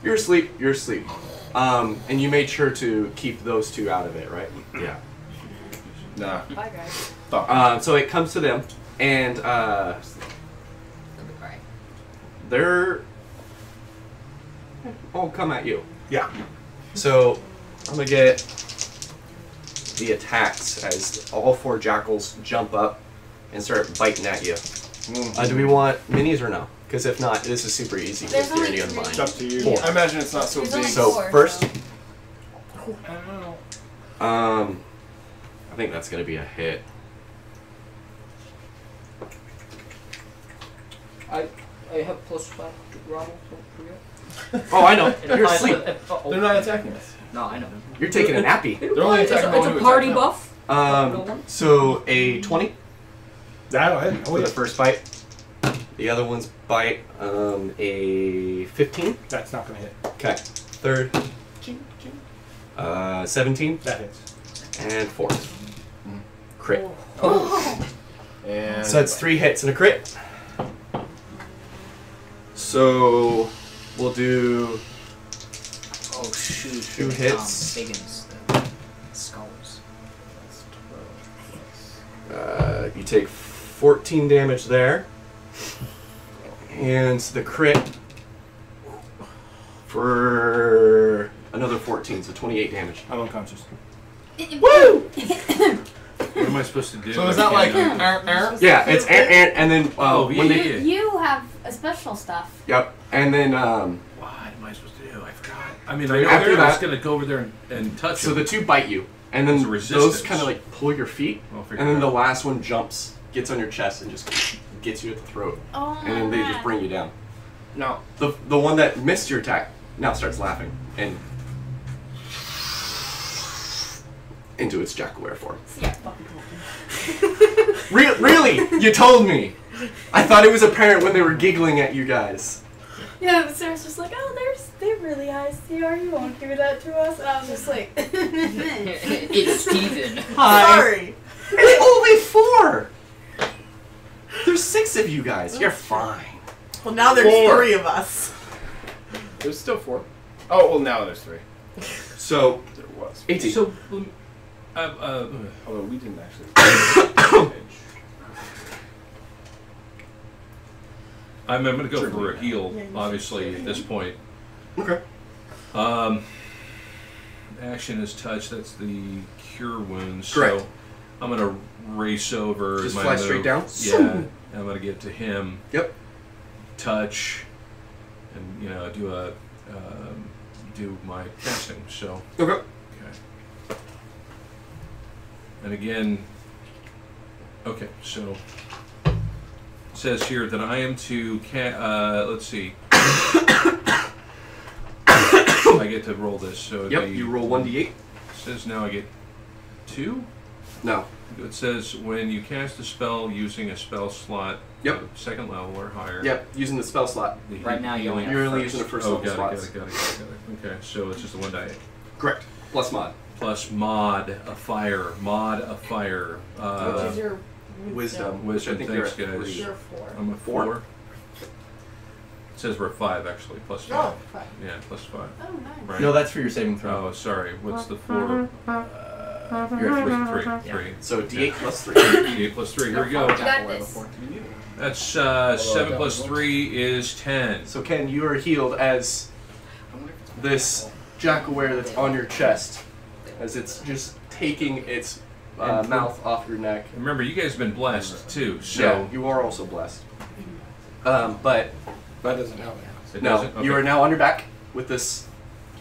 You're asleep. You're asleep. And you made sure to keep those 2 out of it, right? Yeah. Nah. Bye, guys. Fuck. So it comes to them, and Alright. they're all come at you. Yeah. So I'm gonna get the attacks as all 4 jackals jump up and start biting at you. Do we want minis or no? Because if not, this is super easy There's with only Tyranny three. It's up to you. 4. I imagine it's not so There's big. only So 4, first, so- I don't know. I think that's gonna be a hit. I have +5 to Rommel, don't forget. Oh, I know. You're asleep. They're not attacking us. No, I know. You're taking a nappy. They're only attacking the It's one a who party attacked buff. So a 20 That'll hit. Oh, for the yeah. first bite. The other one's bite, a 15. That's not going to hit. Okay. Third, 17 That hits. and fourth. Crit. Oh. And So that's 3 hits and a crit. So we'll do Oh shoot. 2 hits. Big ones, the skulls. You take 14 damage there. And the crit for another 14, so 28 damage. I'm unconscious. Woo! What am I supposed to do? So is that like Yeah, it's and then Oh, when yeah, they yeah. You have a special stuff. Yep, and then What am I supposed to do? I forgot. I mean, I know After I was that- going to go over there and touch so him. the 2 bite you, and There's then a those resistance. kind of like pull your feet, I'll figure and then it the out. last one jumps, gets on your chest, and just gets you at the throat, Oh, and then they just bring you down. No. The one that missed your attack now starts laughing and into its Jackalwere form. Yeah, fucking Really? You told me. I thought it was apparent when they were giggling at you guys. Yeah, but Sarah's just like, oh, they're really ICR. You won't give that to us. And I was just like, It's Steven. Sorry. It's only 4. There's 6 of you guys. You're fine. Well, now there's 4. 3 of us. There's still 4. Oh, well, now there's 3. So There was. 18. So, Although we didn't actually. I'm going to go Sure. for a heal, Yeah, you obviously, should. at this point. Okay. Action is touch. That's the cure wounds. Correct. So I'm going to race over. Just my fly move. straight down? Yeah. I'm going to get to him. Yep. Touch, and do my casting. So. Okay. Okay. And again. Okay. So. It says here that I am to. Let's see. I get to roll this. So Yep. You roll 1d8. It says now I get 2. No. It says when you cast a spell using a spell slot, Yep. Second level or higher. Yep. Using the spell slot. the Right now you only have You're only first. using the first Oh, level got slots. it. Okay, so it's just the 1 die. Correct. Plus mod. Plus mod a fire. Which is your Wisdom. Wisdom, I think thanks, you're at guys. 3. You're 4. I'm a 4. It says we're 5 actually. Plus 5. Oh, 5. Yeah, plus 5. Oh, nice. Right. No, that's for your saving throw. Oh, sorry. What's the 4? You're at 3. 3. 3. So d8 plus 3. D8 plus 3. Here we go. You got this. That's 7 plus 3 is 10. So Ken, you are healed as this Jackalwere that's on your chest, as it's just taking its mouth off your neck. Remember, you guys have been blessed too, so Yeah, you are also blessed. But That doesn't help. it no, doesn't. you Okay. are now on your back with this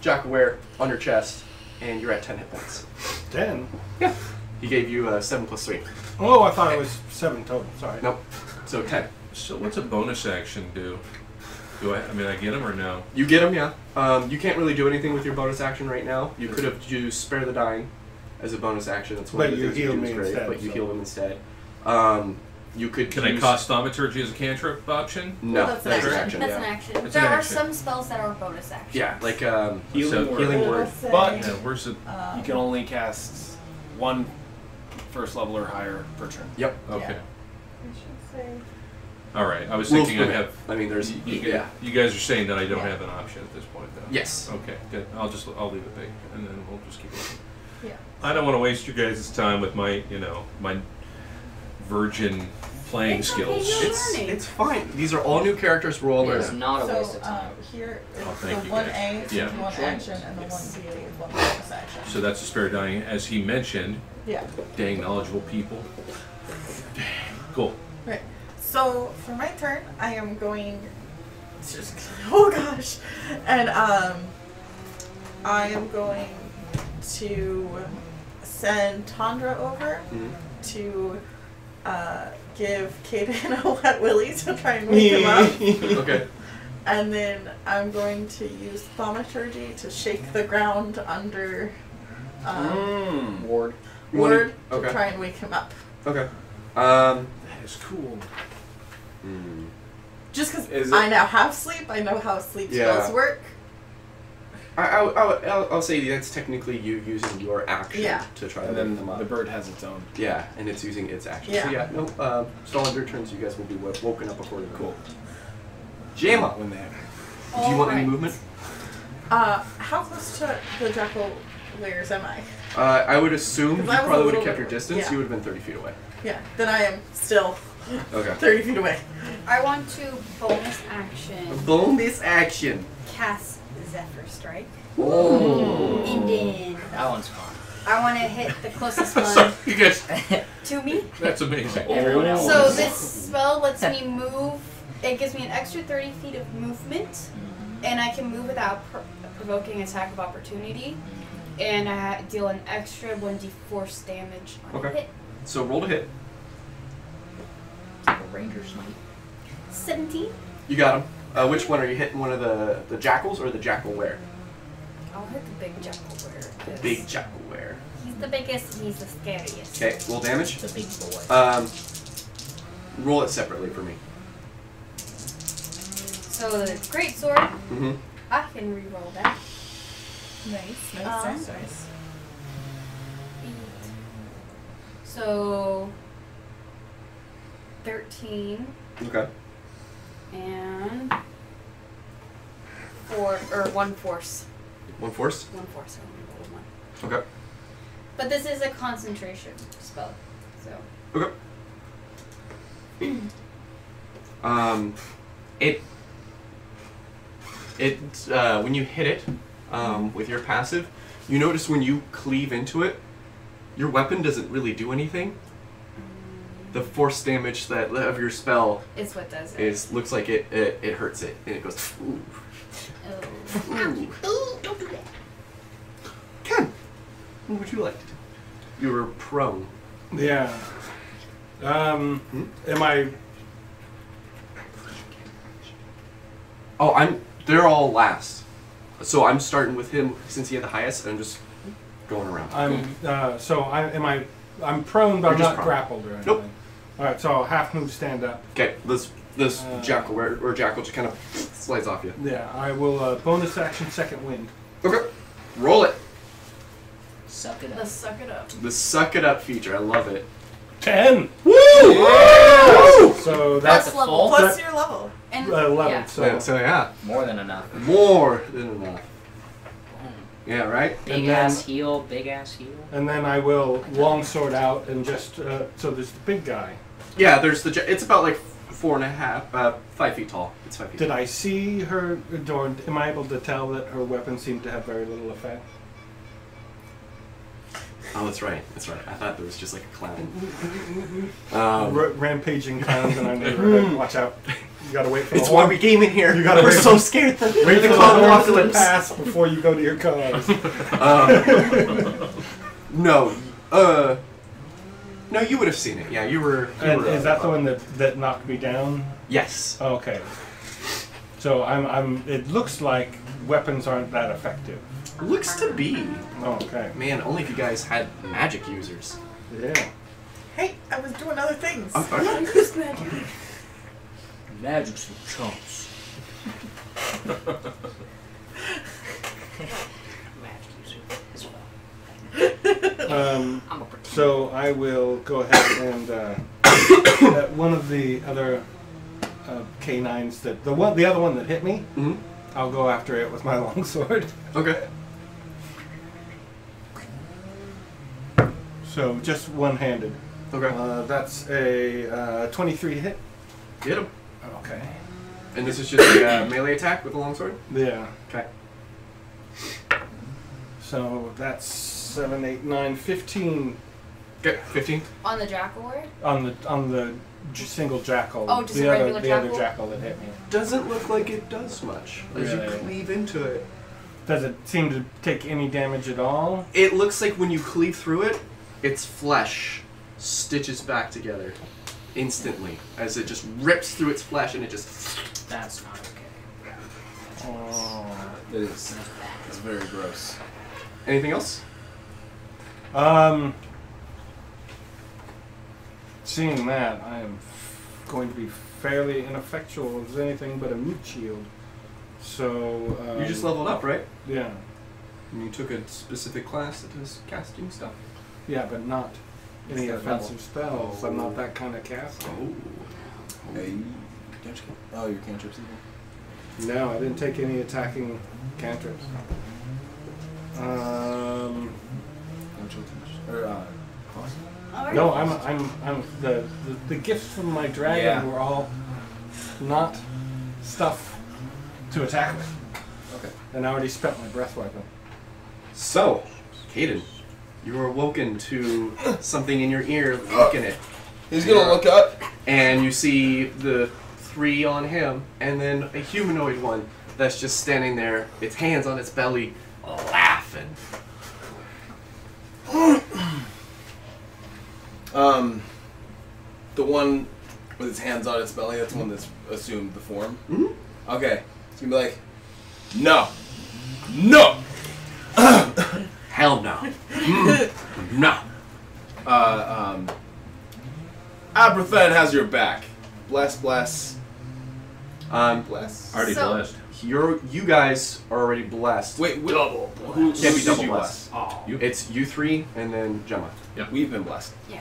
Jackalwere on your chest, and you're at 10 hit points. 10? Yeah. He gave you 7 plus 3. Oh, I thought it was 7 total. Sorry. Nope. So 10. So what's a bonus action do? I mean, I get him or no? You get him, yeah. You can't really do anything with your bonus action right now. You could have used Spare the Dying as a bonus action. That's one But of the you things you healed do me is great, instead, but you so- healed him instead. You could Can I use... cast Thaumaturgy as a cantrip option? No, That's an that's an action. action. That's Yeah. an action. It's There an are action. some spells that are bonus actions. Yeah, like Healing So- word. healing word. Let's say, But- Yeah, where's the? You can only cast 1 first level or higher per turn. Yep. Okay. I should say. All right. I was Rules thinking I permit. have. I mean, there's yeah. You guys are saying that I don't Yeah. have an option at this point, though. Yes. Okay. Good. I'll leave it big, and then we'll just keep looking. Yeah. I don't want to waste your guys' time with my virgin playing It's okay, skills. you're It's learning. fine. These are all new characters. We're all It's learning. not a waste So of time. here is Oh, the thank you, 1A guys. is Yeah. 1 action and the 1B is 1 bonus action. So that's a spare dying, as he mentioned. Yeah. Dang knowledgeable people. Cool. Right. So for my turn, I am going to just oh gosh, and I am going to send Tundra over Mhm. to give Kaden a wet willy to try and wake him up, Okay. and then I'm going to use Thaumaturgy to shake the ground under Ward. Ward to Okay. try and wake him up. Okay. That is cool. Just because Is it- I now have sleep, I know how sleep Yeah. spells work. I'll say that's technically you using your action Yeah. to try to And wake then them up. the bird has its own. Yeah, and it's using its action. Yeah. So yeah, no. So on your turns, you guys will be woken up accordingly. Cool. Jamma, When they have do you want any Alright. movement? How close to the Jackalweres am I? I would assume you 'Cause I was a probably would have little kept bit- your distance. yeah. You would have been 30 feet away. Yeah, then I am still Okay. 30 feet away. I want to bonus action Bonus action. cast Zephyr Strike. Oh. And then That one's fun. I want to hit the closest So one you guys, to me. that's amazing. Everyone else. So this spell lets me move. It gives me an extra 30 feet of movement, and I can move without provoking attack of opportunity. And I deal an extra 1d force damage on a Okay. hit. So roll to hit. Like a ranger smite. 17. You got him. Which one are you hitting? One of the jackals or the Jackalwere? I'll hit the big Jackalwere. The big Jackalwere. He's the biggest. He's the scariest. Okay. Roll damage. The big boy. Roll it separately for me. So the great sword. Mm-hmm. I can re-roll that. Nice, nice. So 13 Okay. and 4 or 1 force. One force. 1 force. I only rolled 1. Okay. But this is a concentration spell, so. Okay. When you hit it with your passive, you notice when you cleave into it, your weapon doesn't really do anything. The force damage of your spell it's what does it. looks like it hurts it, and it goes. Ooh. Oh. Ooh. Don't do that. Ken, what would you like to do? You were prone. Yeah. Am I? Oh, they're all last. So I'm starting with him since he had the highest, and I'm just going around. I'm prone, but I'm just not prone. grappled or anything. Nope. All right, so I'll half move, stand up. Okay, this jackal or jackal just kind of slides off you. Yeah, I will bonus action second wind. Okay, roll it. Suck it up. Let's suck it up. The suck it up feature, I love it. 10. Woo! Yeah! So that's That's a level. full? Plus your level. And 11. Yeah. So Yeah, More than enough. more than enough. Yeah, right. Big ass heal, big ass heal. and then I will longsword out and just so there's the big guy. Yeah, there's it's about like 4.5, 5 feet tall. It's 5 feet. Did I see her, or am I able to tell that her weapon seemed to have very little effect? Oh, that's right. That's right. I thought there was just like a clown. Rampaging clowns in our neighborhood. Watch out. You gotta wait for It's the why horn. we came in here. You gotta We're wait so for- scared. Wait for the clown horn to apocalypse. pass before you go to your cars. No. No, you would have seen it. Yeah, you were. And is that the one that knocked me down? Yes. Okay. So I'm. It looks like weapons aren't that effective. Looks to be. Oh, okay. Man, only if you guys had magic users. Yeah. Hey, I was doing other things. Who's magic? Magic's for chumps. Magic user as well. I'm a pretender. So I will go ahead and one of the other canines the other one that hit me. Mm-hmm. I'll go after it with my longsword. Okay. So just one-handed. Okay. That's a 23 hit. Hit him. Okay. And this is just a melee attack with a longsword? Yeah. Okay. So that's 7, 8, 9, 15 Okay, 15. On the Jackalware? on the single jackal. Oh, just the a other regular the jackal? other jackal that hit me. Doesn't look like it does much as you Really? cleave into it. Does it seem to take any damage at all? It looks like when you cleave through it, its flesh stitches back together instantly as it just rips through its flesh and it just. That's not okay. Oh. It is. It's very gross. Anything else? Seeing that, I am going to be fairly ineffectual as anything but a meat shield. So You just leveled up, right? Yeah, And you took a specific class that does casting stuff. yeah, but not any It's the offensive spells. I'm not that kind of caster. Hey, don't you? Oh, your cantrips even. No, I didn't take any attacking cantrips. Don't you? Or claws. Alright. No, I'm the gifts from my dragon Yeah. were all not stuff to attack with, Okay. and I already spent my breath weapon. So, Caden, you are awoken to something in your ear looking at it. He's gonna look up. And you see the 3 on him, and then a humanoid one that's just standing there, its hands on its belly, laughing. The one with its hands on its belly, that's the one that's assumed the form. Mm-hmm. Okay. It's gonna be like, no! No! Hell no. No. Abrathan has your back. Bless, bless. Bless. Already So- blessed. You guys are already blessed. Wait, double. Who Can't be did double you blessed. bless? You It's you 3 and then Gemma. We've been blessed. Yeah.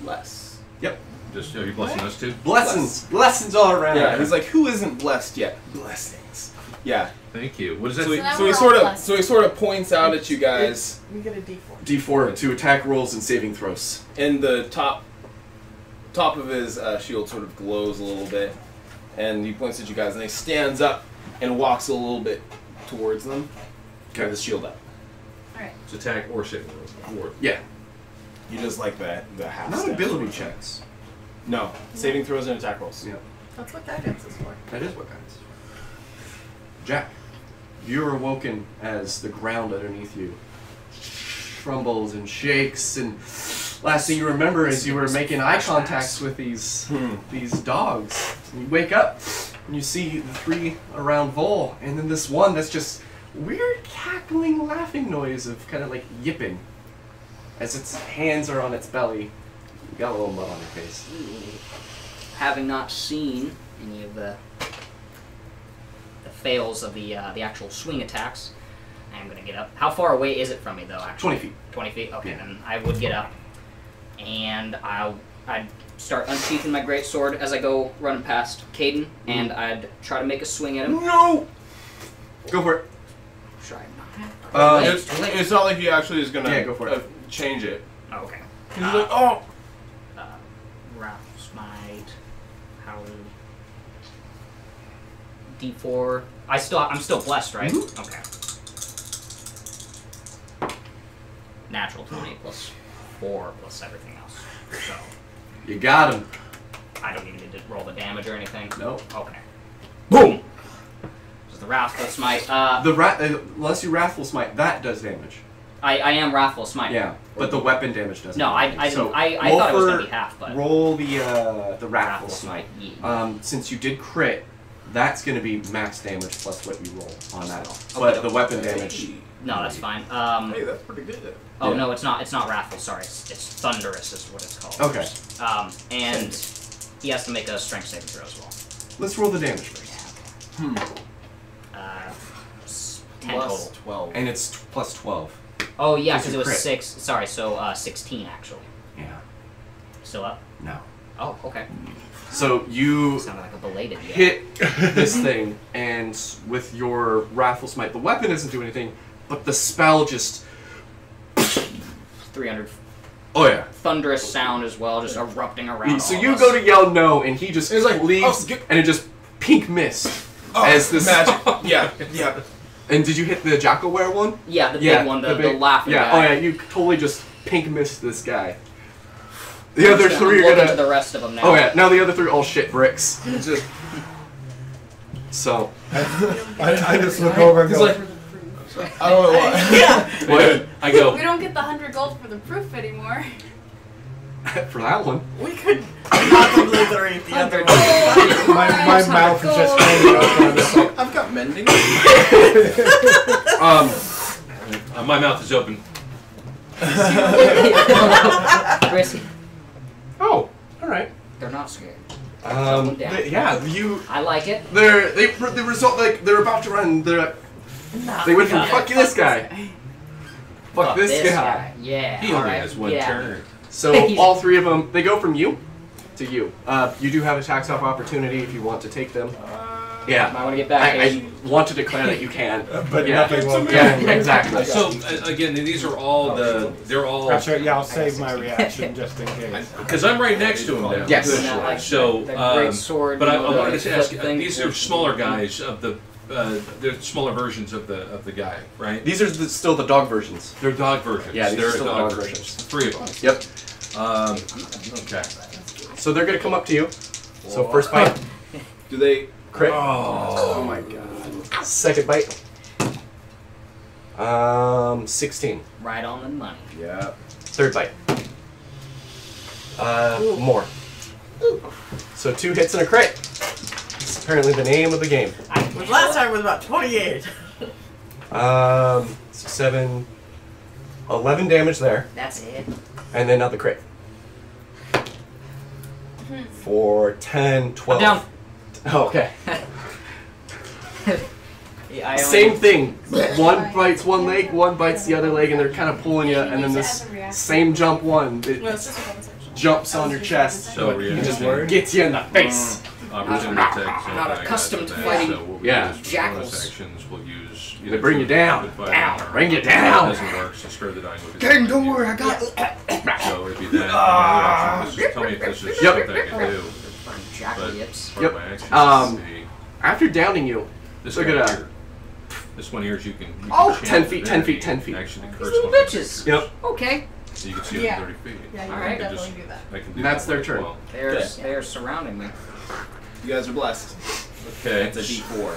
Bless. Yep. just are you blessing us too? Blessings all around. Yeah, he's like, who isn't blessed yet? Blessings. Yeah. Thank you. What is that? So now he we're all sort of blessed. points out at you guys You get a D4. D4 to attack rolls and saving throws. and the top of his shield sort of glows a little bit, and he points at you guys, and he stands up and walks a little bit towards them with his shield up. Alright. It's attack or saving throw. Yeah. He does like the half Not step. ability checks. No, saving throws and attack rolls. Yeah. That's what guidance is for. That is what guidance is for. Jack, you're awoken as the ground underneath you trembles and shakes, and last thing you remember is you were making eye contacts with these dogs. And you wake up and you see the 3 around Vol, and then this one that's just weird cackling, laughing noise of kind of like yipping as its hands are on its belly. You got a little mud on your face. Having not seen any of the fails of the actual swing attacks, I'm gonna get up. How far away is it from me, though? Actually, 20 feet. 20 feet. Okay, Yeah. then I would get up, and I'd start unsheathing my great sword as I go running past Caden, and I'd try to make a swing at him. No! Go for it. Should I not? It's not like he actually is gonna go for it. change it. Oh, okay. He's like, oh! Wrath Smite. How? D4. I'm still blessed, right? Mhm. Okay. Natural 20 plus 4 plus everything else. So You got him. I don't even need to roll the damage or anything. Nope. Okay. Boom. Just the Wrathful Smite. Unless you Wrathful Smite, that does damage. I am Wrathful Smite. Yeah, but the weapon damage doesn't. No, I So thought it roll was gonna for- be half, but Roll the Wrathful Smite. Yeah. Since you did crit, that's going to be max damage plus what you roll on that. Okay. But the weapon damage. No, that's fine. Hey, that's pretty good. Oh Yeah. no, it's not. It's not wrathful. Sorry, it's thunderous is what it's called. Okay. And he has to make a strength saving throw as well. Let's roll the damage first. Yeah. 10 Plus total. 12. And it's plus 12. Oh yeah, Because because you it was crit. 6. Sorry, so 16 actually. Yeah. Still up? No. Oh, okay. So you Sounded like a belated yeah. hit this thing, and with your Wrathful Smite, the weapon doesn't do anything, but the spell just. 300 Oh yeah. thunderous sound as well, just erupting around. So all you of go us. to yell no, and he just It's like, leaves, oh, and it just pink mist Oh, as this magic. Yeah, yeah. And did you hit the Jackalwere one? Yeah, the big one, the laughing yeah. guy. Oh yeah, you totally just pink missed this guy. The other I'm 3 are looking gonna. to the rest of them now. Oh yeah, now the other 3 all shit bricks. Just. So. I just look over and He's go, like, I don't know why. Yeah. What? I go. We don't get the 100 gold for the proof anymore. For that one. We could not obliterate the other one. my mouth is just hanging open. It's like, I've got mending. My mouth is open. Gracie, Oh, all right. they're not scared. Someone down. Yeah, you. I like it. The result like they're about to run. They went from fuck this guy. Fuck this guy. Yeah. He only alright, has one yeah. turn. So all 3 of them, they go from you to you. You do have attacks of opportunity if you want to take them. Yeah. Might want to get back. I want to declare that you can. but Yeah. nothing will Yeah, kill me. exactly. So again, these are all they're all Actually, yeah, I'll save my reaction just in case. because I'm right next to him now. Yes. Doing that, like, So, the great sword. but I you know, wanted the to ask. flip thing. These are smaller guys of the. They're smaller versions of the guy, right? These are still the dog versions. They're dog versions. Yeah, these they're are still dog dog versions. versions. 3 of them. Yep. Okay. So they're gonna come up to you. So first bite, Do they? crit. Oh. my god. Second bite. 16. Right on the money. Yeah. Third bite. More. So 2 hits and a crit. It's apparently the name of the game. Which last time was about 28. 7, 11 damage there, That's it. and then another crit. For 10, 12. I'm down. Oh, okay. Yeah, I Same thing. One bites one leg, one bites the other leg, and they're kind of pulling you, and then this same jump one, it No, it's just a bonus action. jumps on your chest, So but he just reaction. gets you in the face. opportunity attacks. Not accustomed to that, fighting So what we Yeah. use for jackals. bonus actions, we'll use. They bring you down. Down. Bring you If down. it doesn't work, so spare the dying. will be Gang, something don't like worry, I you. got it. So it'd be that. And the other option is just tell me if this is Yep. something I can do. Jackal But yips. part Yep. of my actions Um, would be After downing you, this look guy at here. This one here is you can. You Oh, can 10 chant feet, 10 feet, divinity, 10 feet. Actually, These curse little one of the bitches. Yep. Okay. So you can see Yeah. them 30 feet. Yeah, you All can right. definitely Just- do that. I can do That's that their as turn. well. They're surrounding me. You guys are blessed. Okay. It's a D4.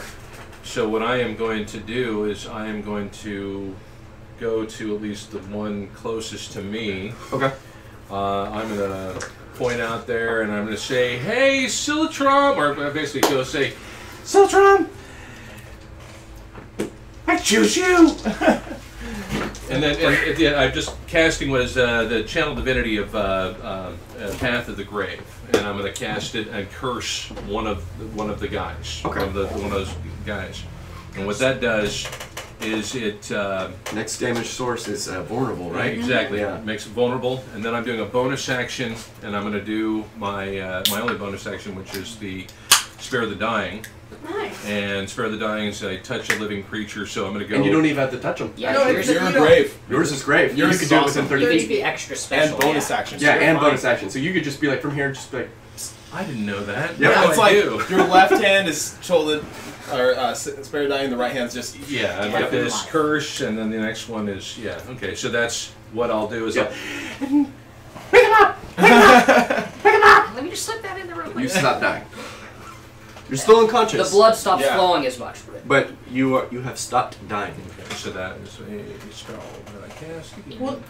So what I am going to do is I am going to go to at least the one closest to me. Okay. I'm going to point out there and I'm going to say, "Hey, Silitrom," or basically go say, "Silitrom, I choose you." And then I'm just casting what is the channel divinity of Path of the Grave, and I'm going to cast it and curse one of the guys, Okay. one of those guys. And what that does is it Next damage source is vulnerable, right? exactly Yeah. makes it vulnerable. And then I'm doing a bonus action, and I'm going to do my only bonus action, which is the Spare the Dying. Nice. And Spare the Dying is I touch a living creature, so I'm going to go. And you don't even have to touch them. Yeah, No, yours, it's- You're you don't- brave. Yours is great. Yours You could is do it awesome. within you 30 need to feet. be extra special. And bonus yeah. actions. Yeah, You're and fine. bonus action. So you could just be like from here, just like. I didn't know that. Yeah, Now It's I like do. your left hand is shouldered, or spare dying, the right hand's just. Yeah, I like this curse, and then the next one is okay. So that's what I'll do is Yeah. Let me just slip that in there real quick. You stop dying. You're still unconscious. The blood stops Yeah. flowing as much. But you have stopped dying. Okay, so that is a spell that I cast again. Well,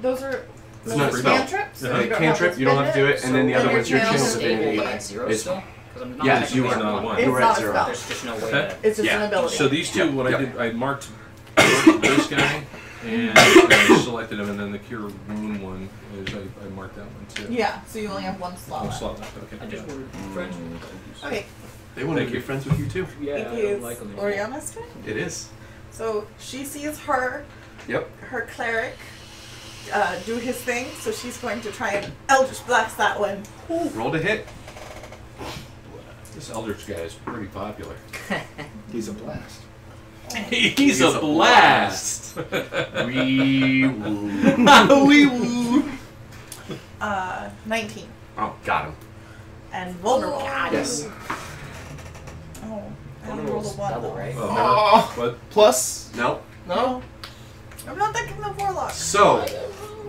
those are It's not a spell. cantrips. so Uh-huh. you don't Cantrip, have you don't have to do it, So and then the other then one's your your channel channel's divinity. Stable at 0 It's- still? Because I'm not Yeah, technically you are at not 1. one. It's You were not at a 0. spell. There's just no way Okay. that... It's just Yeah. an ability. So these two, what Yep. I did, I marked this guy, and I selected him, and then the Cure Wound one is I marked that one too. Yeah, so you only have one slot One left. slot left. Okay. I just wanted friends with Okay, They want to Thank be you. friends with you too. Yeah, it I is don't like them. Oriana's turn. It is. So she sees her Yep. cleric do his thing, so she's going to try and Eldritch Blast that one. Roll to hit. This Eldritch guy is pretty popular. He's a blast. He's a blast. Wee woo. Wee woo. 19. Oh, got him. And vulnerable. Yes. Oh, I only rolled a 1 double, though. right? Oh, Oh. what? Plus. No. No. I'm not thinking of Warlock. So,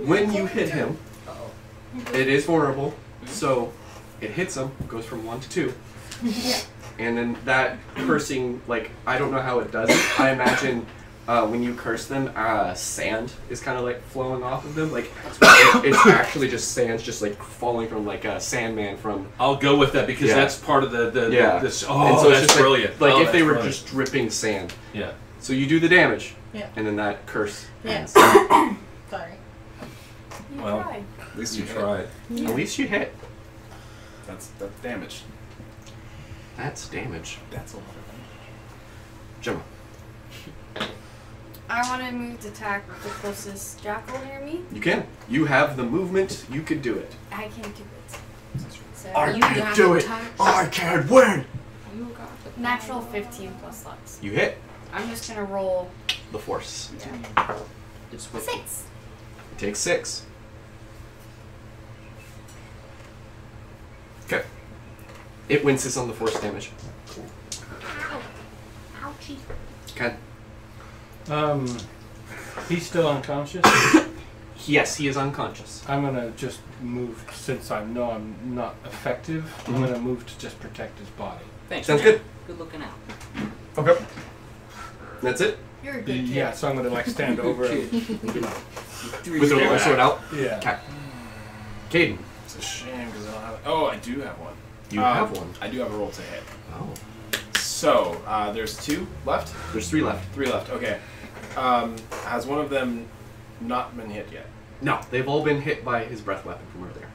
when you hit him, Uh-oh. it is vulnerable. So, it hits him, goes from 1 to 2. Yeah. And then that cursing, like, I don't know how it does it. I imagine when you curse them, sand is kind of like flowing off of them. Like, it's actually just sand's just like falling from like a Sandman from. I'll go with that because Yeah. that's part of the Yeah. this. And Oh, so it's that's just brilliant. Like Oh, if they that's were brilliant. just dripping sand. Yeah. So you do the damage. Yeah. And then that curse. Yeah. ends. Sorry. You Well, tried. At least You you tried. At least you hit. That's damage. That's damage. That's a lot of Gemma. I want to move to attack the closest jackal near me. You can. You have the movement. You could do it. I can't do it. So I can do it. I can win. You got the natural 15 plus lux. You hit I'm just gonna roll the force. It's with 6. It takes 6. Okay. It winces on the force damage. Ouchie. Okay. He's still unconscious. Yes, he is unconscious. I'm gonna just move, since I know I'm not effective, I'm Mhm. gonna move to just protect his body. Thanks. Sounds man. good. Good looking out. Okay. That's it? You're a good kid. Yeah, so I'm gonna like stand over him. With the sword out? Yeah. Okay. Caden, It's a shame because I don't have. Oh, I do have one. you have one. I do have a roll to hit. Oh. So there's 2 left. There's 3 left. 3 left. Okay. Has one of them not been hit yet? No, they've all been hit by his breath weapon from earlier.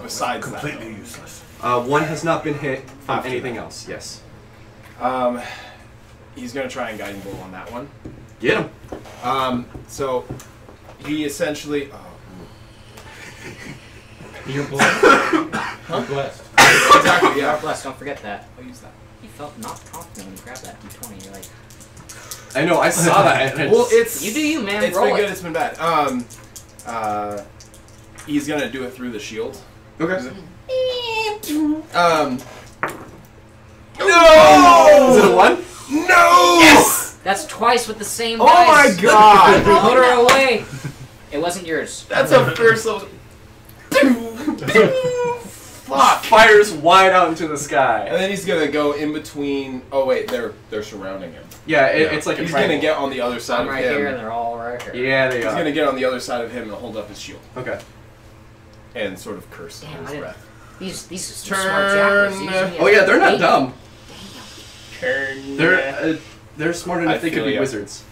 Besides completely that, useless. One has not been hit from After anything that. else. Yes. He's gonna try and guiding bolt on that one. Get him. So he essentially. You're blessed. You're blessed. Exactly. Yeah. Bless, don't forget that. I'll use that. You felt not confident when you grabbed that d20. You're like, I know, I saw that. And Well, it's you do you, man. It's Roll been it. good. It's been bad. He's gonna do it through the shield. okay. No! Is it a 1? No! Yes! That's twice with the same Oh dice. my god! Put her away. It wasn't yours. That's a first level. Fuck! Fires wide out into the sky. And then he's gonna go in between. Oh wait, they're surrounding him. Yeah, it's like a He's triangle. gonna get on the other side I'm of right him. here, and they're all right here. Yeah, they He's are. gonna get on the other side of him and hold up his shield Okay. and sort of curse Damn, under I his didn't. breath. These are some Turn. smart jackals. These are Oh yeah, they're not Eight. dumb. Turn. They're smart enough I they could feel be ya. wizards.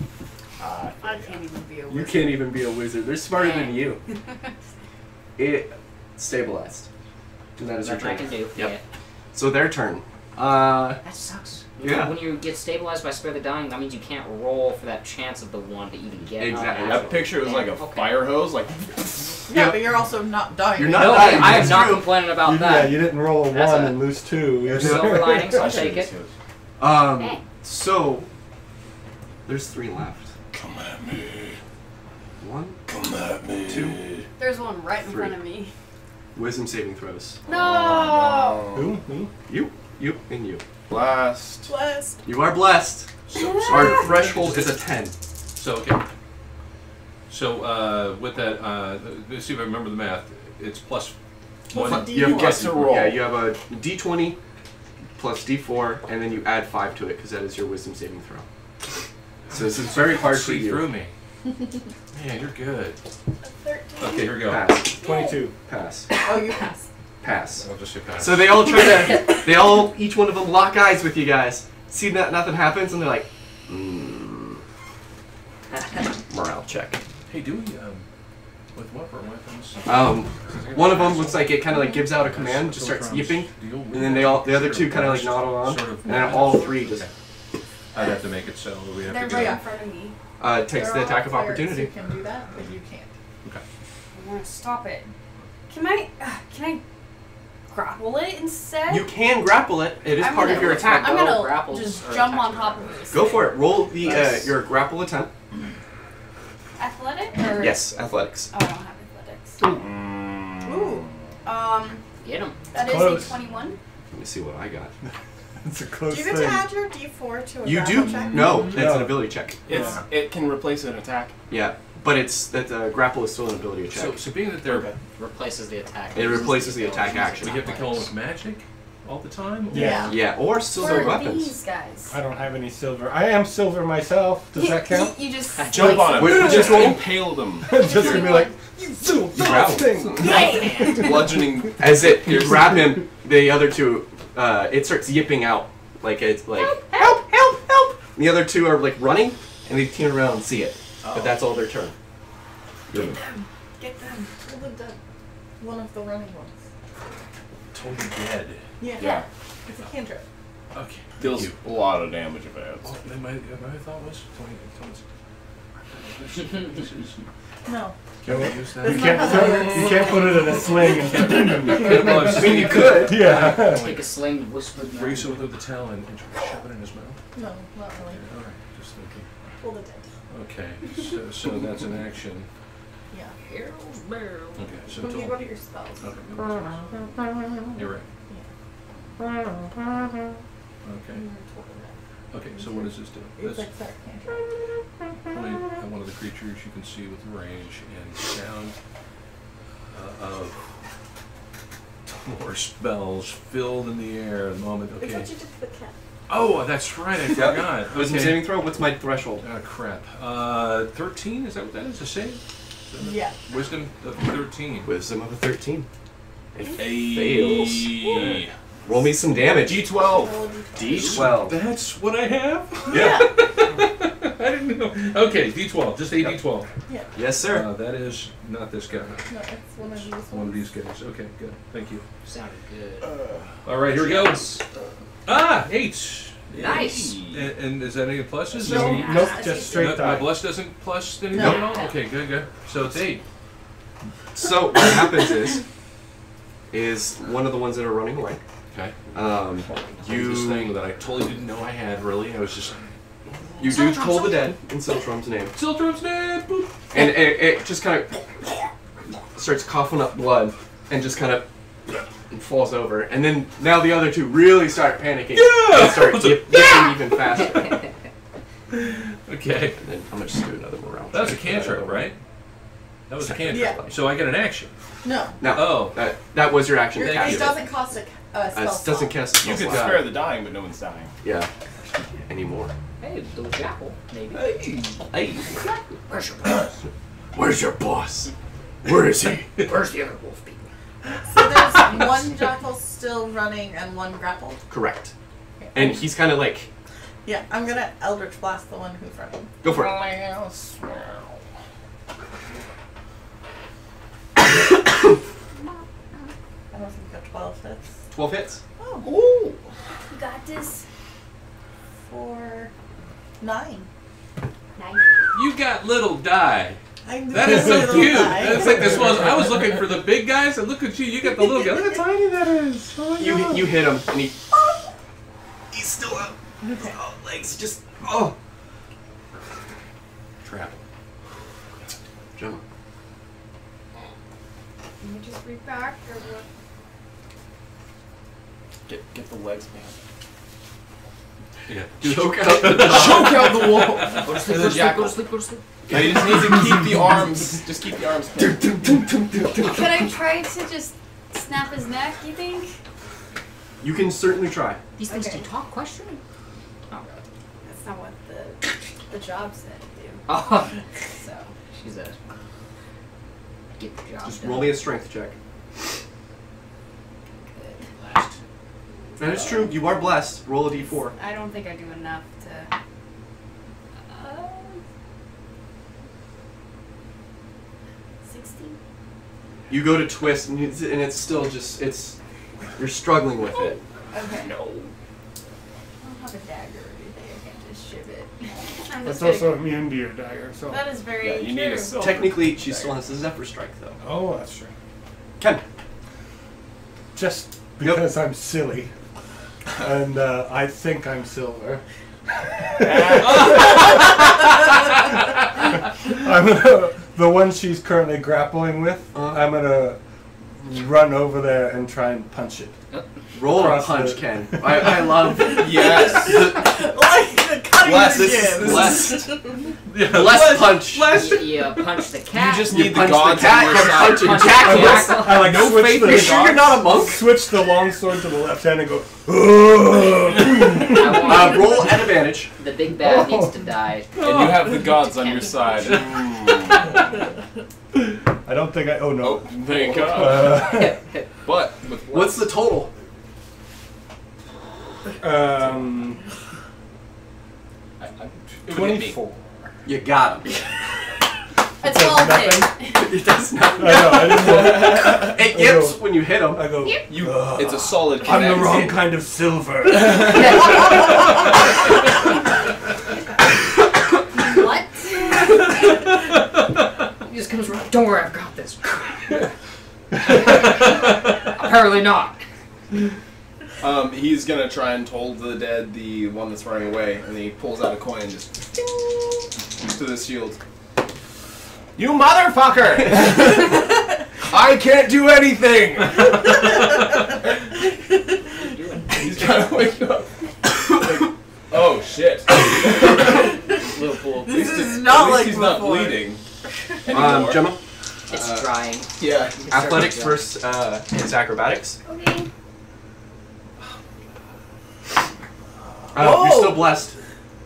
I can't even be a You wizard. can't even be a wizard. They're smarter than you. It stabilized. And that is your Nothing I turn. can do. Yep. Yeah. So their turn. That sucks. Yeah. When you get stabilized by Spare the Dying, that means you can't roll for that chance of the one to even get. Exactly. That picture was like a Okay. fire hose, like. Yeah, but you're also not dying. You're not No, dying, I am that's not true. complaining about Yeah, that. you didn't roll a That's 1 a- and lose 2. There's silver linings. I'll take it. Hey. So there's 3 left. Come at me. 1, Come at me. 2. There's one right in 3. front of me. Wisdom saving throws. No! Who? Me? You, and you. Blast. Blessed. You are blessed. So, Our threshold is a 10. so okay. So with that, let's see if I remember the math. It's plus Plus one. a You have D4. Gets to roll. Yeah, you have a D20 plus D4, and then you add 5 to it because that is your wisdom saving throw. So this is very hard for See you. through me. Man, you're good. 13. Okay, here we go. Pass. 22. Pass. Oh, you pass. Pass. I'll just say pass. So they all try to, each one of them lock eyes with you guys. See that nothing happens, and they're like, morale check. Hey, do we with what for weapons? One of them looks like it kind of like gives out a command, just starts yipping, and then the other two kind of like nod along, Sort of and then all 3 just I'd have to make it so we have They're to right go. in front of me. takes the attack of opportunity. You can do that, but you can't. Okay. I want to stop it. Can I grapple it instead? You can grapple it. It is I'm part of gonna- your attack. I'm gonna Grapples just are jump on attacks top are of it. Go for it. Roll the Nice. your grapple attempt. Athletic? Or? Yes, athletics. Oh, I don't have athletics. Ooh. Get him. That is Close. a 21. Let me see what I got. It's a close Do you get thing. to add your D4 to a You grapple do? check? No, that's No. an ability check. It can replace an attack. Yeah, but it's that grapple is still an ability check. So being that they're, Okay. Replaces the attack. It replaces the attack action. we have to kill them with magic all the time. Yeah. Yeah, or Or silver weapons. these guys. I don't have any silver. I am silver myself. Does that count? You just Jump on him. Wait, Just roll. impale them. Just gonna be like, you silver grab thing. Bludgeoning. As you grab him, the other two, it starts yipping out like it's like help. And the other two are like running, and they turn around and see it. But that's all their turn. Get them. Get them. Kill the dead. One of the running ones. Totally dead. Yeah. Yeah. It's a cantrip. Okay. Deals Thank you. a lot of damage if it adds. Oh, my thought was 20. No. Can we use that? You can't put it in a sling and Well, I was I mean, you could. yeah. Take a sling and whisper the race it with the talon and shove it in his mouth. No, not really. All right, just thinking. Pull the dead. Okay, so that's an action. Yeah. Harold's barrel. Okay, so When you total. go to your spells. Okay, you're right. Okay. Okay, so what does this do? It's This like start cantrip. point at one of the creatures you can see with range and sound of more spells filled in the air at the moment. It's Okay. what you did to the cat. Oh, that's right. I forgot. Wisdom saving throw. What's my threshold? Ah, crap. 13. Is that what that is? A save? Is that Yeah. Wisdom of 13. Wisdom of a 13. It Hey. fails. Roll me some damage. D12. D12. That's what I have. Yeah. I didn't know. Okay, D12. Just a D12. Yeah. Yes, sir. That is not this guy. No, it's one of these ones. One of these guys. Okay, good. Thank you. Sounded good. All right, here we go. 8. Nice. And is that any pluses? No. Yeah. Nope, just straight My die. bless doesn't plus anything No. at all? Okay, good, good. So it's 8. So what happens is, is one of the ones that are running away. Okay. You This thing that I totally didn't know I had. Really, I was just. You do Toll the Dead in Siltrum's name. Siltrum's dead. Boop. And it just kind of starts coughing up blood and just kind of falls over. And then now the other two really start panicking and start yipping even faster. Okay. And then I'm going to just do another round. That was a cantrip, right? That was a cantrip. Yeah. So I get an action. No. No. Oh. That was your action. It Cast doesn't cost a spell it doesn't slot. cast a spell You could slot. spare the dying, but no one's dying. Yeah. Anymore. Hey, little jackal, maybe. Hey. Where's your boss? Where's your boss? Where is he? Where's the other wolf people? So there's one jackal still running and one grappled. Correct. And he's kind of like, Yeah, I'm gonna Eldritch Blast the one who's running. go for it. I don't think a 12 hits. 12 hits. Oh. You got this. For 9. You got little die. I knew That is so little cute. guy. That's like this was. I was looking for the big guys, and look at you. You got the little guy. Look how tiny that is. Oh my God. You hit him, and he's still up. Okay. Oh, legs just Trap. jump. Can you just read back or what? Get the legs back. Yeah. Choke out the Choke out the wall. Go to sleep, The go to sleep, jackal. go to sleep, go to sleep. No, you just need to keep the arms. Just keep the arms pinned. Could I try to just snap his neck, you think? You can certainly try. These things Okay. do talk, question? Oh. That's not what the job said to do. Oh. So. She's a... Get the job Just done. roll me a strength check. Last. That is true. You are blessed. Roll a d4. I don't think I do enough to. 16. You go to twist, and it's still just you're struggling with it. Okay. No. I don't have a dagger or anything. I can't just shiv it. I'm That's just also immune to your dagger, so. That is very Yeah, you true. need a silver. Technically, she still has the Zephyr Strike, though. Oh, that's true. Ken. Just because I'm silly. And I think I'm silver. I'm gonna, the one she's currently grappling with, I'm gonna run over there and try and punch it. Roll a Across punch, the- Ken. I love Yes. Like the cutting Bless. begins. less punch. You punch the cat. You just You need the punch gods the cat. on You your side. punch a Punch jackal. the jackal. I like No switch faith the in You sure you're not a monk? switch the long sword to the left hand and go. I want Roll at advantage. the big bad needs to die. And you have the gods on your side. I don't think I. Oh Oh, no. thank God. But with What's the total? it would hit me. 24. You got him. It's all hit. It does not. I know. I didn't know. It yips when you hit him. I go. You. It's a solid. I'm the connect. wrong kind of silver. What? He just comes around. Don't worry, I've got this. Apparently not. He's gonna try and toll the dead, the one that's running away, and then he pulls out a coin and just to the shield. You motherfucker! I can't do anything. He's trying to wake you up. Like, oh shit! Little pool. This is not like he's not before. bleeding anymore. Gemma. It's drying. Yeah. Athletics versus its acrobatics. Okay. You're still blessed.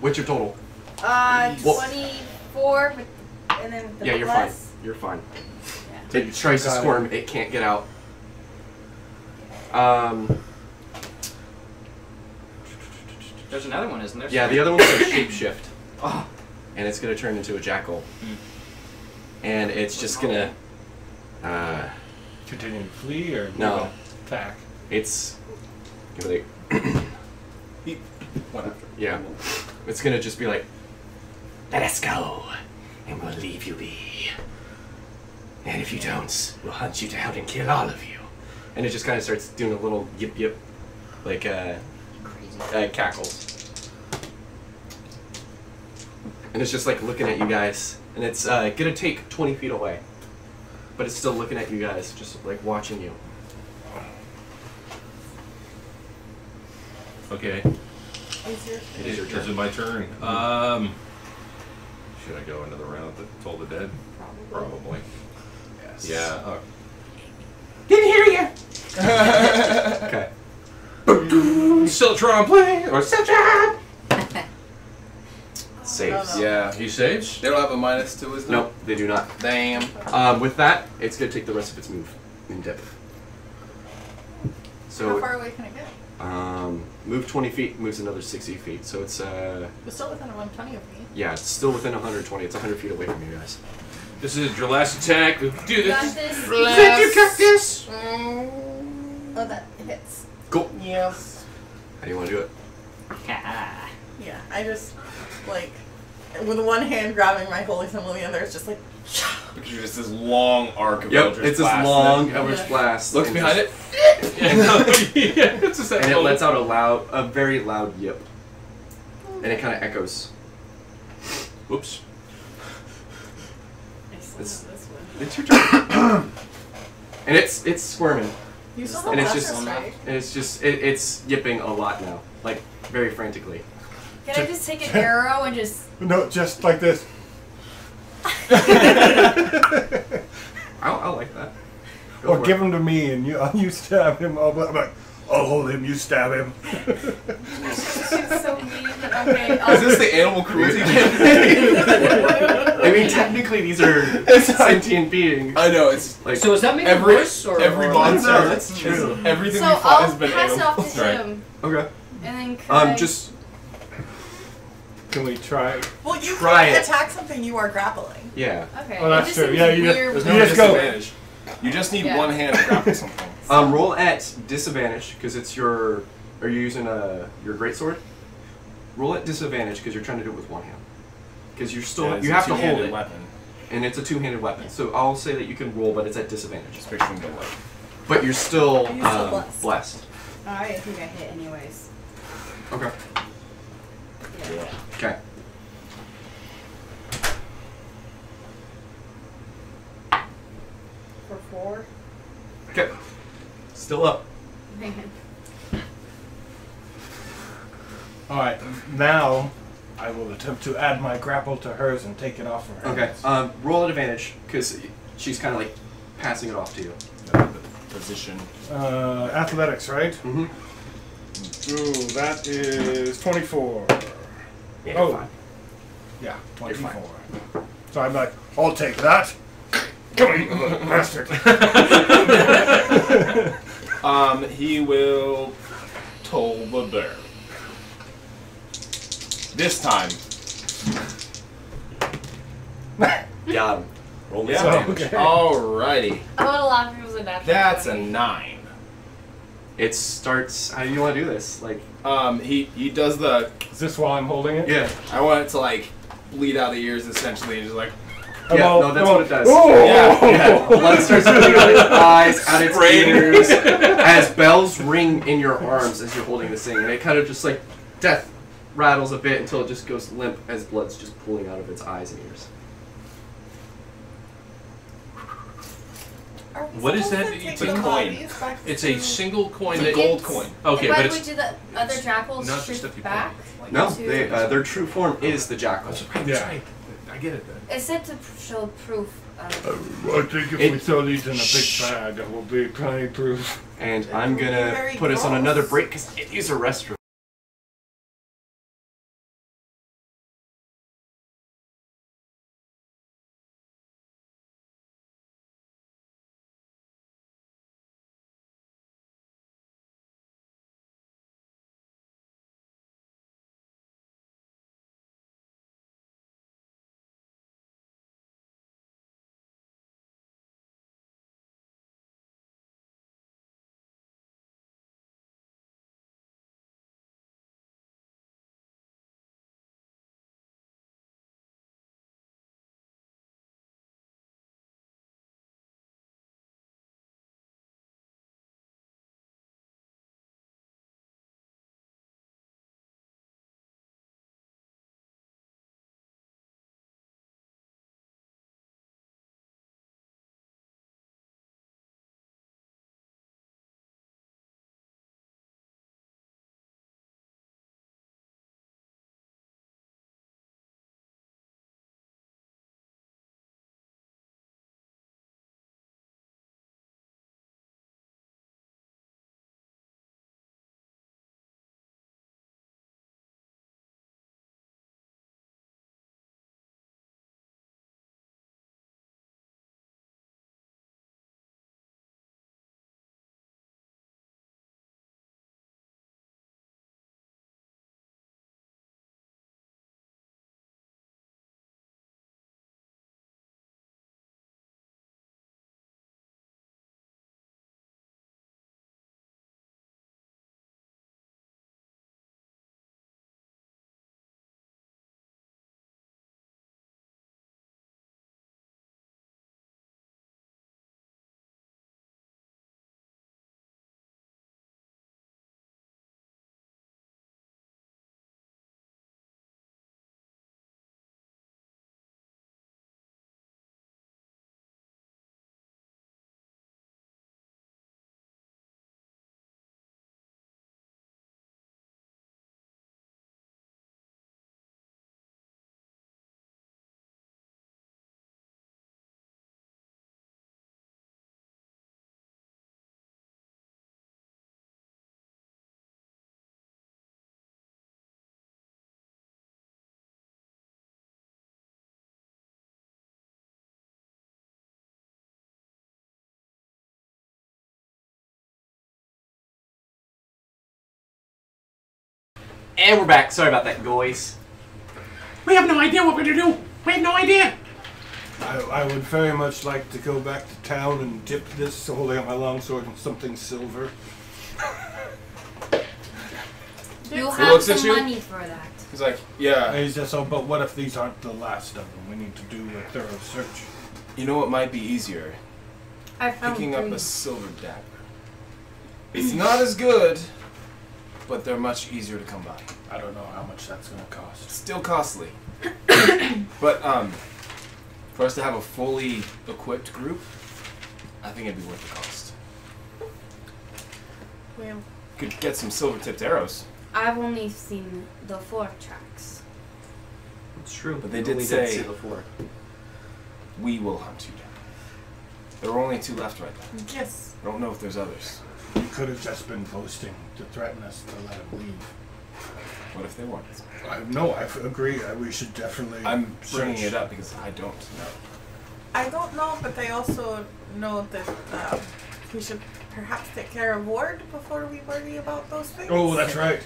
What's your total? 24 with, and then with the Yeah, you're plus. fine. You're fine. Yeah. It tries to Got it. squirm. It can't get out. There's another one, isn't there? Yeah, the other one's a shapeshift, Oh. and it's gonna turn into a jackal, and it's just gonna. Continue to flee or No. attack. It's gonna Whatever. yeah. It's gonna just be like, let us go, and we'll leave you be. And if you don't, we'll hunt you down and kill all of you. and it just kind of starts doing a little yip yip, like cackles. And it's just like looking at you guys, and it's gonna take 20 feet away, but it's still looking at you guys, just like watching you. Okay. It is your turn. Is it my turn? Should I go another round with Toll the Dead? Probably. Yes. Yeah. Didn't hear you. Okay. Still trying to play or still trying? Saves. Yeah. He saves? They don't have a minus to his. Nope, they do not. Damn. With that, it's gonna take the rest of its move in depth. How So, far away can it go? move 20 feet, moves another 60 feet. So it's It's still within 120 of me. yeah, it's still within 120. It's 100 feet away from you guys. This is your last attack. Do You got this. this. You think you got this? Oh, that hits. Cool. Yes. How do you want to do it? Yeah, I just, like, with one hand grabbing my holy symbol, the other is just like, Because you're just this long arc of Yep, Eldritch it's this Blast. long Eldritch Blast. Looks and behind just- it. Yeah, it's just that And it little- lets out a very loud yip. And it kind of echoes. Whoops. It's, it's your turn. And it's squirming. you still And have it's Master just, Strike. and it's yipping a lot now, like very frantically. Can I just take an arrow and just? No, just like this. I like that. Go Or for give it. him to me and you stab him. I'm like, I'll hold him, you stab him. She's so mean. Okay. Is this the animal cruelty? I mean, technically these are sentient beings. I know it's Like, So is that making every it worse or every or monster. No, that's true. Everything So we fought I'll has been pass it animal. off to Right. him, okay. and then can I... Just Can we try? Well, you Try can't it. attack something you are grappling. yeah. Okay. Oh, that's it just true. seems Yeah, you weird. There's You no just go. disadvantage. You just need Yeah. one hand to grapple something. Roll at disadvantage because it's your. Are you using your greatsword? Roll at disadvantage because you're trying to do it with one hand. Because you're still Yeah, it's you a have to hold two-handed it, weapon. and it's a two-handed weapon. So I'll say that you can roll, but it's at disadvantage. Just picturing the like. But you're still, You're still blessed. blessed. I think I hit anyways. Okay. Yeah. Okay. For 4. Okay. Still up. Man. Alright, now I will attempt to add my grapple to hers and take it off of her. Okay. Roll at advantage because she's kind of like passing it off to you. Position. Athletics, right? Mm-hmm. Ooh, that is 24. Yeah, Oh. fine. Yeah, You're 24. So I'm like, I'll take that. Come here, you little bastard. He will toll the bear. This time. Got him. Roll me Yeah. some damage. Okay. Alrighty. I would have laughed if it was a natural. That's a 20. 9. It starts. How do you want to do this? Like. He does the. Is this while I'm holding it? Yeah. I want it to like bleed out the ears essentially, and just like. Yeah. Well, No, that's well, what it does. Oh! Yeah. Blood starts coming out its eyes, out its Spraying. ears, as bells ring in your arms as you're holding this thing, and it kind of just like death rattles a bit until it just goes limp as blood's just pooling out of its eyes and ears. Are we What is supposed that to that you take take? the It's a coin. bodies back It's to- a single coin It's a that gold coin. Okay, Why but would it's do the other jackals Not the shift stuff you back? No, to- their true form is the jackal. Yeah. right. I get it then. It said to show proof of. I think if we It- throw these in a big bag, it will be plenty proof. And I'm gonna Very put us on gross. another break because it is a restroom. And we're back. Sorry about that, guys. We have no idea what we're gonna do. We have no idea. I would very much like to go back to town and dip this, holding up my longsword, in something silver. You He have looks at some you. money for that. He's like, yeah. He says, "Oh, but what if these aren't the last of them? We need to do a thorough search." You know what might be easier? I found Picking up 3. a silver dagger. It's not as good, but they're much easier to come by. I don't know how much that's going to cost. Still costly. But for us to have a fully equipped group, I think it'd be worth the cost. Well, Could get some silver-tipped arrows. I've only seen the 4 tracks. It's true. But they We did only say- see before. We will hunt you down. There were only 2 left right now. yes. I don't know if there's others. He could have just been boasting to threaten us to let him leave. What if they weren't? No, I agree. We should definitely. I'm bringing search. it up because I don't know. I don't know, but they also know that we should perhaps take care of Ward before we worry about those things. Oh, that's right.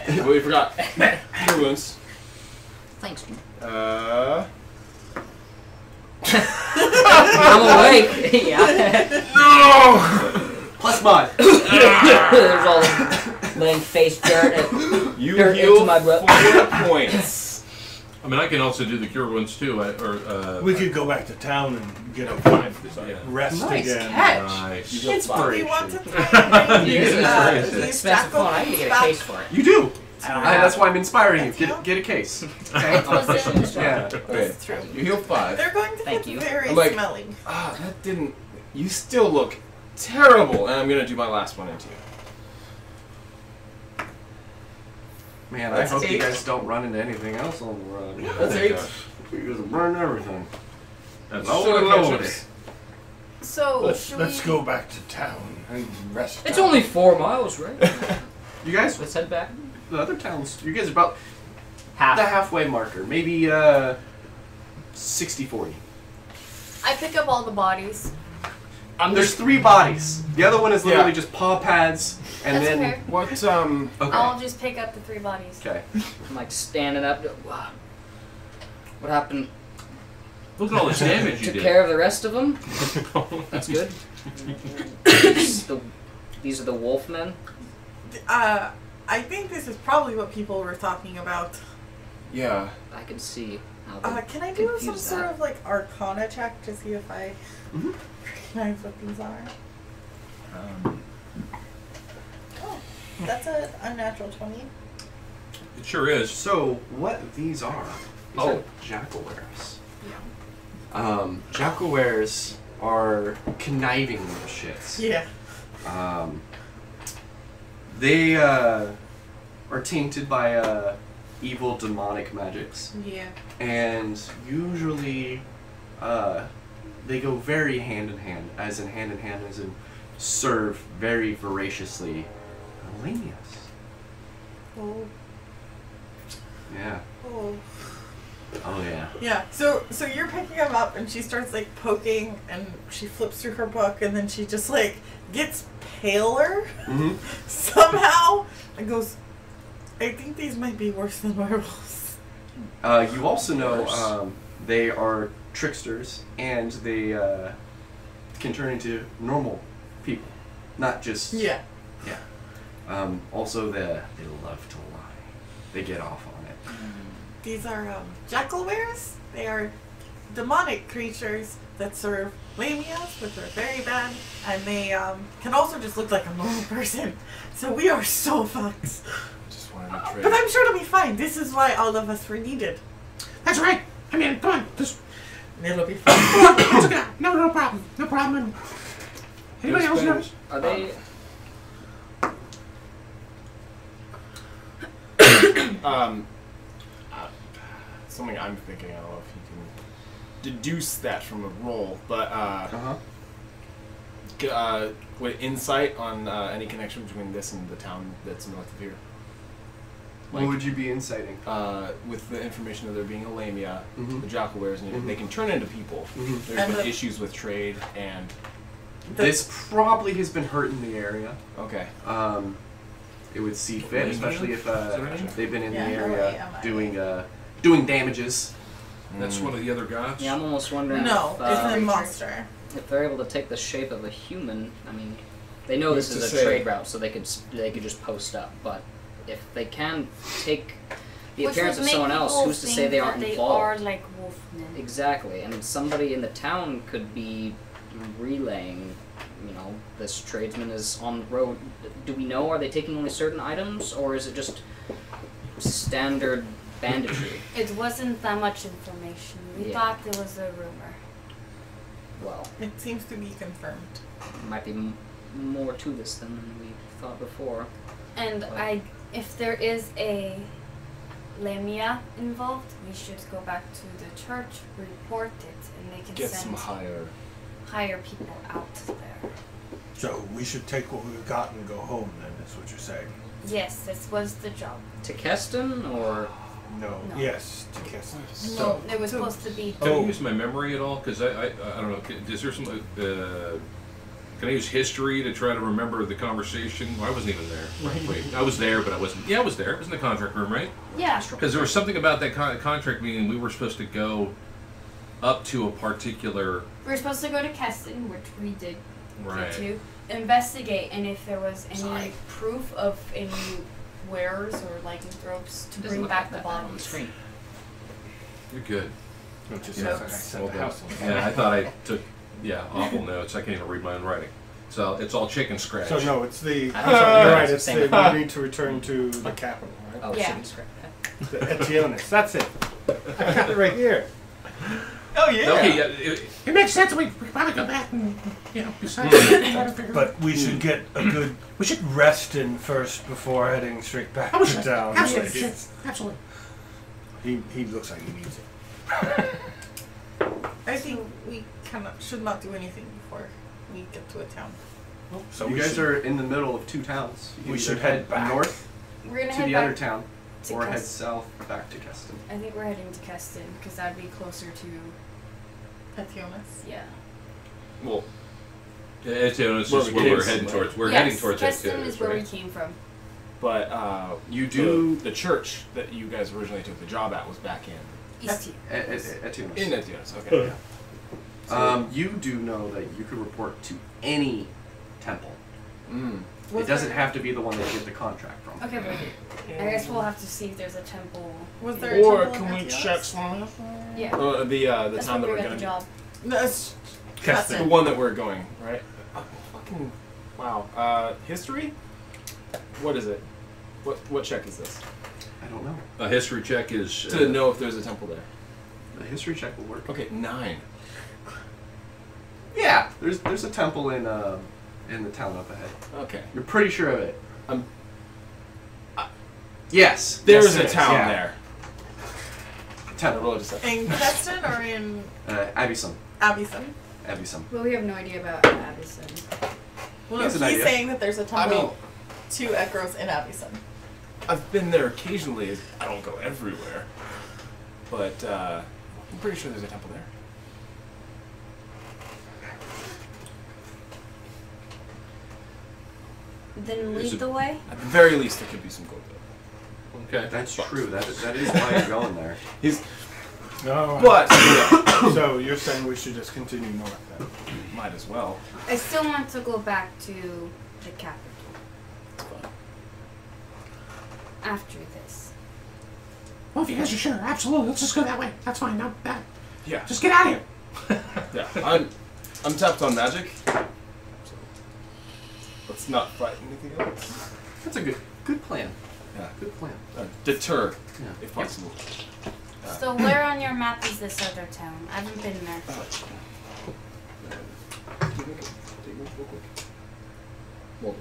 Well, we forgot. Cure wounds. Thanks. I'm awake. Yeah. No! Plus mod. There's all laying face dirt. You Dirt heal into my breath. 4 points. I mean, I can also do the cure wounds too. We could go back to town and get a rest Nice again. catch. Nice. You heal 5. We want to try and Use it. use It's expensive phone. I need to get a case for it. You do. I don't That's have why I'm inspiring you. Get a case. Okay. It was in the Yeah. shop. Okay. That's true. You heal 5. They're going to Thank get you. very I'm like- smelly. Ah, that didn't. You still look terrible, and I'm gonna do my last one into you. Man, That's I hope you 8. guys don't run into anything else on the road. That's 8. You guys burn everything. That's Load. So, Let's go back to town and rest. It's up. only 4 miles, right? You guys, Let's head back. the other towns, you guys are about Half. the halfway marker. Maybe 60-40. I pick up all the bodies. There's 3 bodies. The other one is literally Yeah. just paw pads, and That's then okay. What? okay. I'll just pick up the 3 bodies. Okay. I'm like standing up. Wow. What happened? Look at all this damage you Took did. care of the rest of them. That's good. These are the Wolfmen. I think this is probably what people were talking about. Yeah. I can see how they Can I do some confuse sort that. of like Arcana check to see if I recognize what these are? Oh, that's a unnatural 20. It sure is. So what these are Jackalweres. Jackalweres are conniving little shits. Yeah. They are tainted by evil demonic magics, Yeah. and usually they go very hand in hand, as in serve very voraciously Lanius. Oh. Yeah. Oh. Oh yeah. Yeah. So you're picking him up, and she starts like poking, and she flips through her book, and then she just like gets paler Mm-hmm. somehow, and goes, "I think these might be worse than werewolves." You also know they are tricksters, and they can turn into normal people, not just Yeah. Also, they love to lie. They get off on it. These are Jackalweres. They are demonic creatures that serve lamias, which are very bad, and they can also just look like a normal person. So we are so fucked. Just wanted to trade. But I'm sure it'll be fine. This is why all of us were needed. That's right. I mean, come on. Just It'll be fine. it's okay. No problem. No problem. Anybody else knows? Are they? Something I'm thinking. I don't know if you can deduce that from a roll, but what insight on any connection between this and the town that's north of here? What would you be inciting? With the information of there being a lamia, Mhm. the Jackalweres, and Mhm. they can turn into people. Mhm. There's And been the- issues with trade and This probably has been hurt in the area. okay. it would see fit, especially if they've been in the Yeah, area LAMI. doing damages. That's one of the other gods? Yeah, I'm almost wondering No, if, it's a monster. if they're able to take the shape of a human. I mean, they know this Who's is to a say? trade route, so they could just post up. But if they can take the Which appearance would of make someone else, people who's to say think they that aren't they involved? are like wolfmen. Exactly, and somebody in the town could be relaying, you know, this tradesman is on the road. Do we know, are they taking only certain items, or is it just standard banditry? It wasn't that much information. We Yeah. thought there was a rumor. Well, It seems to be confirmed. might be more to this than we thought before. And if there is a Lamia involved, we should go back to the church, report it, and they can Get some send hire people out there. So we should take what we've got and go home. Then that's what you're saying. Yes, this was the job. To Keston, or No. No. Yes. To Keston. No, it was supposed to be. Can I use my memory at all? Because I don't know. Is there some? Can I use history to try to remember the conversation? Well, I wasn't even there. Wait, I was there, but I wasn't. Yeah, I was there. It was in the contract room, right? Yeah. Because there was something about that contract meeting. We were supposed to go up to a particular. We were supposed to go to Keston, which we did Right. get to, investigate, and if there was any Sorry. proof of any wearers or lycanthropes to Doesn't bring look back like the that on the bodies. screen. You're good. It just No. sounds like I set Well the done. house on Yeah, fire. I thought I took awful notes. I can't even read my own writing. So it's all chicken scratch. So no, it's the. I You're think so. right. It's Same. the. We need to return to the capital, right? Oh, Yeah. chicken scratch. The Etionis. That's it. I got it right here. Oh yeah. Okay, yeah, it makes sense. We probably go back and decide. But we should get a good rest in first before heading straight back Oh, to sure. town. Absolutely, sure. Absolutely. He looks like he needs it. I think we should not do anything before we get to a town. So you we guys should- are in the middle of two towns. You We can should either head back. north We're gonna to head the back other town, to or head Keston. south back to Keston. I think we're heading to Keston because that'd be closer to Petionis. yeah. Well, It's Where just we where came we're heading from, towards. We're Yes, heading towards Keston Etionis, is where we right? came from. but You do- the church that you guys originally took the job at was back in East Etionis. in Etios. Okay. You do know that you could report to any temple. Mm. It doesn't have to be the one that you get the contract from. Okay, but I guess we'll have to see if there's a temple. Was in- there a Or temple can in we Etios? check some? Yeah. The That's town where that we we're got the gonna. job. No, it's The Keston. one that we're going, right? Oh, fucking wow. History? What is it? What check is this? I don't know. A history check is To know if there's a temple there. The history check will work. Okay, 9. Yeah, there's a temple in the town up ahead. Okay. You're pretty sure of it. Um, Yes. There's yes, it a is, town yeah. there. Temple. Roll a deception. In Keston or in Abysum. Abysum? Abysum. Well, we have no idea about Addison. Well, He has he's an idea. saying that there's a I temple mean, to Ekros in Abysum. I've been there occasionally. I don't go everywhere, but I'm pretty sure there's a temple there. Then Is lead it- the way. At the very least, there could be some gold there. okay. That's true. That is why you're going there. He's, No. but yeah, So you're saying we should just continue north then? might as well. I still want to go back to the capital It's fine. after this. Well, if you guys are sure, absolutely. Let's just go that way. That's fine. No, that. Yeah, Just get out of here. yeah. I'm tapped on magic, so let's not fight anything else. That's a good plan. Yeah, Good plan. deter Yeah. if possible. So where on your map is this other town? I haven't been there. Well,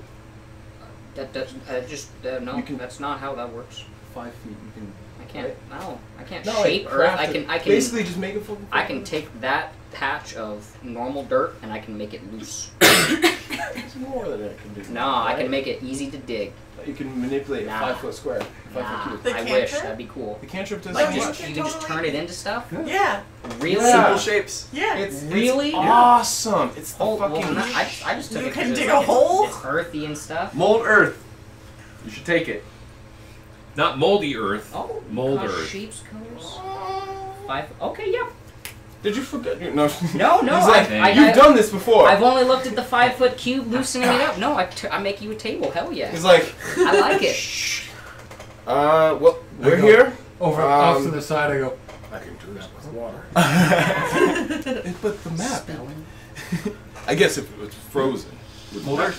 no, You can- that's not how that works. 5 feet. You can. I can't. No, I can't No, shape like, Earth. craft I it. can. Basically just make it full. I can take that patch of normal dirt and I can make it loose. There's more that I can do. No, I right? can make it easy to dig. You can manipulate Nah. a 5 foot square. 5 Nah, foot cube. The I wish cantrip? that'd be cool. The cantrip does Like so you just much. you can just totally- turn it into stuff. Yeah. Really? Yeah. Simple shapes. Yeah. It's Really? awesome. It's the Oh, well, fucking. I just took You it 'cause can it's dig like a hole? It's earthy and stuff. Mold earth. You should take it. Not moldy earth. Oh, mold earth. Sheep's colors. 5. Okay, yep. Did you forget? No. No, He's like, I, you've done this before. I've only looked at the 5-foot cube, loosening it up. No, I make you a table. Hell yeah. He's like, I like it. well, we're go here. Over off to the side, I go, I can do that with water. But the map. Spelling. I guess if it was frozen. Well,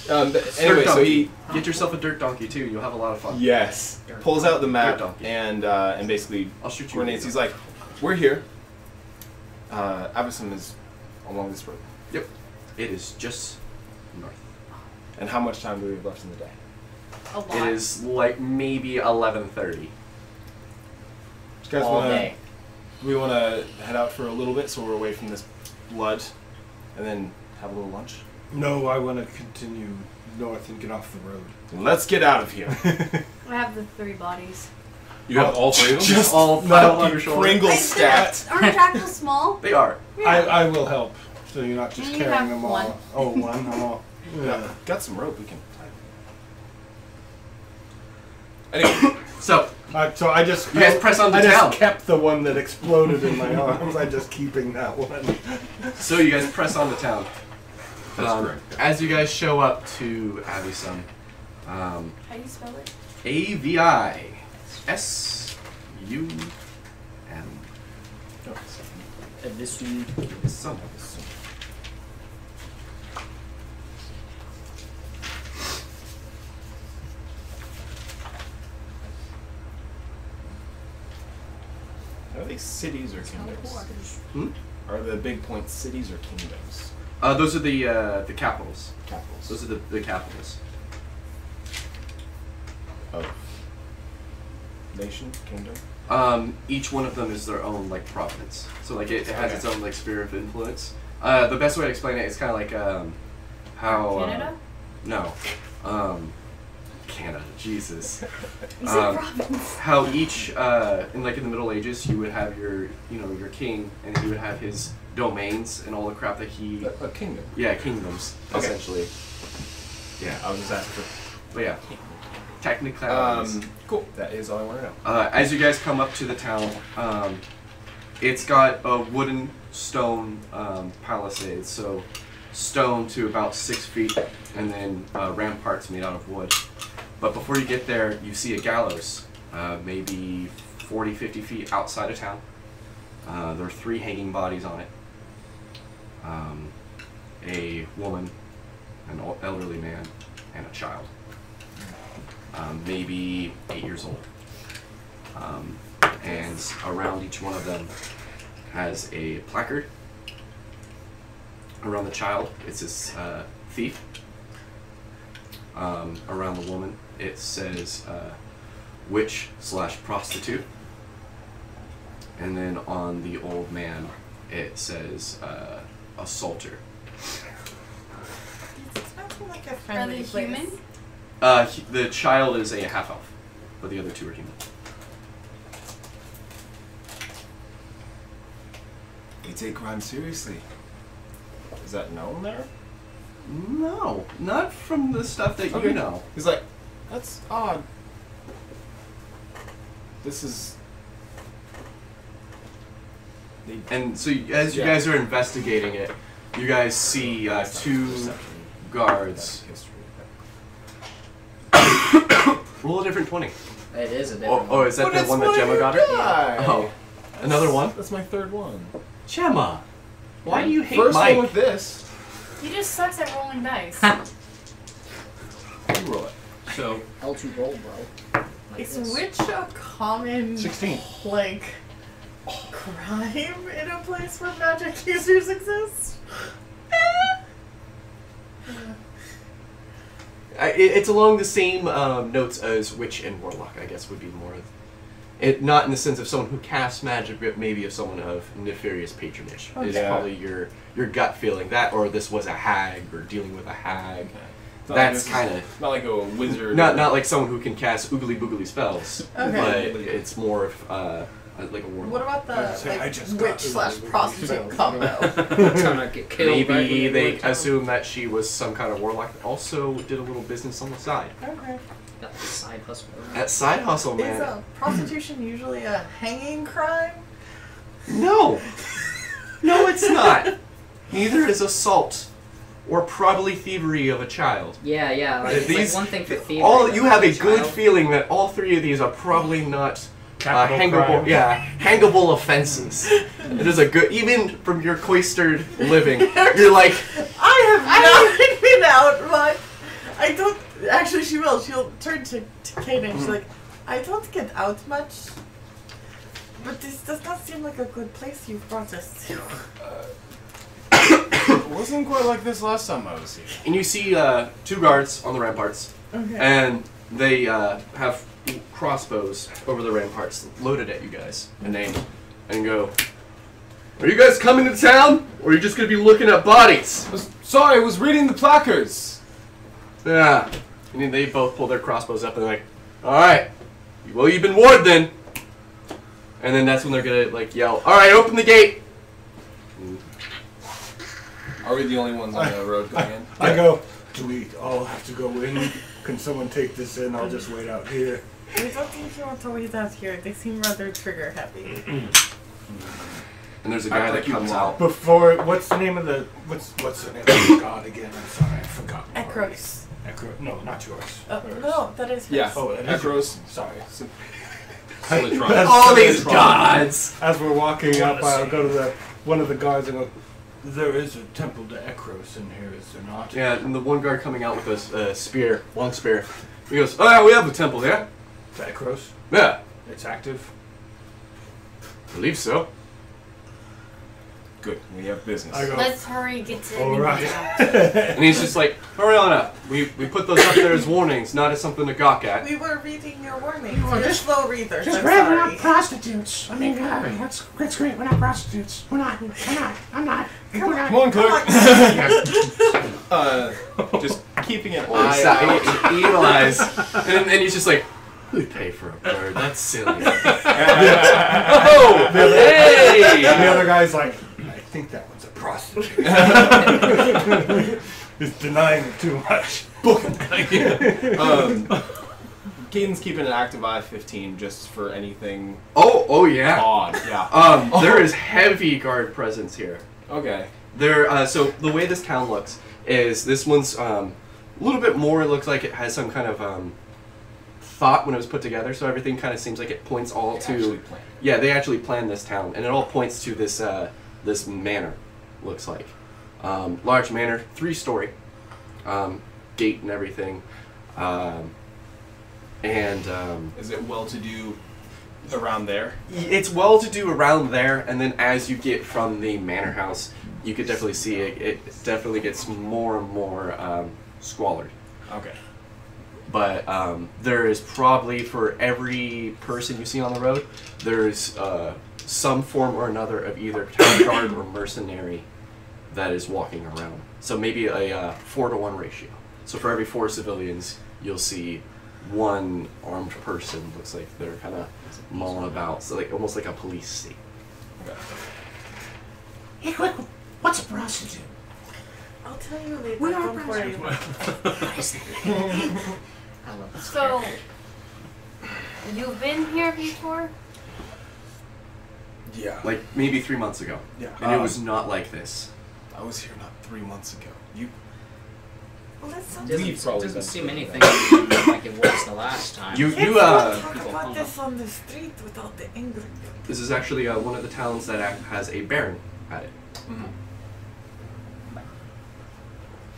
Anyway, so he get yourself a dirt donkey too. You'll have a lot of fun. yes pulls out the map Dirt donkey. and basically I'll shoot you. coordinates. He's like, we're here. Avison is along this road. Yep. It is just north. And how much time do we have left in the day? A lot. It is like maybe 11:30. You guys All wanna, day. do we want to head out for a little bit so we're away from this blood, and then have a little lunch? No, I want to continue north and get off the road. Let's get out of here. I have the 3 bodies. You have all 3 of them? Just all piled on your shoulder. Pringles stacked. Aren't jackals small? They are. I will help, so you're not just You carrying have them all. one. Oh, one? Oh, yeah. Got some rope. We can. Anyway, So So I just You guys press on the I town. just kept the one that exploded in my arms. I just keeping that one. So you guys press on to town. That's correct. As you guys show up to Avison, How do you spell it? AVISUM. This dude. Some. are they cities or kingdoms? Hmm? Are the big points cities or kingdoms? Those are the capitals. Capitals. Those are the capitals. Of nation, kingdom. Each one of them is their own like province. So like it has its own like sphere of influence. The best way to explain it is kind of like how Canada? No, Canada. Jesus. You said province. How each in the Middle Ages you would have your your king and he would have his domains and all the crap that he A kingdom. yeah kingdoms Okay. essentially. Yeah, I was just asking but yeah, technically. for. Cool. That is all I want to know. As you guys come up to the town, it's got a wooden stone palisade, so stone to about 6 feet, and then ramparts made out of wood. But before you get there, you see a gallows, maybe 40, 50 feet outside of town. There are 3 hanging bodies on it. A woman, an elderly man, and a child. Maybe 8 years old. And around each one of them has a placard. Around the child, it says thief. Around the woman, it says witch/prostitute. And then on the old man, it says assaulter. It's not like a Are friendly they place. human? The child is a half elf, but the other 2 are human. They take crime seriously. Is that known there? No, not from the stuff that you know. He's like, that's odd. This is. And so as you guys are investigating it, you guys see 2 guards. Roll a different 20. It is a different Oh, is that the one that Gemma got her? Oh, another one? That's my 3rd one. Gemma, why do you hate First Mike? one with this. He just sucks at rolling dice. You roll it. So, L2 roll, bro. Like Is this. witch a common 16. like crime in a place where magic users exist? It's along the same notes as witch and warlock, I guess would be more. Not in the sense of someone who casts magic, but maybe of someone of nefarious patronage. Is Yeah. probably your gut feeling. That or this was a hag or dealing with a hag. It's not That's like kind of not like a wizard. not like someone who can cast oogly boogly spells, Okay. but it's more of like a warlock. What about the say, I like, just got witch/prostitute combo? Trying to get killed. Maybe right? they assume that she was some kind of warlock that also did a little business on the side. Okay. Got the side hustle. That side hustle, Is man. prostitution usually a hanging crime? No. No, it's not. Neither is assault. Or probably thievery of a child. Yeah, yeah. Like, it's These- like one thing for thievery. All but you for have a child- good feeling that all three of these are probably not Capital hangable. crime. Yeah, hangable offenses. It is a good, even from your cloistered living. You're like, I have not been out much. I don't. Actually, she will. She'll turn to Kate and she's like, I don't get out much. But this does not seem like a good place you've brought us to. It wasn't quite like this last time I was here. and you see 2 guards on the ramparts, Okay. and they have crossbows over the ramparts loaded at you guys, and they go, "Are you guys coming to town, or are you just gonna be looking at bodies?" Sorry, I was reading the placards. Yeah. And then they both pull their crossbows up and they're like, "Alright. Well, you've been warned then." And then that's when they're gonna like yell, "Alright, open the gate!" Are we the only ones on the road going in? I go, do we all have to go in? Can someone take this in? I'll just wait out here. I don't think you want to wait out here. They seem rather trigger happy. And there's a guy that comes out. Before, what's the name of the what's the name of the god again? I'm sorry, I forgot. Ekros. Ekros. No, not yours. No, that is his. Yeah. Oh, it is Ekros. yours. Sorry. Polytron. All these gods! As we're walking up, I'll go to one of the guards and go, there is a temple to Ekros in here, is there not? Yeah, and the one guard coming out with a spear, long spear. He goes, "Oh yeah, we have a temple there." To Ekros? Yeah, It's active? I believe so. Good, we have business. I go, Let's hurry, get to all right. And he's just like, "Hurry on up. We put those up there as warnings, not as something to gawk at." We were reading your warnings. You are You're just- slow readers. Just I'm glad we're sorry. not prostitutes. I mean, that's great. We're not prostitutes. We're not. I'm not. Come on, clerk. Just keeping an eye out. Evil eyes. And he's just like, "Who'd pay for a bird? That's silly." Oh, hey! The other guy's like, I think that one's a prostitute. He's denying it too much. Caden's keeping an active eye 15 just for anything Oh yeah. odd. Yeah. There is heavy guard presence here. Okay. There. So the way this town looks is this one's a little bit more. It looks like it has some kind of thought when it was put together. So everything kind of seems like it points all to. Actually planned. Yeah, they actually planned this town, and it all points to this this manor. Looks like large manor, 3-story, gate and everything, Is it well to do around there? it's well to do around there, and then as you get from the manor house, you could definitely see it. It definitely gets more and more squalid. Okay. But there is probably, for every person you see on the road, there's some form or another of either town guard or mercenary that is walking around. So maybe a 4-to-1 ratio. So for every 4 civilians, you'll see 1 armed person. Looks like they're kind of mulling about. So like almost like a police state. Okay. Hey, quick. What's a prostitute? I'll tell you later. We are Don't worry. I love this So, character. you've been here before? Yeah. Like maybe 3 months ago. Yeah. And it was not like this. I was here not 3 months ago. You. Well, that sounds We've probably Doesn't been seem through anything that. like it was the last time. You Let's not talk people about hung this on the street without the angry people. This is actually one of the towns that has a baron at it. Mhm.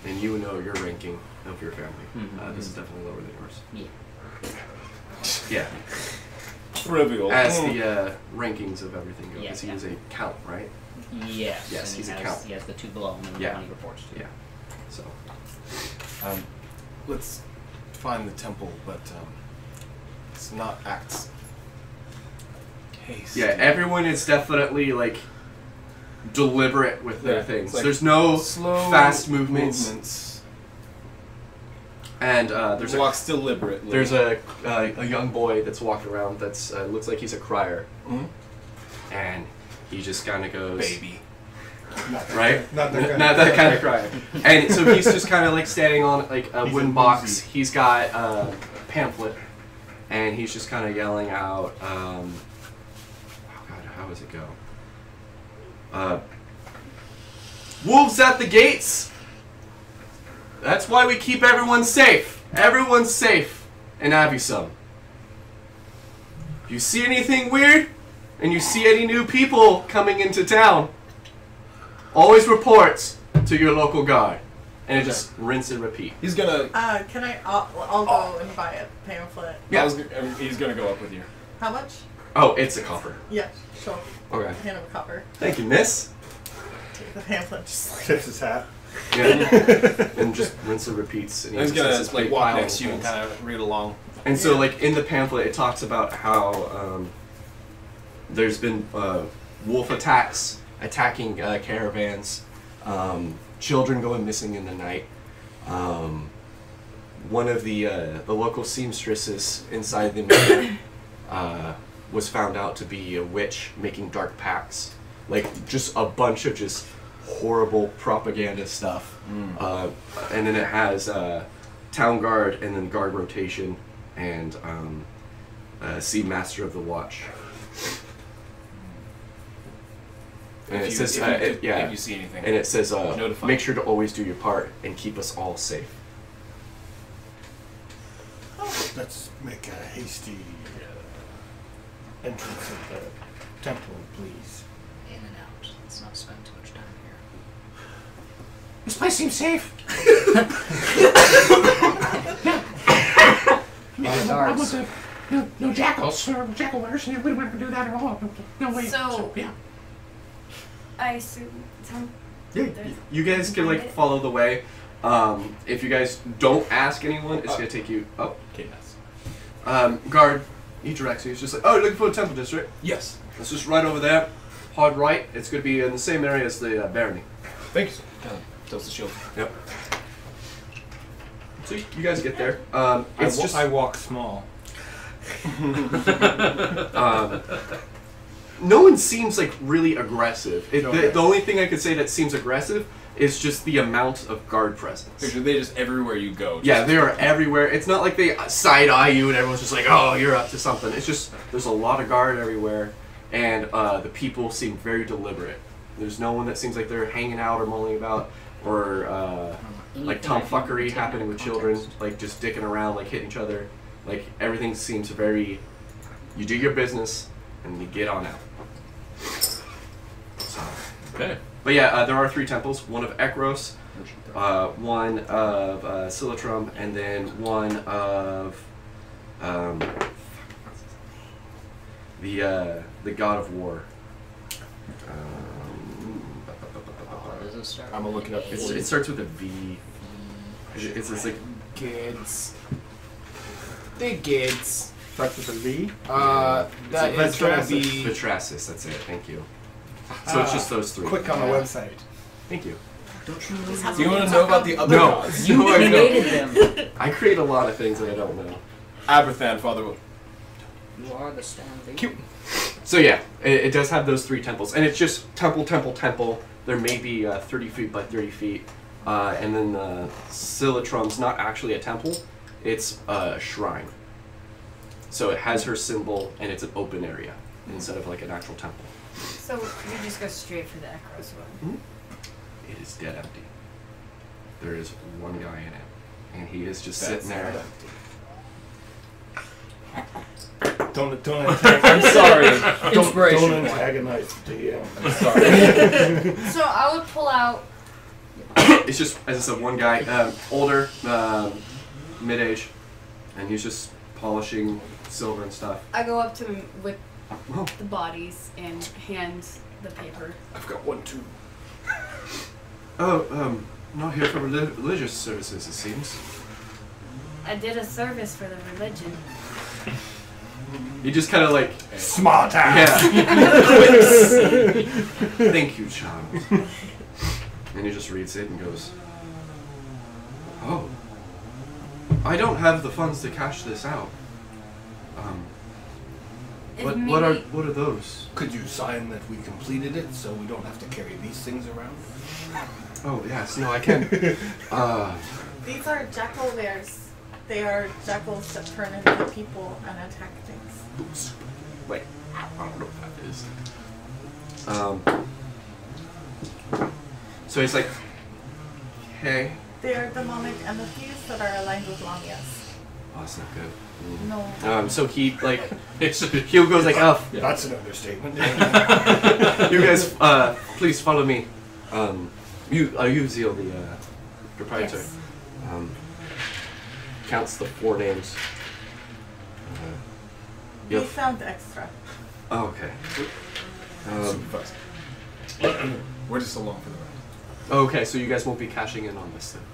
And you know your ranking of your family. Mhm. This is definitely lower than yours. Yeah. Yeah. Trivial. As the rankings of everything go, Yeah, because he yeah. was a count, right? Yes. Yes, and he's a he count. He has the 2 below him and Yeah. the one he reports to. Yeah. So. Let's find the temple, but it's not Act's case. Yeah, everyone is definitely like deliberate with their Yeah, things. it's like There's no slow fast movements. And there's walks deliberately. There's a young boy that's walking around that's looks like he's a crier, Mhm. and he just kind of goes, baby. right? Not that kind Not of that kind of crier. And so he's just kind of like standing on like a He's wooden a box. woozy. He's got pamphlet, and he's just kind of yelling out, oh God, how does it go? Wolves at the gates! That's why we keep everyone safe. Everyone's safe in Avisum. If you see anything weird, and you see any new people coming into town, always report to your local guard. And it just rinse and repeat. He's gonna... can I... I'll go and buy a pamphlet. Yeah. He's gonna go up with you. How much? Oh, it's a copper. Yeah, sure. Okay. Hand him a copper. Thank you, miss. Take the pamphlet. Just like... Tips his hat. Yeah. And just rinse and repeats. And He's gonna just like walk next to you and kind of read along. And so, like, in the pamphlet, it talks about how there's been wolf attacks attacking caravans, children going missing in the night. One of the local seamstresses inside the meeting was found out to be a witch making dark pacts. Like, just a bunch of just horrible propaganda stuff. And then it has town guard and then guard rotation and see master of the watch. And it says, if you see anything, and it says, notify. make sure to always do your part and keep us all safe. Let's make a hasty entrance of the temple, please. In and out. Let's not spend too much time here. This place seems safe. No jackals or jackalweres. We don't have to do that at all. No way. So, yeah. I assume... Yeah, you guys can like follow the way. If you guys don't ask anyone, it's gonna take you. Oh, okay, nice. Guard, he directs you. He's just like, oh, you're looking for the temple district? Yes. It's just right over there. Hard right. It's gonna be in the same area as the barony. Thank you, sir. Tells the shield. Yep. So you guys get there. I walk small. No one seems like really aggressive. Okay. The only thing I could say that seems aggressive is just the amount of guard presence. They just everywhere you go. Yeah, they are everywhere. It's not like they side eye you and everyone's just like, oh, you're up to something. It's just there's a lot of guard everywhere, and the people seem very deliberate. There's no one that seems like they're hanging out or mulling about or like tomfuckery happening with children, like just dicking around, like hitting each other. Like everything seems very. You do your business and you get on out. So. Okay. But yeah, there are 3 temples. One of Ekros, one of Silitrum, and then one of the god of war. Does it start? I'm gonna look it up. It starts with a V. It's like Gids. The Gids. Starts with a V. That is gonna be. Vitrasis, that's it. Thank you. So it's just those 3. Click on the website. Thank you. Don't you know? Do you want to know about the other No. gods? You No, I don't. created them. I create a lot of things that I don't know. Aberthan, Father. You are the standing. Cute. So yeah, it does have those 3 temples, and it's just temple, temple, temple. There may be 30 feet by 30 feet, and then Silitrum's not actually a temple; it's a shrine. So it has her symbol, and it's an open area instead of like an actual temple. So we just go straight for the Ekros one. It is dead empty. There is one guy in it, and he is just sitting there. Don't antagonize. I'm sorry. Don't antagonize the DM. I'm sorry. So I would pull out. It's just, as I said, one guy, older, mid-age, and he's just polishing silver and stuff. I go up to him with Oh. the bodies and hand the paper. I've got one too. Oh, not here for religious services, it seems. I did a service for the religion. He just kind of like, Smart ass. yeah. Thank you, child. And he just reads it and goes, oh, I don't have the funds to cash this out. What are those? Could you sign that we completed it so we don't have to carry these things around? Oh yes, no, I can. These are Jackalweres. They are jackals that turn into people and attack things. Wait, I don't know what that is. So he's like, hey. They are demonic entities that are aligned with Lamias. Oh, that's not good. No. So he like, he goes like, oh, Yeah. That's an understatement. you guys, please follow me. You Zeal, the proprietor. Yes. Counts the 4 names. We Yep. found extra. Oh, okay. Super fast. We're just along for the ride. Okay, so you guys won't be cashing in on this then.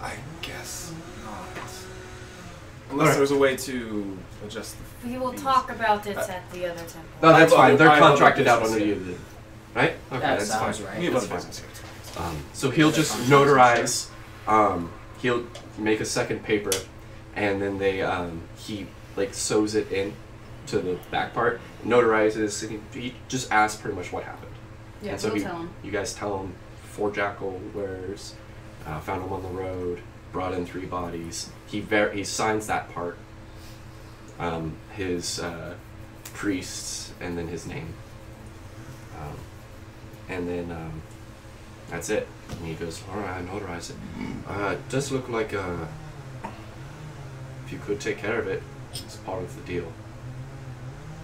I guess not. Unless there's a way to adjust the We will fees. talk about it at the other temple. No, that's fine. They're I have contracted other out under business, you, right? Okay, That that's sounds fine. right. We have That's other fine. business here. So he'll just notarize. He'll make a second paper, and then he like sews it in to the back part, notarizes, and he just asks pretty much what happened. Yeah, and so we'll tell him. you guys tell him 4 Jackalweres, found them on the road, brought in 3 bodies. He signs that part. His priests, and then his name. And then that's it. And he goes, all right, I notarize it. It does look like if you could take care of it, it's part of the deal.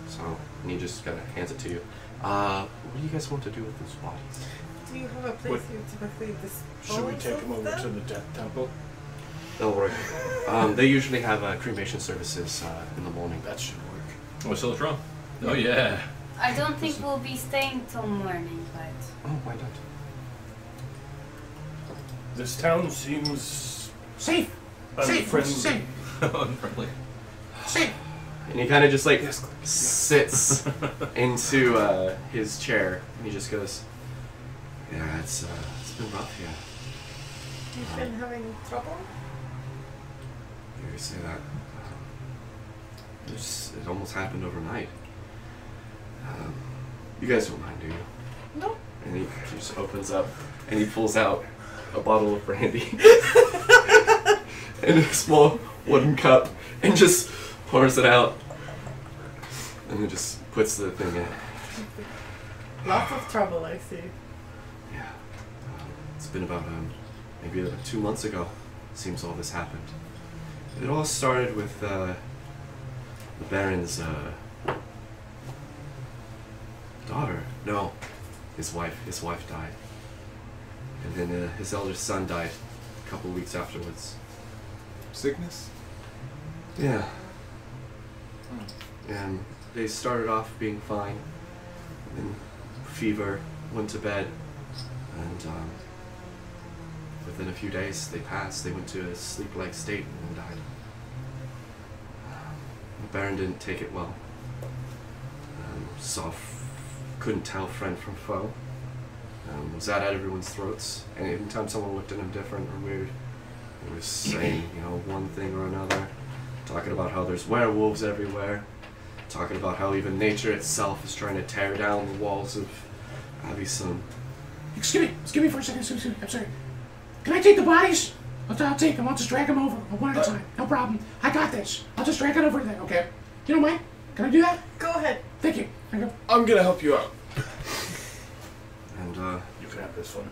So, and he just kind of hands it to you. What do you guys want to do with those bodies? Do you have a place you typically dispose Should we take them over of to them? the Death Temple? They'll work. They usually have cremation services in the morning. That should work. Oh, still a drum. Oh yeah. I don't think we'll be staying till morning, but Oh, why not? This town seems Safe. Safe. unfriendly. Safe. Unfriendly. Safe. And he kind of just like sits into his chair, and he just goes, "Yeah, it's been rough here." You've been having trouble? You could say that. It almost happened overnight. You guys don't mind, do you? No. And he just opens up, and he pulls out a bottle of brandy and a small wooden cup, and just pours it out, and then just puts the thing in. Lots of trouble, I see. Yeah. It's been about maybe 2 months ago. Seems all this happened. It all started with the Baron's daughter. No, his wife. His wife died, and then his eldest son died a couple weeks afterwards. Sickness? Yeah. And they started off being fine, and then fever, went to bed, and within a few days they passed. They went to a sleep-like state and then died. The Baron didn't take it well. Couldn't tell friend from foe. Was at everyone's throats, and anytime someone looked at him different or weird, he was saying, one thing or another, talking about how there's werewolves everywhere, talking about how even nature itself is trying to tear down the walls of Abyssum. Excuse me for a second. Excuse me. I'm sorry. Can I take the bodies? I'll take them. I'll just drag them over one at a time. No problem. I got this. I'll just drag it over there. Okay. You don't mind? Can I do that? Go ahead. Thank you. Thank you. I'm gonna help you out. And You can have this one.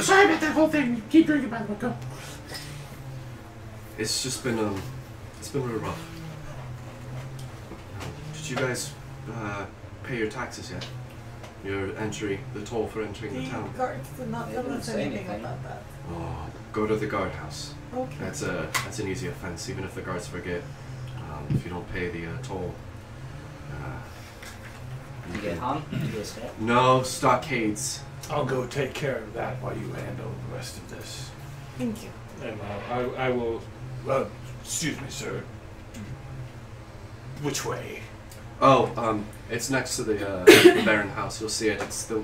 Sorry about that whole thing. Keep drinking, by the way. Go. it's just been real rough. Did you guys pay your taxes yet? Your entry, the toll for entering the The town. guards did not They tell didn't us say anything anything. about that. Oh, go to the guardhouse. Okay. That's an easy offense, even if the guards forget. If you don't pay the toll. You get hung? You get step? No stockades. I'll go take care of that while you handle the rest of this. Thank you. And I will. Excuse me, sir. Which way? Oh, it's next to the the Baron house. You'll see it. It's the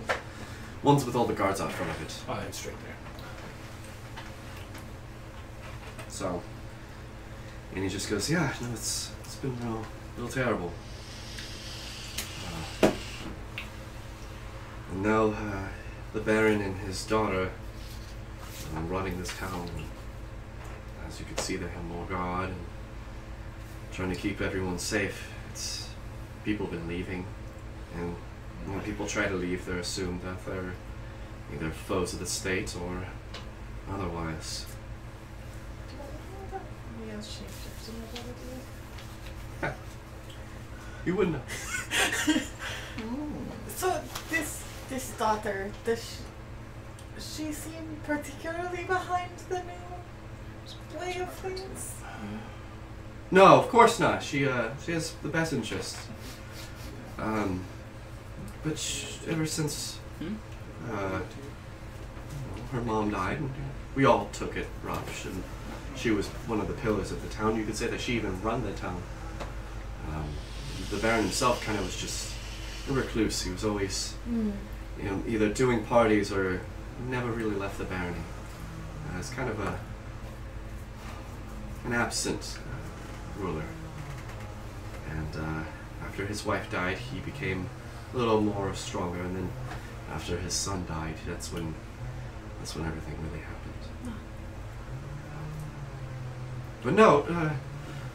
ones with all the guards out front of it. I'll head straight there. So, and he just goes, yeah, no, it's been real terrible. And now the Baron and his daughter running this town. As you can see, they have more guard and trying to keep everyone safe. It's people have been leaving, and when people try to leave, they're assumed that they're either foes of the state or otherwise. You wouldn't know. So this daughter, does she seem particularly behind the new way of things? No, of course not. She has the best interests. But ever since her mom died, we all took it rough. She was one of the pillars of the town. You could say that she even run the town. The Baron himself kind of was just a recluse. He was always, either doing parties or never really left the barony. It's kind of an absent ruler. And after his wife died, he became a little more stronger. And then after his son died, that's when everything really happened. But no,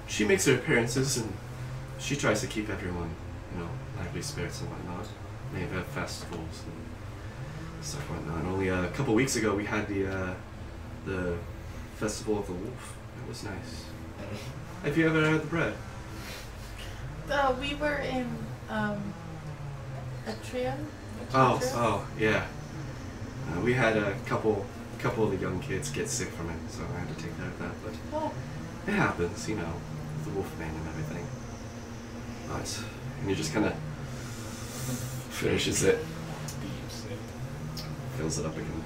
she makes her appearances and she tries to keep everyone, lively spirits and whatnot. They have festivals and stuff like that. Only a couple weeks ago, we had the Festival of the Wolf. It was nice. Have you ever had the bread? We were in Atrium. Oh, yeah. We had a couple of the young kids get sick from it, so I had to take care of that. But it happens, with the Wolfman and everything. Nice. And he just kind of finishes it, fills it up again.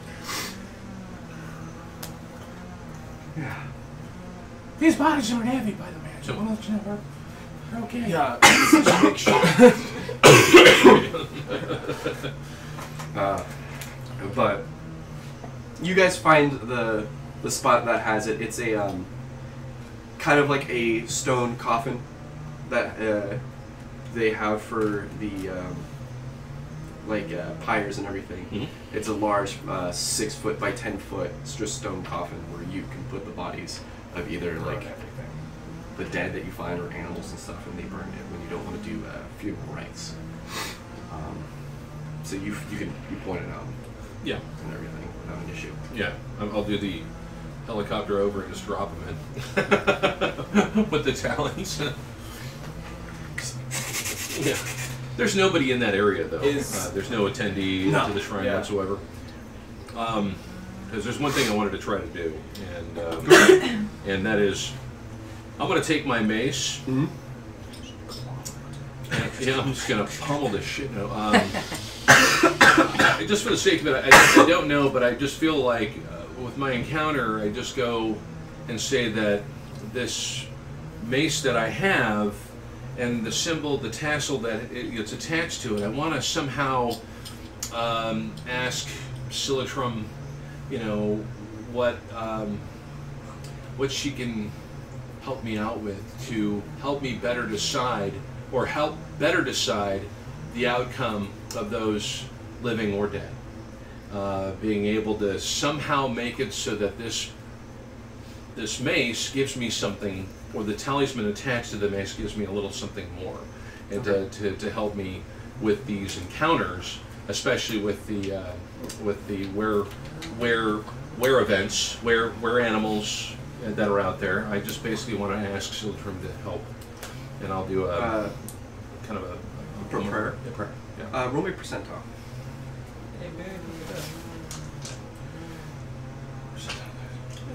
Yeah. These bodies aren't heavy, by the way. So we'll let you know we're okay. Yeah, just make sure. But you guys find the spot that has it. It's a kind of like a stone coffin that they have for the pyres and everything. Mm-hmm. It's a large 6 foot by 10 foot just stone coffin where you can put the bodies of either the dead that you find or animals and stuff, and they burn it when you don't want to do funeral rites. So you point it out. Yeah. And everything without an issue. Yeah, I'll do the helicopter over and just drop them in with the talons. Yeah. There's nobody in that area though. There's no attendee to the shrine whatsoever. Because there's one thing I wanted to try to do, and that is, I'm going to take my mace. Mm-hmm. And, I'm just going to pummel this shit. No, just for the sake of it, I don't know, but I just feel like with my encounter, I just go and say that this mace that I have and the symbol, the tassel that it's attached to it, I want to somehow ask Silitrum, what she can help me out with to help me better decide, or help better decide the outcome of those living or dead. Being able to somehow make it so that this mace gives me something, or the talisman attached to the mace gives me a little something more, and to help me with these encounters, especially with the where events, where animals that are out there. I just basically want to ask Silitrum to help, and I'll do a kind of a prayer. Yeah, prayer. Yeah. Roll me percentile.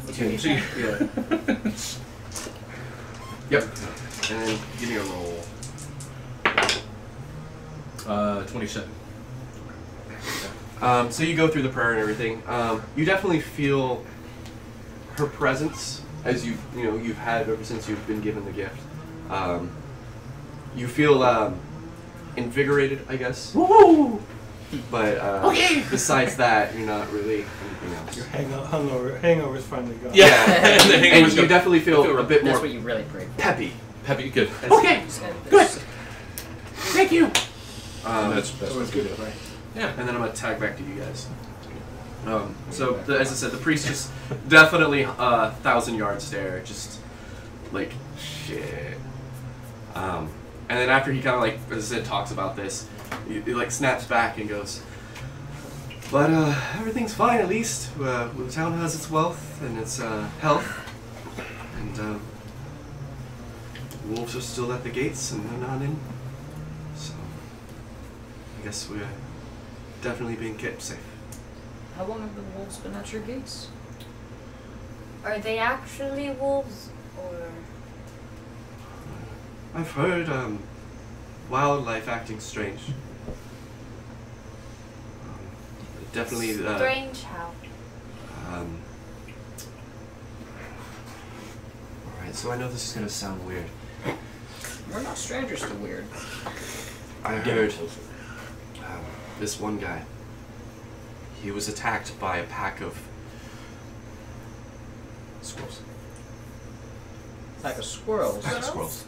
Okay, so Yep. And then give me a roll. 27. So you go through the prayer and everything. You definitely feel her presence as you've had ever since you've been given the gift. You feel invigorated, I guess. Woohoo! But besides that, you're not really anything else. Your hangover's finally gone. Yeah, and you definitely feel a bit more. That's what you really prayed for. Peppy. Okay, good. Thank you. That's Always good, right? Yeah. And then I'm gonna tag back to you guys. As I said, the priest just definitely 1,000 yard stare, just like shit. And then after he kind of like, as I said, talks about this, he like snaps back and goes, "But everything's fine at least. The town has its wealth and its health, and wolves are still at the gates and they're not in. So I guess we're definitely being kept safe." How long have the wolves been at your gates? Are they actually wolves, or? I've heard wildlife acting strange. Definitely. Strange how? Alright, so I know this is gonna sound weird. We're not strangers to weird. I heard this one guy. He was attacked by a pack of squirrels. Pack of squirrels. Pack of squirrels.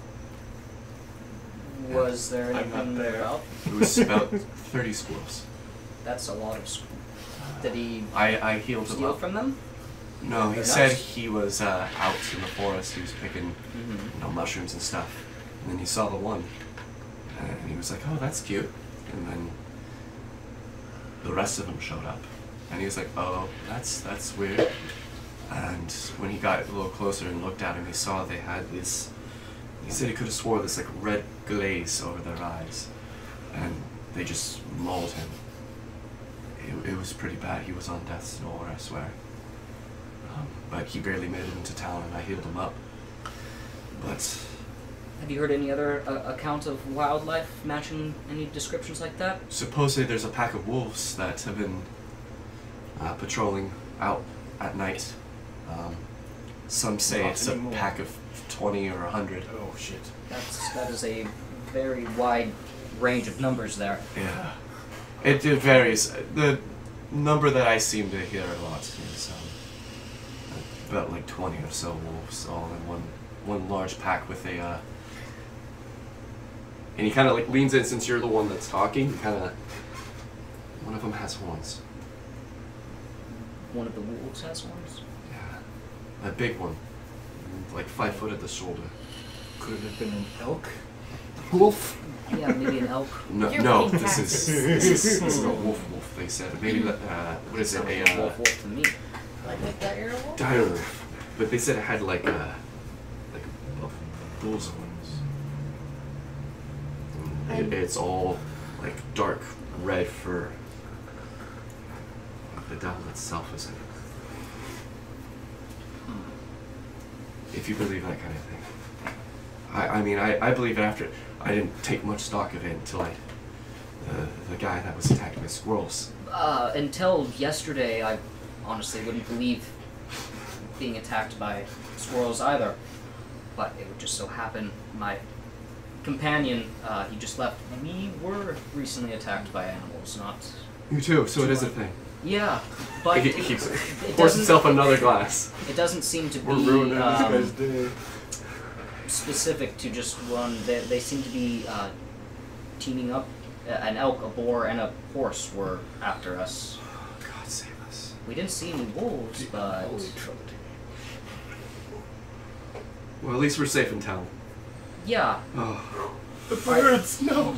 Was there I'm not anything there. about? It was about 30 squirrels. That's a lot of squirrels. Did he I healed him steal up. from them? No, he They're said nuts. he was out in the forest. He was picking mushrooms and stuff. And then he saw the one. And he was like, "Oh, that's cute." And then the rest of them showed up. And he was like, "Oh, that's weird." And when he got a little closer and looked at him, he saw they had this, he said he could have swore this like red glaze over their eyes. And they just mauled him. It was pretty bad. He was on death's door, I swear. But he barely made it into town and I healed him up. But Have you heard any other account of wildlife matching any descriptions like that? supposedly there's a pack of wolves that have been patrolling out at night. Some say Not it's anymore. a pack of 20 or 100. Oh shit. That is a very wide range of numbers there. Yeah. It varies. The number that I seem to hear a lot is about like 20 or so wolves all in one large pack with a and he kind of like leans in since you're the one that's talking. One of them has horns. One of the wolves has horns. Yeah. A big one. Like 5 foot at the shoulder. Could it have been an elk? Wolf? Yeah, maybe an elk. No, You're no, being this is a wolf. They said maybe what is it? Sounds like A wolf to me. Like a dire wolf? dire wolf. But they said it had like a bull's horns. It's all like dark red fur. The devil itself is in it. If you believe that kind of thing. I mean, I believe it after. I didn't take much stock of it until the guy that was attacked by squirrels. Until yesterday, I honestly wouldn't believe being attacked by squirrels either. But it would just so happen my companion, he just left. We were recently attacked by animals, not. You too, so it is a thing. Yeah, but He it pours doesn't. himself another glass. It doesn't seem to We're be ruining this guy's day. specific to just one. They seem to be teaming up. An elk, a boar, and a horse were after us. Oh, God save us. We didn't see any wolves, but Well, at least we're safe in town. yeah. Oh. The birds, no!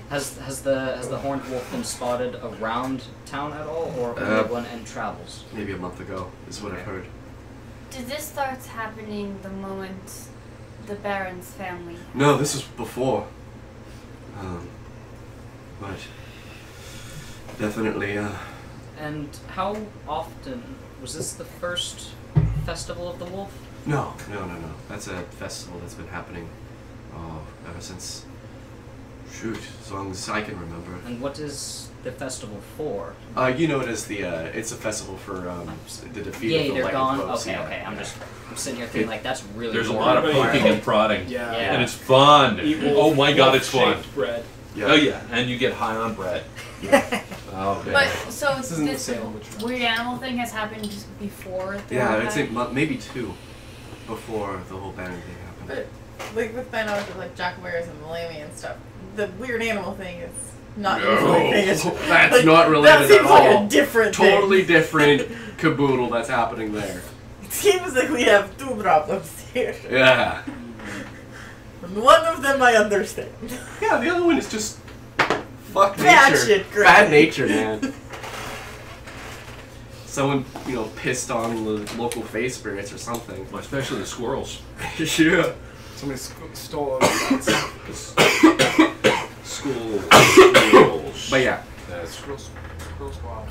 Has the horned wolf been spotted around town at all, or only when and travels? Maybe a month ago is what I've heard. Did this start happening the moment the Baron's family? No, this was before. But definitely, And how often was this the first festival of the wolf? No. That's a festival that's been happening, ever since, shoot, as long as I can remember. And what is the festival for? You know it as it's a festival for, the defeat of Yay, the they're gone. lycanthropes, Okay, yeah. okay. I'm sitting here thinking like that's really. There's a boring. lot of Everybody- poking and prodding. Yeah. Yeah. And it's fun. Eat Oh my god, it's fun. wolf-shaped bread. Yeah. Oh yeah, and you get high on bread. Oh man. But so This isn't the this Salem witch trial. weird animal thing has happened just before. the Yeah, whole I'd say thing? maybe 2 before the whole banner thing happened. But like with my knowledge of like Jackalweres and Malami and stuff, the weird animal thing is Not No, usually paying attention. that's not related That seems at like all. a different Totally thing. different caboodle that's happening there. It seems like we have two problems here. Yeah. And one of them I understand. Yeah, the other one is just fuck Bad nature. shit, Greg. Bad nature, man. Someone, pissed on the local face spirits or something. Especially the squirrels. Yeah. Somebody stole our Squirrels. But yeah. Squirrel squad.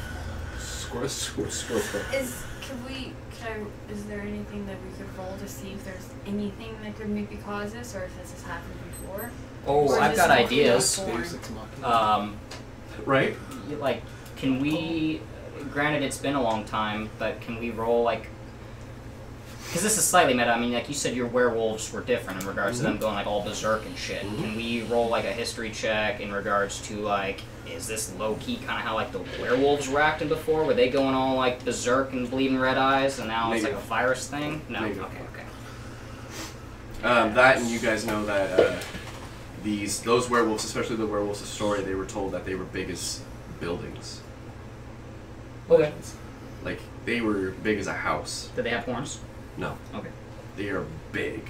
Is there anything that we could roll to see if there's anything that could maybe cause this, or if this has happened before? Oh, Or is I've this got mostly ideas. born? Right? Like, can we? Granted, it's been a long time, but can we roll like? Because this is slightly meta. I mean, like you said, your werewolves were different in regards to them going like all berserk and shit. Can we roll like a history check in regards to like, is this low key kind of how like the werewolves were acting before? Were they going all like berserk and bleeding red eyes, and now it's like a virus thing? No. Negative. Okay. That and you guys know that those werewolves, especially the werewolves of Story, they were told that they were big as buildings. Okay. Like they were big as a house. Did they have horns? No. Okay. They are big.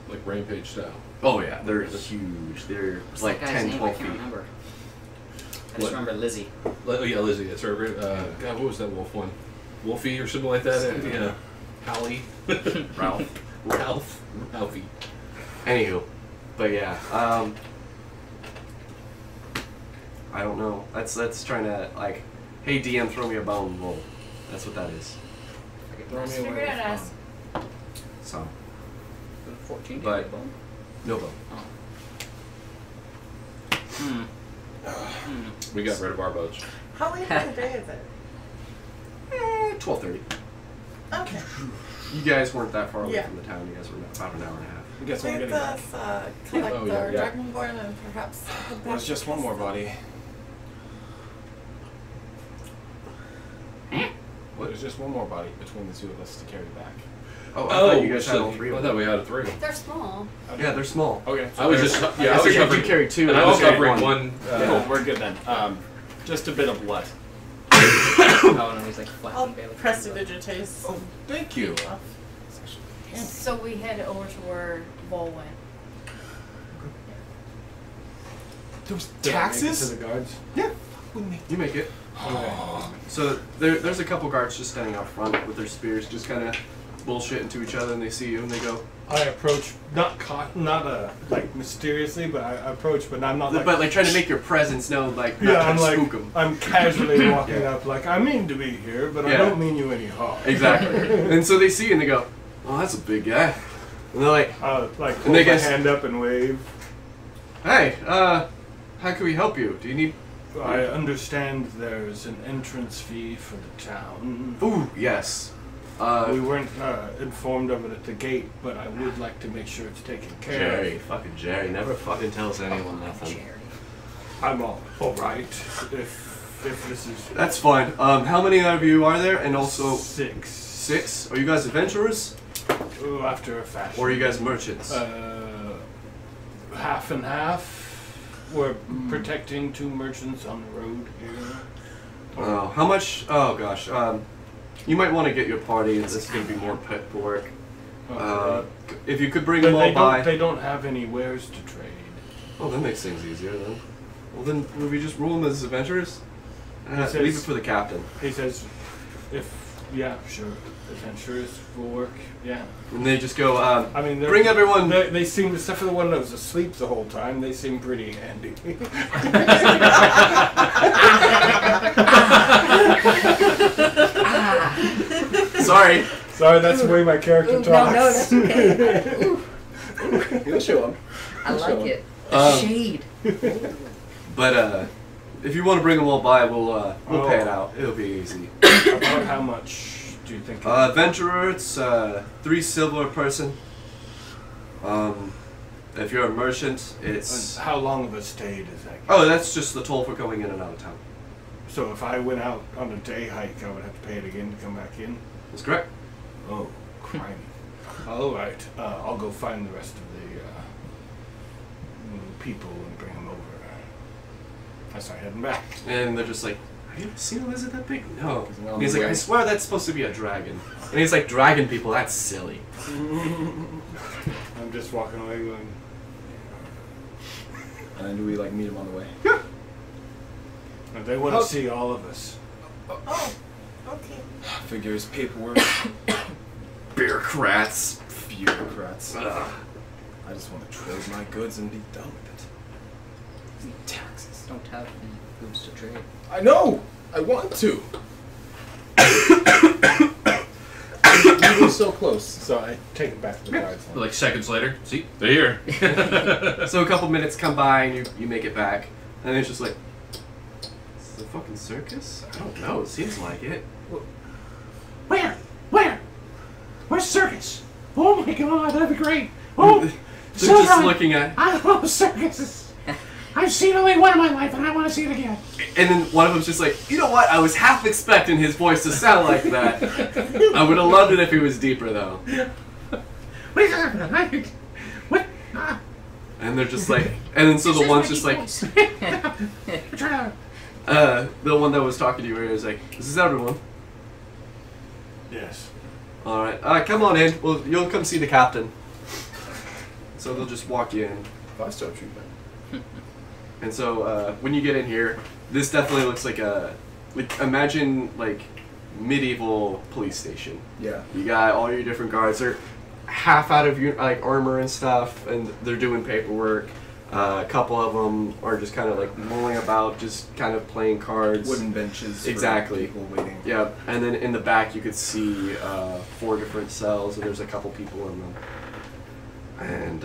Like Rampage style. Oh yeah, they're huge. They're What's like that guy's 10, name? 12 I can't feet. remember. I just What? remember Lizzie. Oh yeah, Lizzie. That's her. God, what was that wolf one? Wolfie or something like that? Yeah. Hallie. Ralph. Ralphie. Anywho, but yeah, I don't know. That's trying to like, hey DM, throw me a bone roll. That's what that is. Just figured it out as So 14. But- did bone? no bone. We got rid of our boats. How late in the day is it? 12:30. Okay. You guys weren't that far away Yeah. from the town. You guys were about an hour and a half. I guess we're Let getting back. us collect Oh, yeah, our yeah. Dragonborn and perhaps head back There's just to one more Castle. body. What? There's just one more body between the two of us to carry back. Oh, I thought you guys had all three I of thought them. we had three. they're small. Yeah, they're small. Okay. I was just I was figured you covering. carried two. And I was Okay, covering one. Cool, we're good then. Just a bit of blood. Oh no, he's like I'll flapping Bailey. prestidigitate. Oh, thank you. So we head over to where Vol went. There was Did I make it to taxes? the guards. Yeah, you make it. Okay. So there's a couple guards just standing out front with their spears, just kind of bullshitting to each other, and they see you and they go. I approach, not like mysteriously, but I approach, but I'm not like. But like trying to make your presence known, like not yeah, trying I'm to like, spook them. I'm casually walking Yeah. up, like I mean to be here, but I Yeah. don't mean you any harm. Exactly. And so they see you and they go, "Oh, that's a big guy." And they're like, Like And hold they my guess- hand up and wave. "Hey, how can we help you? Do you need?" I understand there's an entrance fee for the town. Ooh, yes. We weren't informed of it at the gate, but I would like to make sure it's taken care Jerry, fucking Jerry, never fucking tells anyone nothing. of. I'm all right if this is That's fine. How many of you are there? And also 6. 6. Are you guys adventurers, Ooh, after a fashion. or are you guys merchants? Half and half. We're protecting 2 merchants on the road here. Oh, how much? Oh gosh. You might want to get your party, and this is going to be more paperwork. If you could bring them all by. They don't have any wares to trade. Oh, that makes things easier then. Well, then would we just rule them as adventurers? says- Leave it for the captain. He says, yeah, sure, adventurers will work, yeah. And they just go, I mean, bring everyone. They seem, except for the one that was asleep the whole time, they seem pretty handy. Sorry. Sorry, that's the way my character Ooh, talks. no, that's okay. You'll show him. I like it. Um, Shade. But if you want to bring them all by, we'll pay it out. It'll be easy. About how much do you think? Adventurer, it's 3 silver a person. If you're a merchant, it's How long of a stay does that get? oh, that's just the toll for going in and out of town. So if I went out on a day hike, I would have to pay it again to come back in? That's correct. Oh, crime. All right, I'll go find the rest of the people and bring them over. I start heading back. And they're just like, have you ever seen a lizard that big? No. Well, And he's like, I swear that's supposed to be a dragon. And he's like, dragon people, that's silly. I'm just walking away going. And then do we like meet him on the way? And they want to see all of us. Oh, okay. Figures, paperwork, Bureaucrats. bureaucrats. Ugh. I just want to trade my goods and be done with it. Taxes. Don't have any goods to trade. I know! I want to! You were so close. So I take it back to the guards. But like seconds later, see, they're here. So a couple minutes come by and you make it back. And it's just like, is this a fucking circus? I don't know, it seems like it. Where? Where's the circus? Oh my god, that'd be great. Oh, They're so just good. looking at. I love circuses. I've seen only one in my life, and I want to see it again. And then one of them's just like, you know what? I was half expecting his voice to sound like that. I would have loved it if he was deeper, though. What is happening? What? And they're just like, and then so the one's just like, We're trying to. the one that was talking to you earlier is like, this is everyone. Yes. All right, come on in. Well, you'll come see the captain. So they'll just walk you in. 5-star treatment. And so when you get in here, this definitely looks like imagine like medieval police station. Yeah. You got all your different guards. They're half out of your like armor and stuff, and they're doing paperwork. A couple of them are just kind of like mulling about, just kind of playing cards. Wooden benches. Exactly. For people waiting. Yeah, and then in the back you could see 4 different cells, and there's a couple people in them. And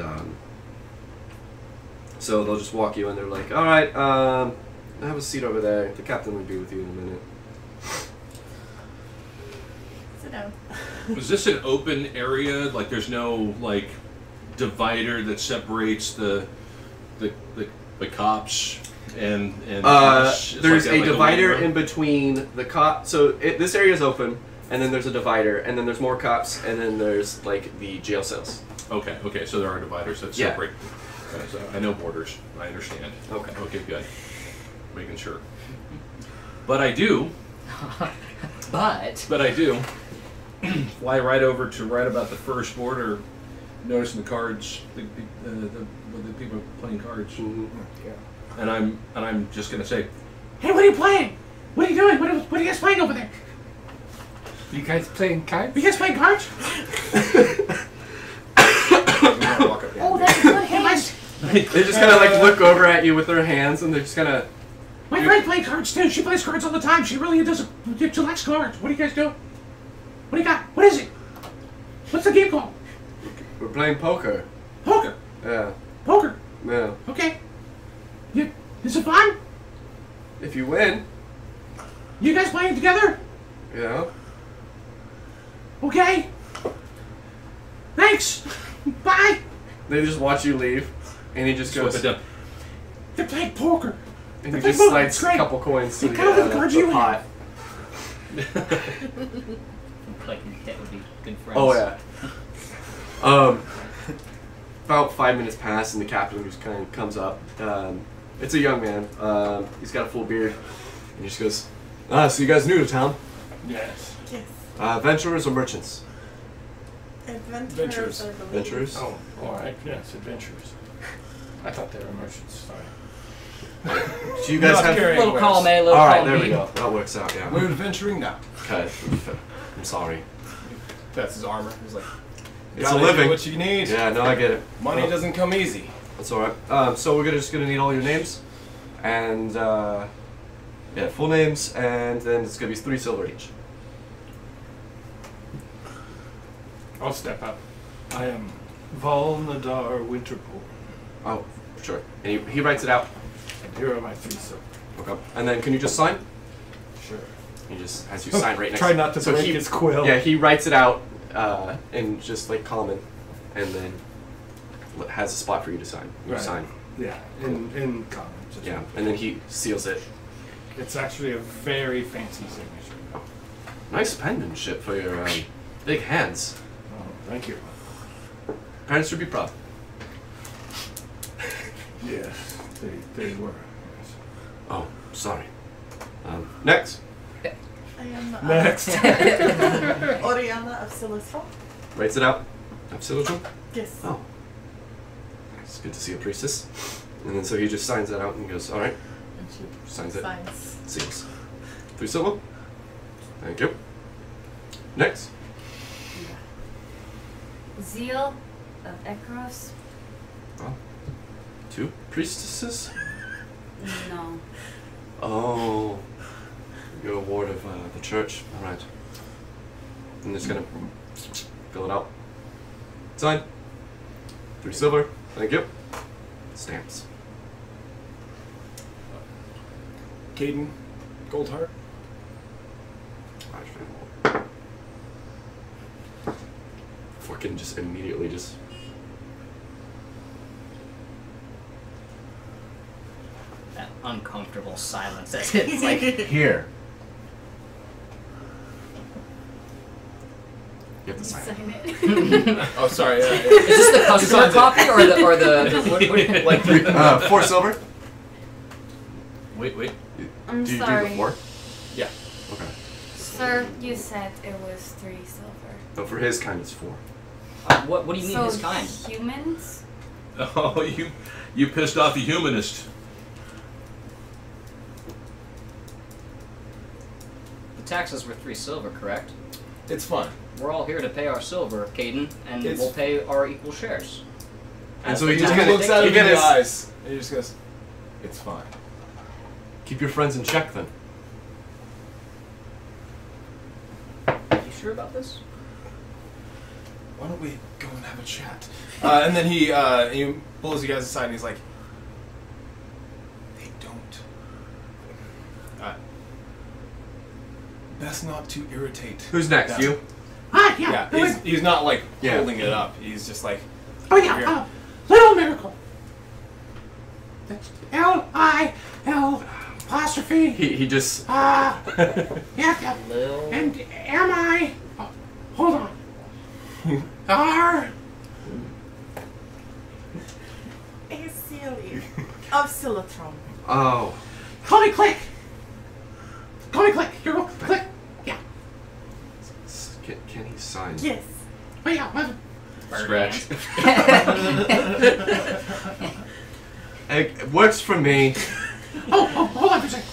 so they'll just walk you in. They're like, "All right, have a seat over there. The captain will be with you in a minute." Sit down. Was this an open area? Like, there's no like divider that separates the cops and us? It's There's like a like divider waiting in room? between the cop. So this area is open, and then there's a divider, and then there's more cops, and then there's like the jail cells. Okay, so there are dividers that Yeah. separate. So I know borders. I understand. Okay. Good. Making sure. But I do But fly right over to right about the first border, noticing the cards, the people playing cards, Mhm. and I'm just gonna say, Hey, what are you playing? What are you doing? What are you guys playing over there? You guys playing cards? Are you guys playing cards? Walk up oh, that's a good Hey, my, hand. They just kind of like look over at you with their hands, and they're just kind of. my friend plays cards too. She plays cards all the time. She really does. She likes cards. What are you guys doing? What do you got? What is it? What's the game called? We're playing poker. Poker. Yeah. Poker. Yeah. Okay. Is it fun? If you win, You guys playing together? yeah. Okay. Thanks. Bye. They just watch you leave, and he just slip goes. it down. They're playing poker. And he They're just playing poker. slides It's a great. couple coins to They count the cards the you pot. Like that would be good friends. Oh yeah. About 5 minutes pass, and the captain just kind of comes up. It's a young man. He's got a full beard, and he just goes, so you guys new to town? Yes. Yes. Adventurers or merchants? Adventurers. I believe. Adventurers. Oh, all right. Yes, adventurers. I thought they were merchants. Sorry. So you guys Not have. carrying Little wares. column A, little All right, column there B. we go. That works out. Yeah. We're adventuring now. Okay. I'm sorry. That's his armor. He's like, It's a gotta do living. what you need. Yeah. No, I get it. Money Well, doesn't come easy. That's all right. So we're just gonna need all your names, and full names, and then it's gonna be 3 silver each. I'll step up. I am Vol Nadar Winterpool. Oh, sure. And he writes it out. And here are my 3 silver. Okay. And then can you just sign? Sure. He just has you sign right next. Try not to so break he, his quill. Yeah, he writes it out in just like common, and then has a spot for you to sign. You Right. sign. Yeah, in common. just Yeah, one. and then he seals it. It's actually a very fancy signature. Nice penmanship for your big hands. Oh, thank you. Parents should be proud. Yes, they were. Yes. Oh, sorry. Next. I am Next. Oriana of Silistron. Writes it out. Absolutely. Yes. Oh. It's good to see a priestess. And then so he just signs that out and goes, alright. And she Signs it. signs. Seals. 3 silver. Thank you. Next. Zeal of Ekros. Oh. 2 priestesses? No. Oh. You're a ward of the church. Alright. I'm just gonna fill it out. Sign. 3 silver. Thank you. Stamps. Caden, gold heart. Forkin just immediately just. That uncomfortable silence. It's like Here. You have to sign it. Sign it. Oh, sorry. is this the customer copy or the Like 4 silver? Wait. I'm do you sorry. do the 4? Yeah. Okay. Sir, you said it was 3 silver. No, for his kind it's 4. what do you mean So his kind? humans? Oh, you pissed off the humanist. The taxes were 3 silver, correct? It's fine. We're all here to pay our silver, Caden, and It's- we'll pay our equal shares. And so the he just tax He looks thing. at you him get in the his- eyes, and he just goes, "It's fine." Keep your friends in check then. You sure about this? Why don't we go and have a chat? And then he pulls you guys aside, and he's like, "They don't. Best not to irritate." Who's next? them." You? Ah, Yeah, he's not like Yeah. holding it up. He's just like, Oh yeah, Here. Little Miracle. That's L-I-L apostrophe. He just. Yeah, yeah. Lil. And am I? Oh, hold on. R. Hey, Celia of Silitron. Oh. Call me Click. Call me Click. Here, go. Click. Yeah. Can he sign? Yes. Oh yeah. Well, Scratch. It works for me. oh, hold on for a second.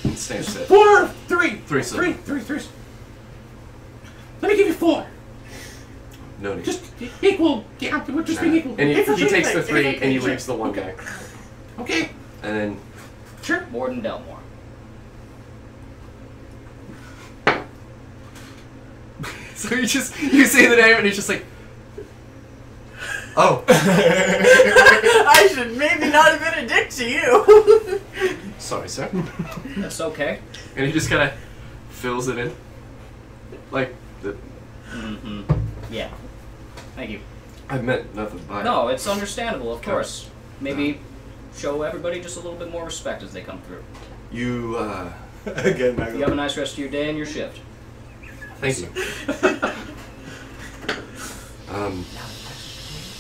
And stamps it. 4, 3. 3 silver. Three. Let me give you 4. No need. Just equal. Yeah, we're just being equal. And It's he okay, takes the it's 3 okay, and he sure. leaves the 1 back. Okay. And then Sure. Warden Delmore. so you say the name and he's just like, oh. I should maybe not have been a dick to you. Sorry, sir. That's okay. And he just kind of fills it in, like the. Mm-hmm. Yeah. Thank you. I meant nothing by it. No, it's understandable, of course. Maybe show everybody just a little bit more respect as they come through. You Again, I You have a go. nice rest of your day and your shift. Thank you.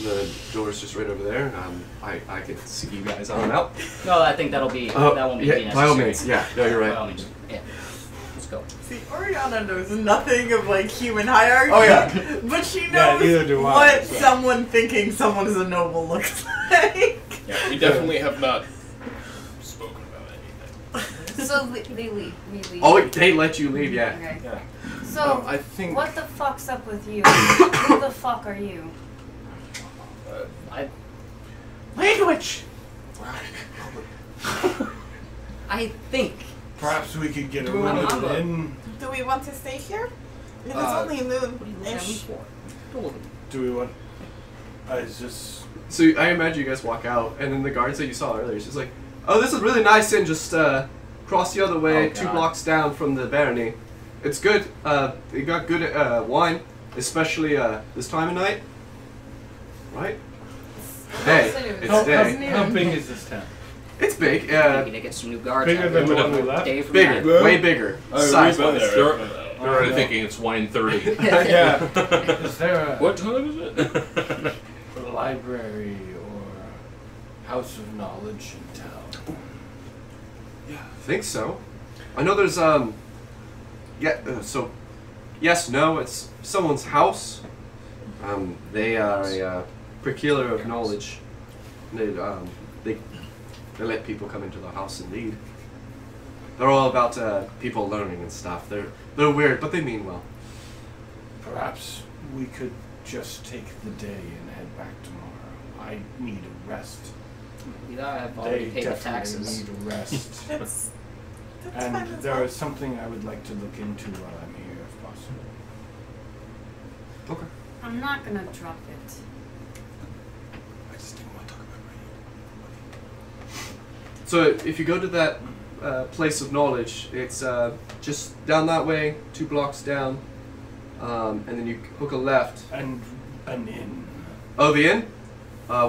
The door's just right over there. I can see you guys on out. No, I think that'll be that won't be yeah, necessary. by all means. Yeah, no, you're By right. all means. Yeah. Let's go. See, Oriana knows nothing of like human hierarchy. Oh, yeah. But she Yeah, knows neither do I, what so. someone thinking someone is a noble looks like. yeah, we definitely have not spoken about anything. So they leave. We leave. Oh, they let you leave, yeah. Okay. Yeah. So I think. what the fuck's up with you? Who the fuck are you? Language. I think. Perhaps we could get a Do we room want to- in. Do we want to stay here? It is only What are you looking at me noon-ish. for? Don't look at me. Do we want? I just. So I imagine you guys walk out, and then the guards that you saw earlier is just like, oh, this is really nice, and just cross the other way, Oh, 2 God. blocks down from the barony. It's good. They got good wine, especially this time of night. Right? Day. It's day. How big is this town? It's big. Maybe they get some new guards. Bigger out than here. the one we left? Day from Bigger. now. Way bigger. Size been wise. there. They're already thinking it's wine 30. Yeah. Is there a What time is it? library or house of knowledge in town? Yeah. I think so. I know there's so yes, no, it's someone's house. They are a procurer of knowledge. They let people come into their house and lead. They're all about people learning and stuff. They're weird, but they mean well. Perhaps we could just take the day and head back tomorrow. I need a rest. I've already paid the Definitely taxes. need a rest. That's And fine as there well. is something I would like to look into while I'm here, if possible. Okay. I'm not gonna drop it. I just didn't want to talk about it. So if you go to that place of knowledge, it's just down that way, 2 blocks down, and then you hook a left. And an inn. Oh, the inn?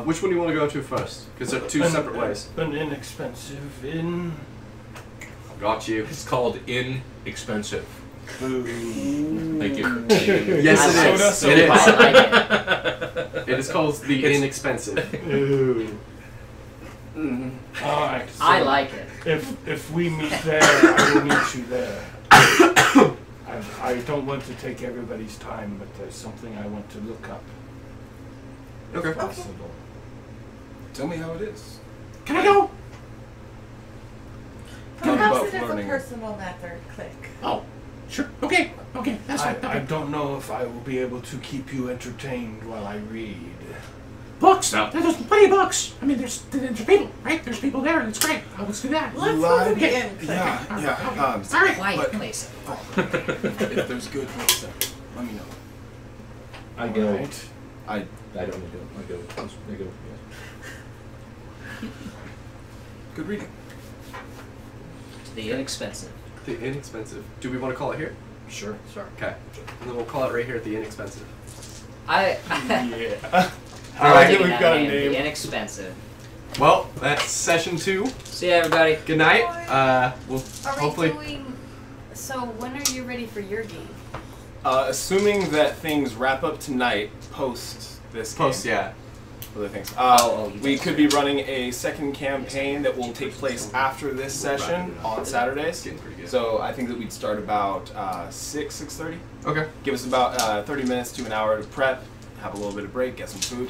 Which one do you want to go to first? Because they're 2 separate ways. An inexpensive inn. Got you. It's called inexpensive. Ooh. Thank you. Yes, I it like is. it. It I is. like it. It is called the It's- inexpensive. Ooh. All right. So I like it. If we meet there, I will meet you there. I don't want to take everybody's time, but there's something I want to look up. Okay. If possible. Tell me how it is. Can I go? Perhaps about it is a learning. personal matter. Click. Oh, sure. Okay. Okay. That's fine. I Okay. don't know if I will be able to keep you entertained while I read. Books, though. There's plenty of books. I mean, there's people, right? There's people there, and it's great. Let's do that. Let's Live- go to the Okay. inn. Click. Yeah. All right. Quiet But- place. If there's good books there, let me know. I go. Alright. I I don't go. I go. I go. Yes. good reading. The inexpensive. The inexpensive. Do we want to call it here? Sure. Sure. Okay. And then we'll call it right here at the inexpensive. Yeah. I like like that we've got a name. The inexpensive. Well, that's session 2. See you, everybody. Good night. We'll Are we hopefully. doing? So when are you ready for your game? Assuming that things wrap up tonight, post this game. Post, yeah. Other things. you We guys could are- be running a second campaign that will take place after this session on Saturdays. Getting pretty good. So I think that we'd start about 6:30. Okay. Give us about 30 minutes to an hour to prep, have a little bit of break, get some food,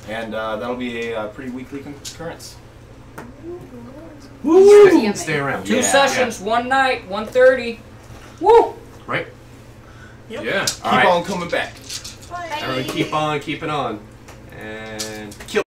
and that'll be a pretty weekly concurrence. Woo! Stay around. 2 Yeah. sessions, 1 night, 1:30. Woo! Right? Yep. Yeah. Keep All right. on coming back. Bye. Everyone keep on keeping on. And kill.